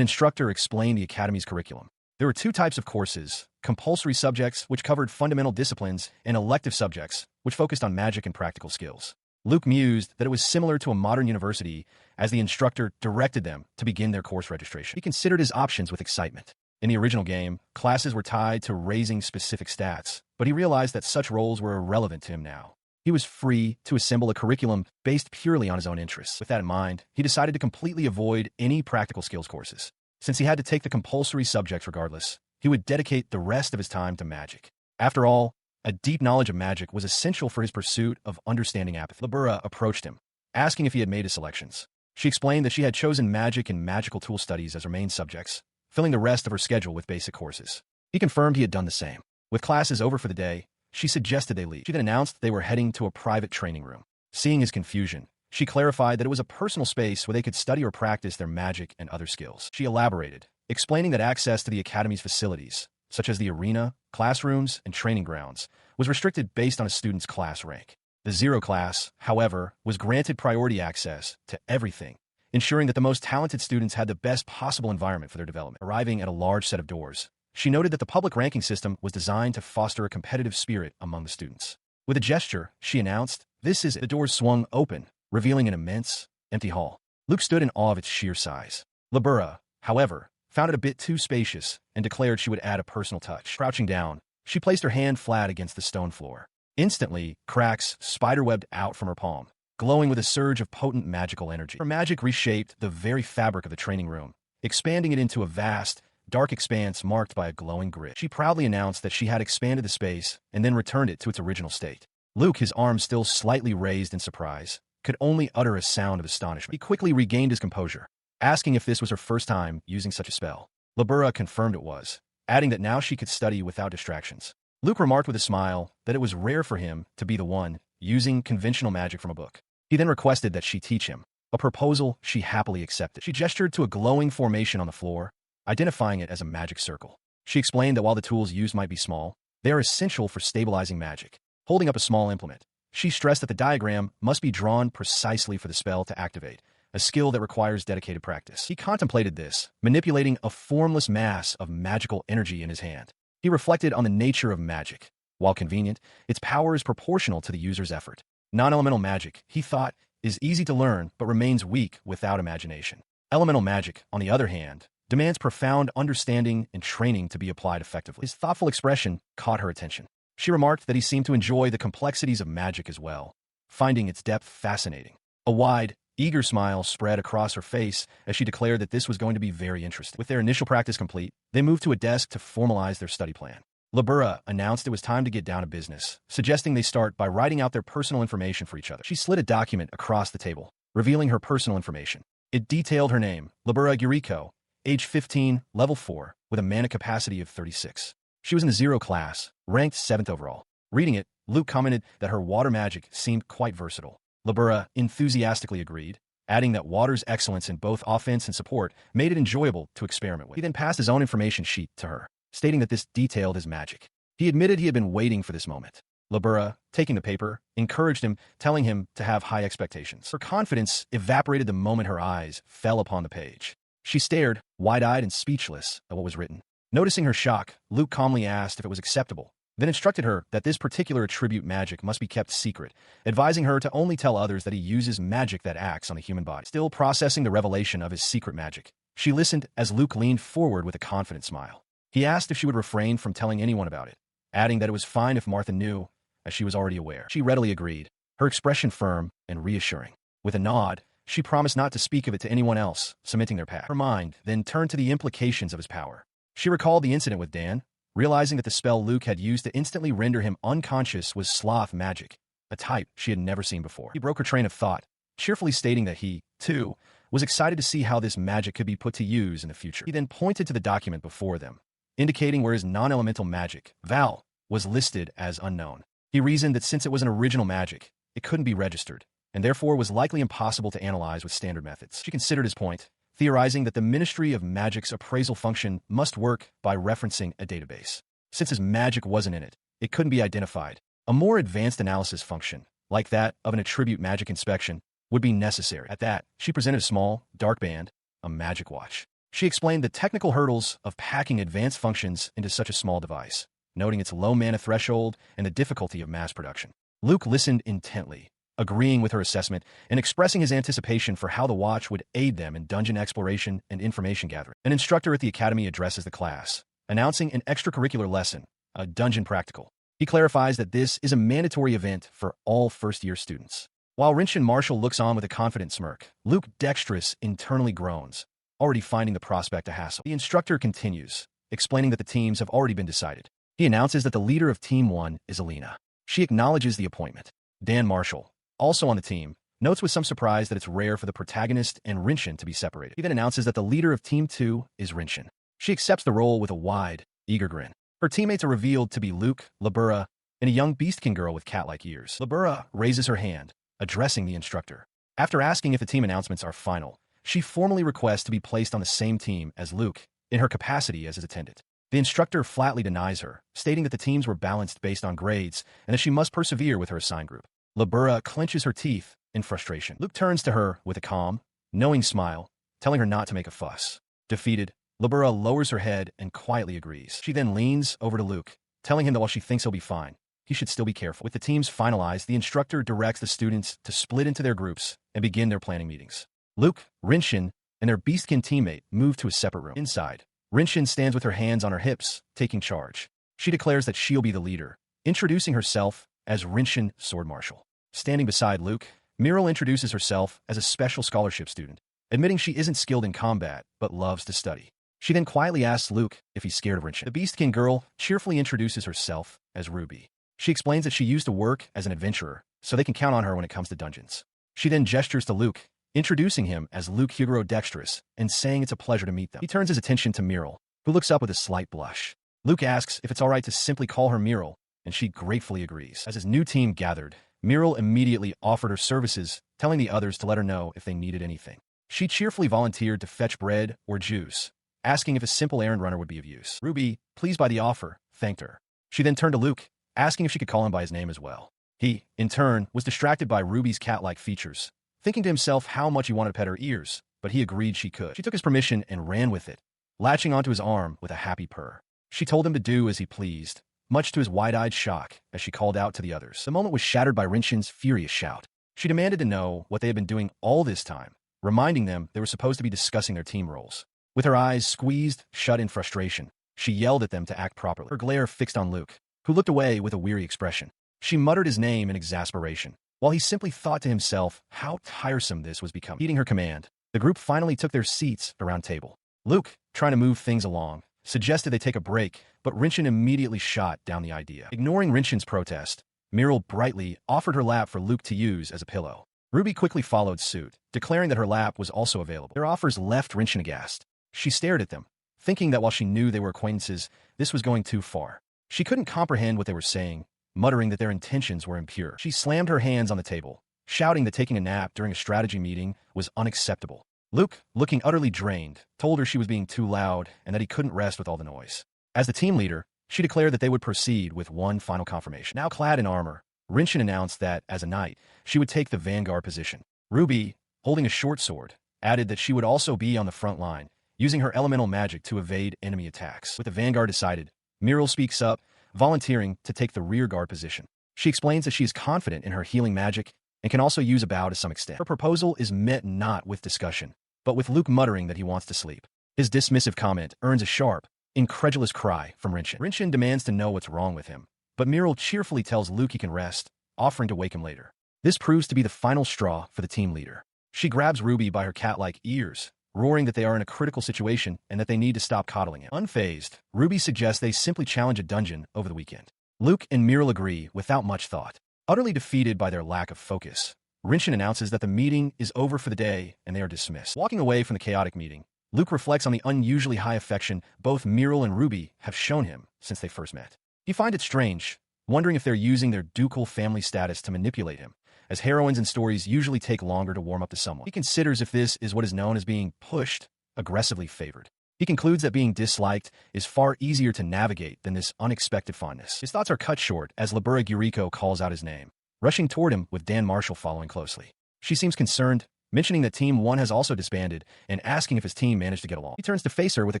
instructor explained the academy's curriculum. There were two types of courses: compulsory subjects, which covered fundamental disciplines, and elective subjects, which focused on magic and practical skills. Luke mused that it was similar to a modern university, as the instructor directed them to begin their course registration. He considered his options with excitement. In the original game, classes were tied to raising specific stats, but he realized that such roles were irrelevant to him now. He was free to assemble a curriculum based purely on his own interests. With that in mind, he decided to completely avoid any practical skills courses. Since he had to take the compulsory subjects regardless, he would dedicate the rest of his time to magic. After all, a deep knowledge of magic was essential for his pursuit of understanding apathy. Labbora approached him, asking if he had made his selections. She explained that she had chosen magic and magical tool studies as her main subjects, filling the rest of her schedule with basic courses. He confirmed he had done the same. With classes over for the day, she suggested they leave. She then announced they were heading to a private training room. Seeing his confusion, she clarified that it was a personal space where they could study or practice their magic and other skills. She elaborated, explaining that access to the academy's facilities, such as the arena, classrooms, and training grounds, was restricted based on a student's class rank. The Zero class, however, was granted priority access to everything, ensuring that the most talented students had the best possible environment for their development. Arriving at a large set of doors, she noted that the public ranking system was designed to foster a competitive spirit among the students. With a gesture, she announced, "This is it." The doors swung open, revealing an immense, empty hall. Luke stood in awe of its sheer size. Labbora, however, found it a bit too spacious and declared she would add a personal touch. Crouching down, she placed her hand flat against the stone floor. Instantly, cracks spiderwebbed out from her palm, glowing with a surge of potent magical energy. Her magic reshaped the very fabric of the training room, expanding it into a vast, dark expanse marked by a glowing grid. She proudly announced that she had expanded the space and then returned it to its original state. Luke, his arms still slightly raised in surprise, could only utter a sound of astonishment. He quickly regained his composure, asking if this was her first time using such a spell. Labbora confirmed it was, adding that now she could study without distractions. Luke remarked with a smile that it was rare for him to be the one using conventional magic from a book. He then requested that she teach him, a proposal she happily accepted. She gestured to a glowing formation on the floor, identifying it as a magic circle. She explained that while the tools used might be small, they are essential for stabilizing magic. Holding up a small implement, she stressed that the diagram must be drawn precisely for the spell to activate, a skill that requires dedicated practice. He contemplated this, manipulating a formless mass of magical energy in his hand. He reflected on the nature of magic. While convenient, its power is proportional to the user's effort. Non-elemental magic, he thought, is easy to learn but remains weak without imagination. Elemental magic, on the other hand, demands profound understanding and training to be applied effectively. His thoughtful expression caught her attention. She remarked that he seemed to enjoy the complexities of magic as well, finding its depth fascinating. A wide, eager smile spread across her face as she declared that this was going to be very interesting. With their initial practice complete, they moved to a desk to formalize their study plan. Labbora announced it was time to get down to business, suggesting they start by writing out their personal information for each other. She slid a document across the table, revealing her personal information. It detailed her name, Labbora Yuriko, age 15, level 4, with a mana capacity of 36. She was in the 0 class, ranked 7th overall. Reading it, Luke commented that her water magic seemed quite versatile. Labbora enthusiastically agreed, adding that water's excellence in both offense and support made it enjoyable to experiment with. He then passed his own information sheet to her, stating that this detailed his magic. He admitted he had been waiting for this moment. Labbora, taking the paper, encouraged him, telling him to have high expectations. Her confidence evaporated the moment her eyes fell upon the page. She stared, wide-eyed and speechless, at what was written. Noticing her shock, Luke calmly asked if it was acceptable, then instructed her that this particular attribute magic must be kept secret, advising her to only tell others that he uses magic that acts on the human body. Still processing the revelation of his secret magic, she listened as Luke leaned forward with a confident smile. He asked if she would refrain from telling anyone about it, adding that it was fine if Martha knew, as she was already aware. She readily agreed, her expression firm and reassuring. With a nod, she promised not to speak of it to anyone else, cementing their pact. Her mind then turned to the implications of his power. She recalled the incident with Dan, realizing that the spell Luke had used to instantly render him unconscious was sloth magic, a type she had never seen before. He broke her train of thought, cheerfully stating that he, too, was excited to see how this magic could be put to use in the future. He then pointed to the document before them, indicating where his non-elemental magic, Val, was listed as unknown. He reasoned that since it was an original magic, it couldn't be registered, and therefore was likely impossible to analyze with standard methods. She considered his point, theorizing that the Ministry of Magic's appraisal function must work by referencing a database. Since his magic wasn't in it, it couldn't be identified. A more advanced analysis function, like that of an attribute magic inspection, would be necessary. At that, she presented a small, dark band, a magic watch. She explained the technical hurdles of packing advanced functions into such a small device, noting its low mana threshold and the difficulty of mass production. Luke listened intently, agreeing with her assessment and expressing his anticipation for how the watch would aid them in dungeon exploration and information gathering. An instructor at the academy addresses the class, announcing an extracurricular lesson, a dungeon practical. He clarifies that this is a mandatory event for all first-year students. While Renshin Marshall looks on with a confident smirk, Luke Dexterous internally groans, already finding the prospect a hassle. The instructor continues, explaining that the teams have already been decided. He announces that the leader of Team 1 is Alina. She acknowledges the appointment. Dan Marshall, also on the team, notes with some surprise that it's rare for the protagonist and Renshin to be separated. He then announces that the leader of Team 2 is Renshin. She accepts the role with a wide, eager grin. Her teammates are revealed to be Luke, Labbora, and a young beastkin girl with cat-like ears. Labbora raises her hand, addressing the instructor. After asking if the team announcements are final, she formally requests to be placed on the same team as Luke, in her capacity as his attendant. The instructor flatly denies her, stating that the teams were balanced based on grades and that she must persevere with her assigned group. Labbora clenches her teeth in frustration. Luke turns to her with a calm, knowing smile, telling her not to make a fuss. Defeated, Labbora lowers her head and quietly agrees. She then leans over to Luke, telling him that while she thinks he'll be fine, he should still be careful. With the teams finalized, the instructor directs the students to split into their groups and begin their planning meetings. Luke, Renshin, and their beastkin teammate move to a separate room. Inside, Renshin stands with her hands on her hips, taking charge. She declares that she'll be the leader, introducing herself as Renshin Sword Marshal. Standing beside Luke, Miral introduces herself as a special scholarship student, admitting she isn't skilled in combat but loves to study. She then quietly asks Luke if he's scared of Renshin. The beastkin girl cheerfully introduces herself as Ruby. She explains that she used to work as an adventurer, so they can count on her when it comes to dungeons. She then gestures to Luke, introducing him as Luke Huguro Dexterous and saying it's a pleasure to meet them. He turns his attention to Miral, who looks up with a slight blush. Luke asks if it's alright to simply call her Miral, and she gratefully agrees. As his new team gathered, Miral immediately offered her services, telling the others to let her know if they needed anything. She cheerfully volunteered to fetch bread or juice, asking if a simple errand runner would be of use. Ruby, pleased by the offer, thanked her. She then turned to Luke, asking if she could call him by his name as well. He, in turn, was distracted by Ruby's cat-like features, thinking to himself how much he wanted to pet her ears, but he agreed she could. She took his permission and ran with it, latching onto his arm with a happy purr. She told him to do as he pleased, much to his wide-eyed shock as she called out to the others. The moment was shattered by Renshin's furious shout. She demanded to know what they had been doing all this time, reminding them they were supposed to be discussing their team roles. With her eyes squeezed shut in frustration, she yelled at them to act properly. Her glare fixed on Luke, who looked away with a weary expression. She muttered his name in exasperation, while he simply thought to himself how tiresome this was becoming. Heeding her command, the group finally took their seats around table. Luke, trying to move things along, suggested they take a break, but Renshin immediately shot down the idea. Ignoring Renshin's protest, Muriel brightly offered her lap for Luke to use as a pillow. Ruby quickly followed suit, declaring that her lap was also available. Their offers left Renshin aghast. She stared at them, thinking that while she knew they were acquaintances, this was going too far. She couldn't comprehend what they were saying, muttering that their intentions were impure. She slammed her hands on the table, shouting that taking a nap during a strategy meeting was unacceptable. Luke, looking utterly drained, told her she was being too loud and that he couldn't rest with all the noise. As the team leader, she declared that they would proceed with one final confirmation. Now clad in armor, Renshin announced that, as a knight, she would take the vanguard position. Ruby, holding a short sword, added that she would also be on the front line, using her elemental magic to evade enemy attacks. With the vanguard decided, Muriel speaks up, volunteering to take the rearguard position. She explains that she is confident in her healing magic and can also use a bow to some extent. Her proposal is met not with discussion, but with Luke muttering that he wants to sleep. His dismissive comment earns a sharp, incredulous cry from Renshin. Renshin demands to know what's wrong with him, but Muriel cheerfully tells Luke he can rest, offering to wake him later. This proves to be the final straw for the team leader. She grabs Ruby by her cat-like ears, roaring that they are in a critical situation and that they need to stop coddling him. Unfazed, Ruby suggests they simply challenge a dungeon over the weekend. Luke and Muriel agree without much thought. Utterly defeated by their lack of focus, Renshin announces that the meeting is over for the day and they are dismissed. Walking away from the chaotic meeting, Luke reflects on the unusually high affection both Muriel and Ruby have shown him since they first met. He finds it strange, wondering if they're using their ducal family status to manipulate him, as heroines in stories usually take longer to warm up to someone. He considers if this is what is known as being pushed, aggressively favored. He concludes that being disliked is far easier to navigate than this unexpected fondness. His thoughts are cut short as Labbora Guriko calls out his name, rushing toward him with Dan Marshall following closely. She seems concerned, mentioning that Team 1 has also disbanded and asking if his team managed to get along. He turns to face her with a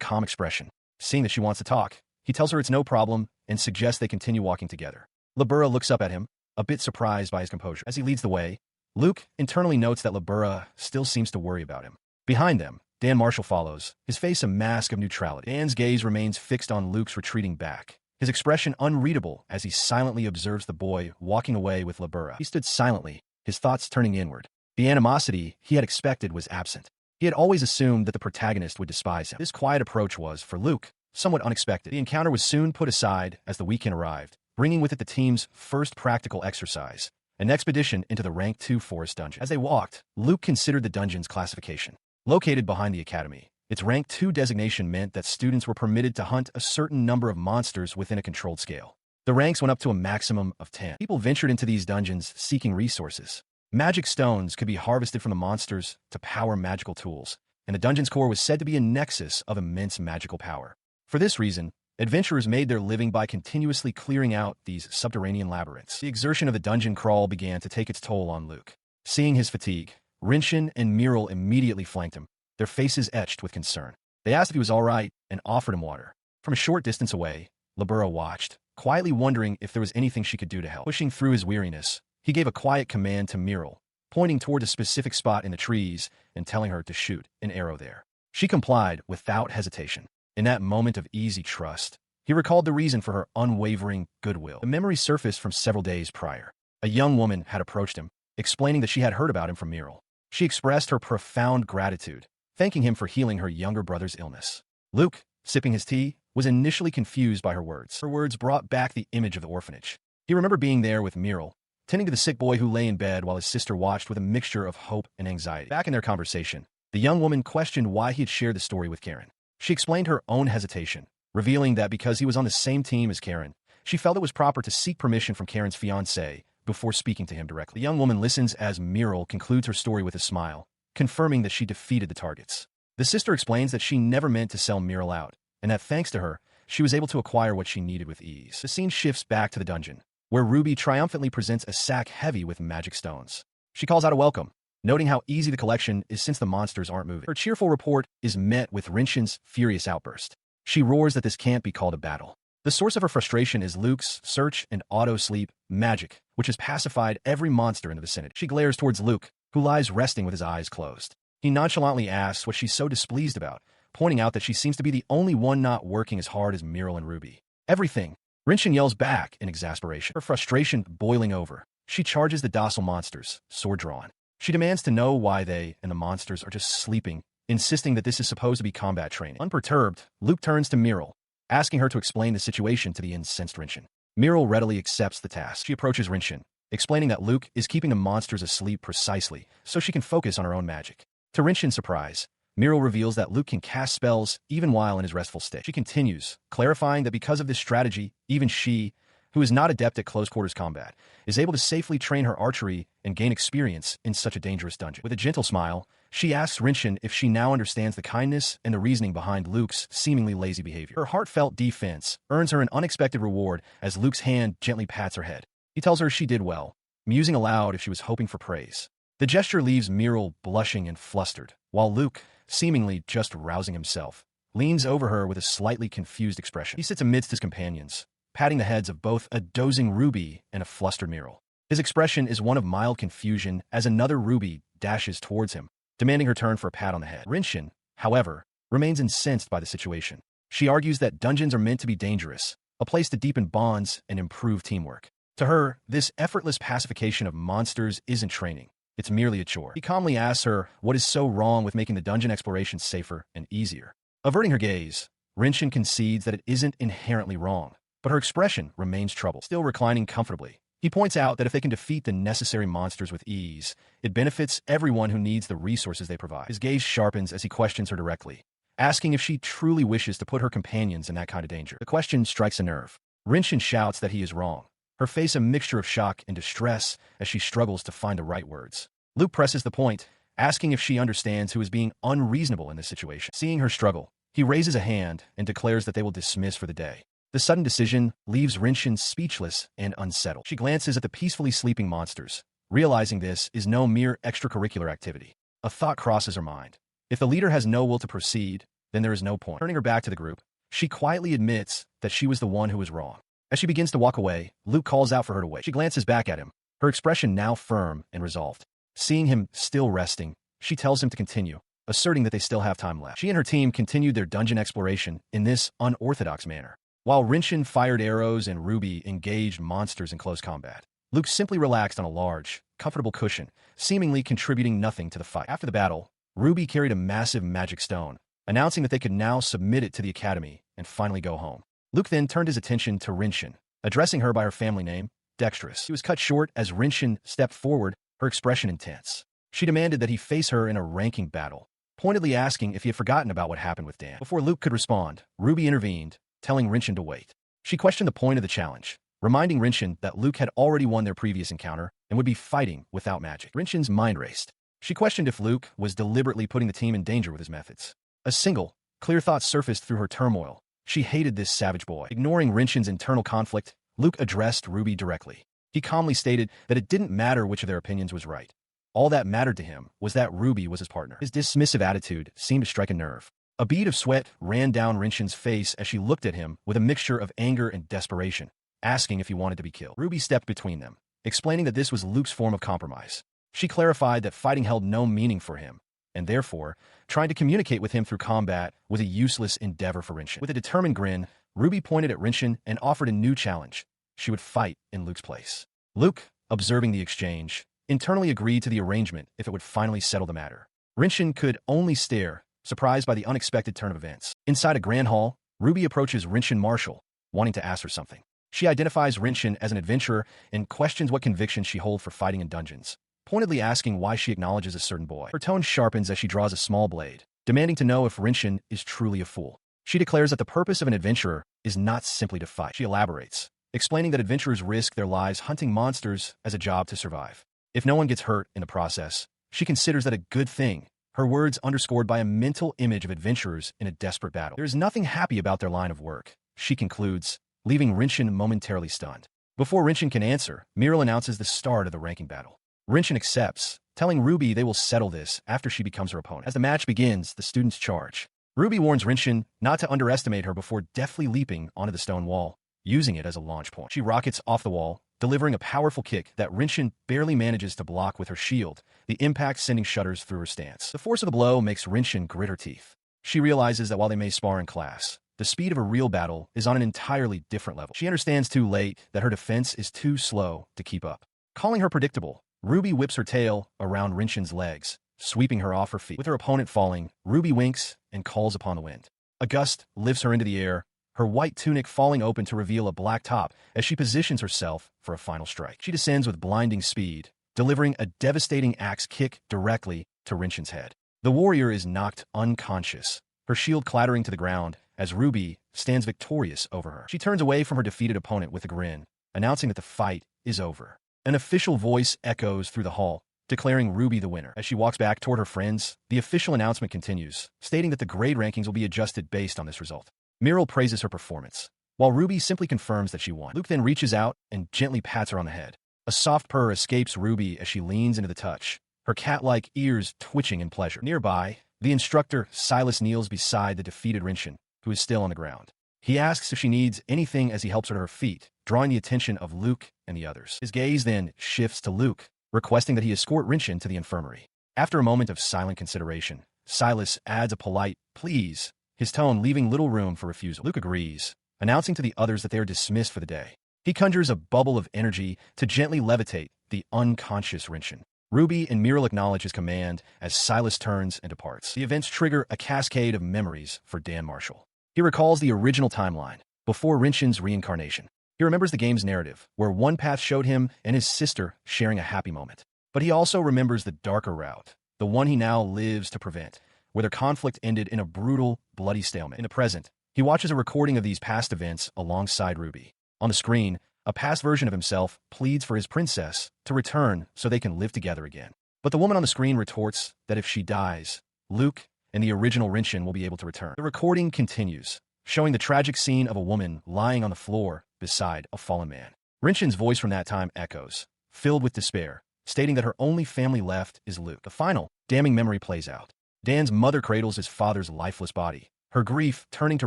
calm expression. Seeing that she wants to talk, he tells her it's no problem and suggests they continue walking together. Labbora looks up at him, a bit surprised by his composure. As he leads the way, Luke internally notes that Labbora still seems to worry about him. Behind them, Dan Marshall follows, his face a mask of neutrality. Dan's gaze remains fixed on Luke's retreating back, his expression unreadable as he silently observes the boy walking away with Labbora. He stood silently, his thoughts turning inward. The animosity he had expected was absent. He had always assumed that the protagonist would despise him. This quiet approach was, for Luke, somewhat unexpected. The encounter was soon put aside as the weekend arrived, bringing with it the team's first practical exercise, an expedition into the Rank 2 forest dungeon. As they walked, Luke considered the dungeon's classification. Located behind the academy, its Rank 2 designation meant that students were permitted to hunt a certain number of monsters within a controlled scale. The ranks went up to a maximum of 10. People ventured into these dungeons seeking resources. Magic stones could be harvested from the monsters to power magical tools, and the dungeon's core was said to be a nexus of immense magical power. For this reason, adventurers made their living by continuously clearing out these subterranean labyrinths. The exertion of the dungeon crawl began to take its toll on Luke. Seeing his fatigue, Renshin and Muriel immediately flanked him, their faces etched with concern. They asked if he was all right and offered him water. From a short distance away, Labbora watched, quietly wondering if there was anything she could do to help. Pushing through his weariness, he gave a quiet command to Muriel, pointing toward a specific spot in the trees and telling her to shoot an arrow there. She complied without hesitation. In that moment of easy trust, he recalled the reason for her unwavering goodwill. The memory surfaced from several days prior. A young woman had approached him, explaining that she had heard about him from Muriel. She expressed her profound gratitude, thanking him for healing her younger brother's illness. Luke, sipping his tea, was initially confused by her words. Her words brought back the image of the orphanage. He remembered being there with Muriel, tending to the sick boy who lay in bed while his sister watched with a mixture of hope and anxiety. Back in their conversation, the young woman questioned why he had shared the story with Karen. She explained her own hesitation, revealing that because he was on the same team as Karen, she felt it was proper to seek permission from Karen's fiancé before speaking to him directly. The young woman listens as Muriel concludes her story with a smile, confirming that she defeated the targets. The sister explains that she never meant to sell Muriel out, and that thanks to her, she was able to acquire what she needed with ease. The scene shifts back to the dungeon, where Ruby triumphantly presents a sack heavy with magic stones. She calls out a welcome, noting how easy the collection is since the monsters aren't moving. Her cheerful report is met with Renshin's furious outburst. She roars that this can't be called a battle. The source of her frustration is Luke's search and auto-sleep magic, which has pacified every monster in the vicinity. She glares towards Luke, who lies resting with his eyes closed. He nonchalantly asks what she's so displeased about, pointing out that she seems to be the only one not working as hard as Muriel and Ruby. Everything. Renshin yells back in exasperation, her frustration boiling over. She charges the docile monsters, sword drawn. She demands to know why they and the monsters are just sleeping insisting that this is supposed to be combat training. Unperturbed, Luke turns to Miral, asking her to explain the situation to the incensed Renshin. Miral readily accepts the task. She approaches Renshin, explaining that Luke is keeping the monsters asleep precisely so she can focus on her own magic. To Renshin's surprise, Miral reveals that Luke can cast spells even while in his restful state. She continues, clarifying that because of this strategy, even she, who is not adept at close-quarters combat, is able to safely train her archery and gain experience in such a dangerous dungeon. With a gentle smile, she asks Renshin if she now understands the kindness and the reasoning behind Luke's seemingly lazy behavior. Her heartfelt defense earns her an unexpected reward as Luke's hand gently pats her head. He tells her she did well, musing aloud if she was hoping for praise. The gesture leaves Miral blushing and flustered, while Luke, seemingly just rousing himself, leans over her with a slightly confused expression. He sits amidst his companions, patting the heads of both a dozing Ruby and a flustered Miral. His expression is one of mild confusion as another Ruby dashes towards him, demanding her turn for a pat on the head. Renshin, however, remains incensed by the situation. She argues that dungeons are meant to be dangerous, a place to deepen bonds and improve teamwork. To her, this effortless pacification of monsters isn't training. It's merely a chore. He calmly asks her what is so wrong with making the dungeon exploration safer and easier. Averting her gaze, Renshin concedes that it isn't inherently wrong, but her expression remains troubled. Still reclining comfortably, he points out that if they can defeat the necessary monsters with ease, it benefits everyone who needs the resources they provide. His gaze sharpens as he questions her directly, asking if she truly wishes to put her companions in that kind of danger. The question strikes a nerve. Renshin shouts that he is wrong, her face a mixture of shock and distress as she struggles to find the right words. Luke presses the point, asking if she understands who is being unreasonable in this situation. Seeing her struggle, he raises a hand and declares that they will dismiss for the day. The sudden decision leaves Renshin speechless and unsettled. She glances at the peacefully sleeping monsters, realizing this is no mere extracurricular activity. A thought crosses her mind. If the leader has no will to proceed, then there is no point. Turning her back to the group, she quietly admits that she was the one who was wrong. As she begins to walk away, Luke calls out for her to wait. She glances back at him, her expression now firm and resolved. Seeing him still resting, she tells him to continue, asserting that they still have time left. She and her team continued their dungeon exploration in this unorthodox manner. While Renshin fired arrows and Ruby engaged monsters in close combat, Luke simply relaxed on a large, comfortable cushion, seemingly contributing nothing to the fight. After the battle, Ruby carried a massive magic stone, announcing that they could now submit it to the academy and finally go home. Luke then turned his attention to Renshin, addressing her by her family name, Dexterous. He was cut short as Renshin stepped forward, her expression intense. She demanded that he face her in a ranking battle, pointedly asking if he had forgotten about what happened with Dan. Before Luke could respond, Ruby intervened, telling Renshin to wait. She questioned the point of the challenge, reminding Renshin that Luke had already won their previous encounter and would be fighting without magic. Renshin's mind raced. She questioned if Luke was deliberately putting the team in danger with his methods. A single, clear thought surfaced through her turmoil. She hated this savage boy. Ignoring Renshin's internal conflict, Luke addressed Ruby directly. He calmly stated that it didn't matter which of their opinions was right. All that mattered to him was that Ruby was his partner. His dismissive attitude seemed to strike a nerve. A bead of sweat ran down Renshin's face as she looked at him with a mixture of anger and desperation, asking if he wanted to be killed. Ruby stepped between them, explaining that this was Luke's form of compromise. She clarified that fighting held no meaning for him, and therefore, trying to communicate with him through combat was a useless endeavor for Renshin. With a determined grin, Ruby pointed at Renshin and offered a new challenge. She would fight in Luke's place. Luke, observing the exchange, internally agreed to the arrangement if it would finally settle the matter. Renshin could only stare, surprised by the unexpected turn of events. Inside a grand hall, Ruby approaches Renshin Marshall, wanting to ask her something. She identifies Renshin as an adventurer and questions what convictions she holds for fighting in dungeons, pointedly asking why she acknowledges a certain boy. Her tone sharpens as she draws a small blade, demanding to know if Renshin is truly a fool. She declares that the purpose of an adventurer is not simply to fight. She elaborates, explaining that adventurers risk their lives hunting monsters as a job to survive. If no one gets hurt in the process, she considers that a good thing, her words underscored by a mental image of adventurers in a desperate battle. There is nothing happy about their line of work, she concludes, leaving Renshin momentarily stunned. Before Renshin can answer, Miral announces the start of the ranking battle. Renshin accepts, telling Ruby they will settle this after she becomes her opponent. As the match begins, the students charge. Ruby warns Renshin not to underestimate her before deftly leaping onto the stone wall, using it as a launch point. She rockets off the wall, delivering a powerful kick that Renshin barely manages to block with her shield, the impact sending shudders through her stance. The force of the blow makes Renshin grit her teeth. She realizes that while they may spar in class, the speed of a real battle is on an entirely different level. She understands too late that her defense is too slow to keep up. Calling her predictable, Ruby whips her tail around Renshin's legs, sweeping her off her feet. With her opponent falling, Ruby winks and calls upon the wind. A gust lifts her into the air, her white tunic falling open to reveal a black top as she positions herself for a final strike. She descends with blinding speed, delivering a devastating axe kick directly to Renshin's head. The warrior is knocked unconscious, her shield clattering to the ground as Ruby stands victorious over her. She turns away from her defeated opponent with a grin, announcing that the fight is over. An official voice echoes through the hall, declaring Ruby the winner. As she walks back toward her friends, the official announcement continues, stating that the grade rankings will be adjusted based on this result. Meryl praises her performance, while Ruby simply confirms that she won. Luke then reaches out and gently pats her on the head. A soft purr escapes Ruby as she leans into the touch, her cat-like ears twitching in pleasure. Nearby, the instructor, Silas, kneels beside the defeated Renshin, who is still on the ground. He asks if she needs anything as he helps her to her feet, drawing the attention of Luke and the others. His gaze then shifts to Luke, requesting that he escort Renshin to the infirmary. After a moment of silent consideration, Silas adds a polite, "Please," his tone leaving little room for refusal. Luke agrees, announcing to the others that they are dismissed for the day. He conjures a bubble of energy to gently levitate the unconscious Renshin. Ruby and Meryl acknowledge his command as Silas turns and departs. The events trigger a cascade of memories for Dan Marshall. He recalls the original timeline, before Renshin's reincarnation. He remembers the game's narrative, where one path showed him and his sister sharing a happy moment. But he also remembers the darker route, the one he now lives to prevent, where their conflict ended in a brutal, bloody stalemate. In the present, he watches a recording of these past events alongside Ruby. On the screen, a past version of himself pleads for his princess to return so they can live together again. But the woman on the screen retorts that if she dies, Luke and the original Renshin will be able to return. The recording continues, showing the tragic scene of a woman lying on the floor beside a fallen man. Renshin's voice from that time echoes, filled with despair, stating that her only family left is Luke. The final, damning memory plays out. Dan's mother cradles his father's lifeless body, her grief turning to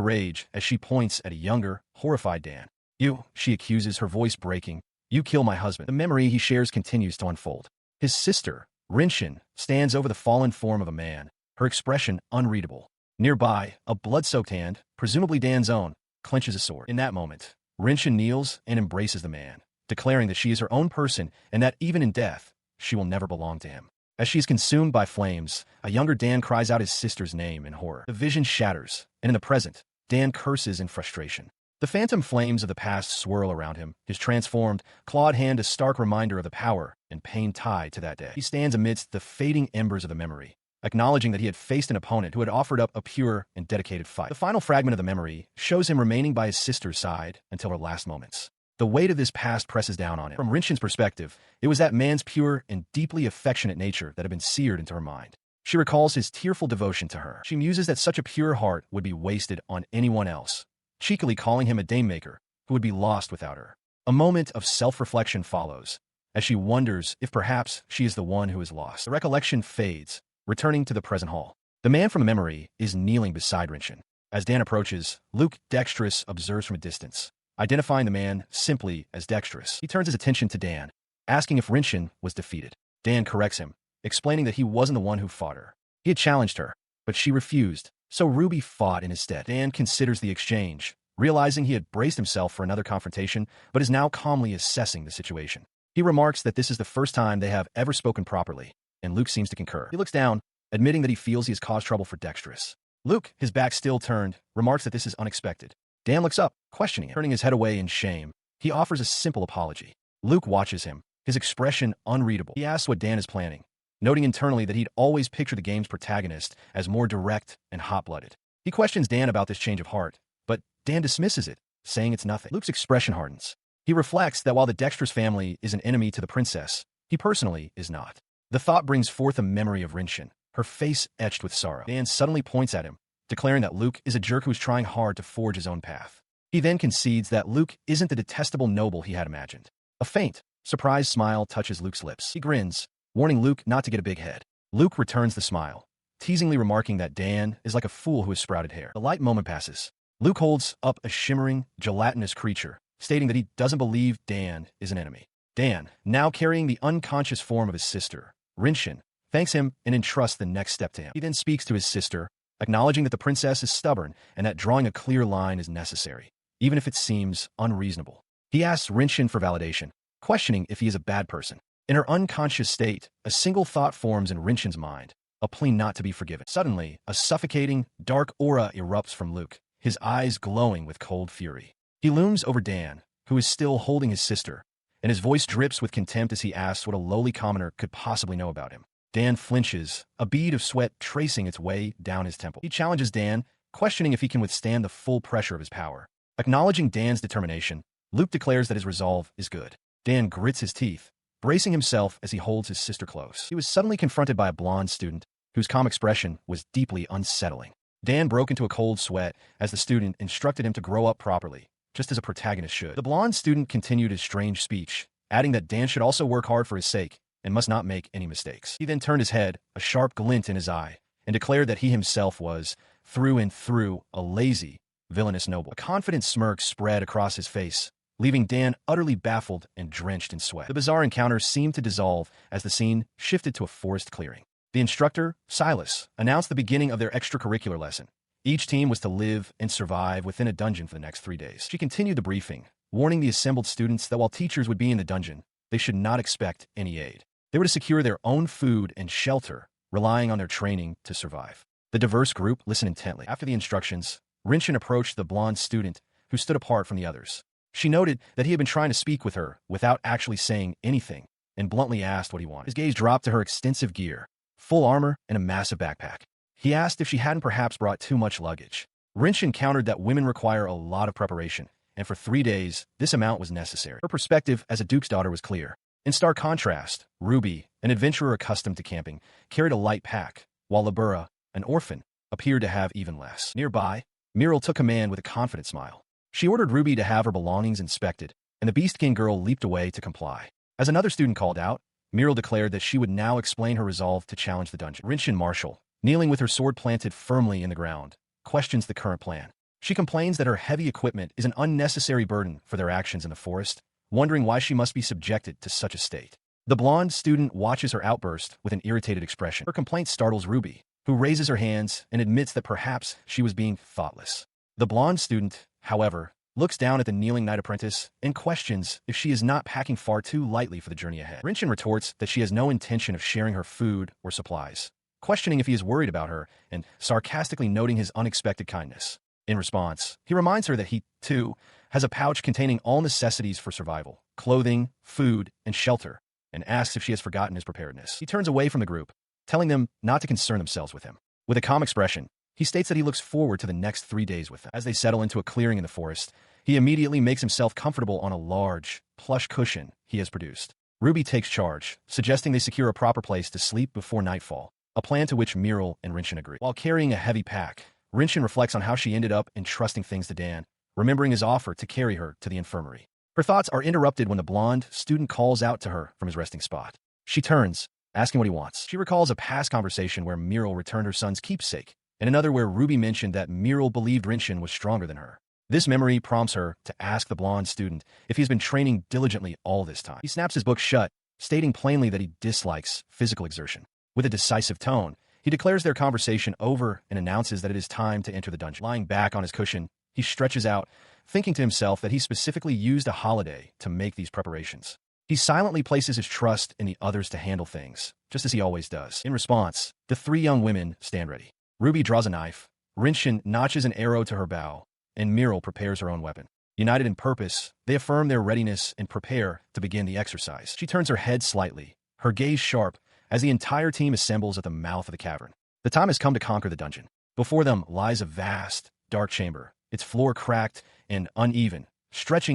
rage as she points at a younger, horrified Dan. "You," she accuses, her voice breaking, "you kill my husband." The memory he shares continues to unfold. His sister, Renshin, stands over the fallen form of a man, her expression unreadable. Nearby, a blood-soaked hand, presumably Dan's own, clenches a sword. In that moment, Renshin kneels and embraces the man, declaring that she is her own person and that even in death, she will never belong to him. As she is consumed by flames, a younger Dan cries out his sister's name in horror. The vision shatters, and in the present, Dan curses in frustration. The phantom flames of the past swirl around him, his transformed, clawed hand a stark reminder of the power and pain tied to that day. He stands amidst the fading embers of the memory, acknowledging that he had faced an opponent who had offered up a pure and dedicated fight. The final fragment of the memory shows him remaining by his sister's side until her last moments. The weight of this past presses down on him. From Renshin's perspective, it was that man's pure and deeply affectionate nature that had been seared into her mind. She recalls his tearful devotion to her. She muses that such a pure heart would be wasted on anyone else, cheekily calling him a dame-maker who would be lost without her. A moment of self-reflection follows, as she wonders if perhaps she is the one who is lost. The recollection fades, returning to the present hall. The man from the memory is kneeling beside Renshin. As Dan approaches, Luke Dexterous observes from a distance, identifying the man simply as Dexterous. He turns his attention to Dan, asking if Renshin was defeated. Dan corrects him, explaining that he wasn't the one who fought her. He had challenged her, but she refused, so Ruby fought in his stead. Dan considers the exchange, realizing he had braced himself for another confrontation, but is now calmly assessing the situation. He remarks that this is the first time they have ever spoken properly, and Luke seems to concur. He looks down, admitting that he feels he has caused trouble for Dexterous. Luke, his back still turned, remarks that this is unexpected. Dan looks up, questioning him. Turning his head away in shame, he offers a simple apology. Luke watches him, his expression unreadable. He asks what Dan is planning, noting internally that he'd always pictured the game's protagonist as more direct and hot-blooded. He questions Dan about this change of heart, but Dan dismisses it, saying it's nothing. Luke's expression hardens. He reflects that while the Dexterous family is an enemy to the princess, he personally is not. The thought brings forth a memory of Renshin, her face etched with sorrow. Dan suddenly points at him, declaring that Luke is a jerk who is trying hard to forge his own path. He then concedes that Luke isn't the detestable noble he had imagined. A faint, surprised smile touches Luke's lips. He grins, warning Luke not to get a big head. Luke returns the smile, teasingly remarking that Dan is like a fool who has sprouted hair. The light moment passes. Luke holds up a shimmering, gelatinous creature, stating that he doesn't believe Dan is an enemy. Dan, now carrying the unconscious form of his sister, Renshin, thanks him and entrusts the next step to him. He then speaks to his sister, acknowledging that the princess is stubborn and that drawing a clear line is necessary, even if it seems unreasonable. He asks Renshin for validation, questioning if he is a bad person. In her unconscious state, a single thought forms in Renshin's mind, a plea not to be forgiven. Suddenly, a suffocating, dark aura erupts from Luke, his eyes glowing with cold fury. He looms over Dan, who is still holding his sister, and his voice drips with contempt as he asks what a lowly commoner could possibly know about him. Dan flinches, a bead of sweat tracing its way down his temple. He challenges Dan, questioning if he can withstand the full pressure of his power. Acknowledging Dan's determination, Luke declares that his resolve is good. Dan grits his teeth, bracing himself as he holds his sister close. He was suddenly confronted by a blonde student, whose calm expression was deeply unsettling. Dan broke into a cold sweat as the student instructed him to grow up properly, just as a protagonist should. The blonde student continued his strange speech, adding that Dan should also work hard for his sake and must not make any mistakes. He then turned his head, a sharp glint in his eye, and declared that he himself was, through and through, a lazy, villainous noble. A confident smirk spread across his face, leaving Dan utterly baffled and drenched in sweat. The bizarre encounter seemed to dissolve as the scene shifted to a forest clearing. The instructor, Silas, announced the beginning of their extracurricular lesson. Each team was to live and survive within a dungeon for the next 3 days. She continued the briefing, warning the assembled students that while teachers would be in the dungeon, they should not expect any aid. They were to secure their own food and shelter, relying on their training to survive. The diverse group listened intently. After the instructions, Renshin approached the blonde student, who stood apart from the others. She noted that he had been trying to speak with her without actually saying anything, and bluntly asked what he wanted. His gaze dropped to her extensive gear, full armor, and a massive backpack. He asked if she hadn't perhaps brought too much luggage. Renshin countered that women require a lot of preparation, and for 3 days, this amount was necessary. Her perspective as a duke's daughter was clear. In stark contrast, Ruby, an adventurer accustomed to camping, carried a light pack, while Labbora, an orphan, appeared to have even less. Nearby, Muriel took command with a confident smile. She ordered Ruby to have her belongings inspected, and the Beast King girl leaped away to comply. As another student called out, Muriel declared that she would now explain her resolve to challenge the dungeon. Renshin Marshall, kneeling with her sword planted firmly in the ground, questions the current plan. She complains that her heavy equipment is an unnecessary burden for their actions in the forest, wondering why she must be subjected to such a state. The blonde student watches her outburst with an irritated expression. Her complaint startles Ruby, who raises her hands and admits that perhaps she was being thoughtless. The blonde student, however, looks down at the kneeling knight apprentice and questions if she is not packing far too lightly for the journey ahead. Renshin retorts that she has no intention of sharing her food or supplies, questioning if he is worried about her and sarcastically noting his unexpected kindness. In response, he reminds her that he, too, has a pouch containing all necessities for survival, clothing, food, and shelter, and asks if she has forgotten his preparedness. He turns away from the group, telling them not to concern themselves with him. With a calm expression, he states that he looks forward to the next 3 days with them. As they settle into a clearing in the forest, he immediately makes himself comfortable on a large, plush cushion he has produced. Ruby takes charge, suggesting they secure a proper place to sleep before nightfall, a plan to which Muriel and Renshin agree. While carrying a heavy pack, Renshin reflects on how she ended up entrusting things to Dan, remembering his offer to carry her to the infirmary. Her thoughts are interrupted when the blonde student calls out to her from his resting spot. She turns, asking what he wants. She recalls a past conversation where Muriel returned her son's keepsake, and another where Ruby mentioned that Muriel believed Renshin was stronger than her. This memory prompts her to ask the blonde student if he's been training diligently all this time. He snaps his book shut, stating plainly that he dislikes physical exertion. With a decisive tone, he declares their conversation over and announces that it is time to enter the dungeon. Lying back on his cushion, he stretches out, thinking to himself that he specifically used a holiday to make these preparations. He silently places his trust in the others to handle things, just as he always does. In response, the 3 young women stand ready. Ruby draws a knife, Renshin notches an arrow to her bow, and Muriel prepares her own weapon. United in purpose, they affirm their readiness and prepare to begin the exercise. She turns her head slightly, her gaze sharp, as the entire team assembles at the mouth of the cavern. The time has come to conquer the dungeon. Before them lies a vast, dark chamber, its floor cracked and uneven, stretching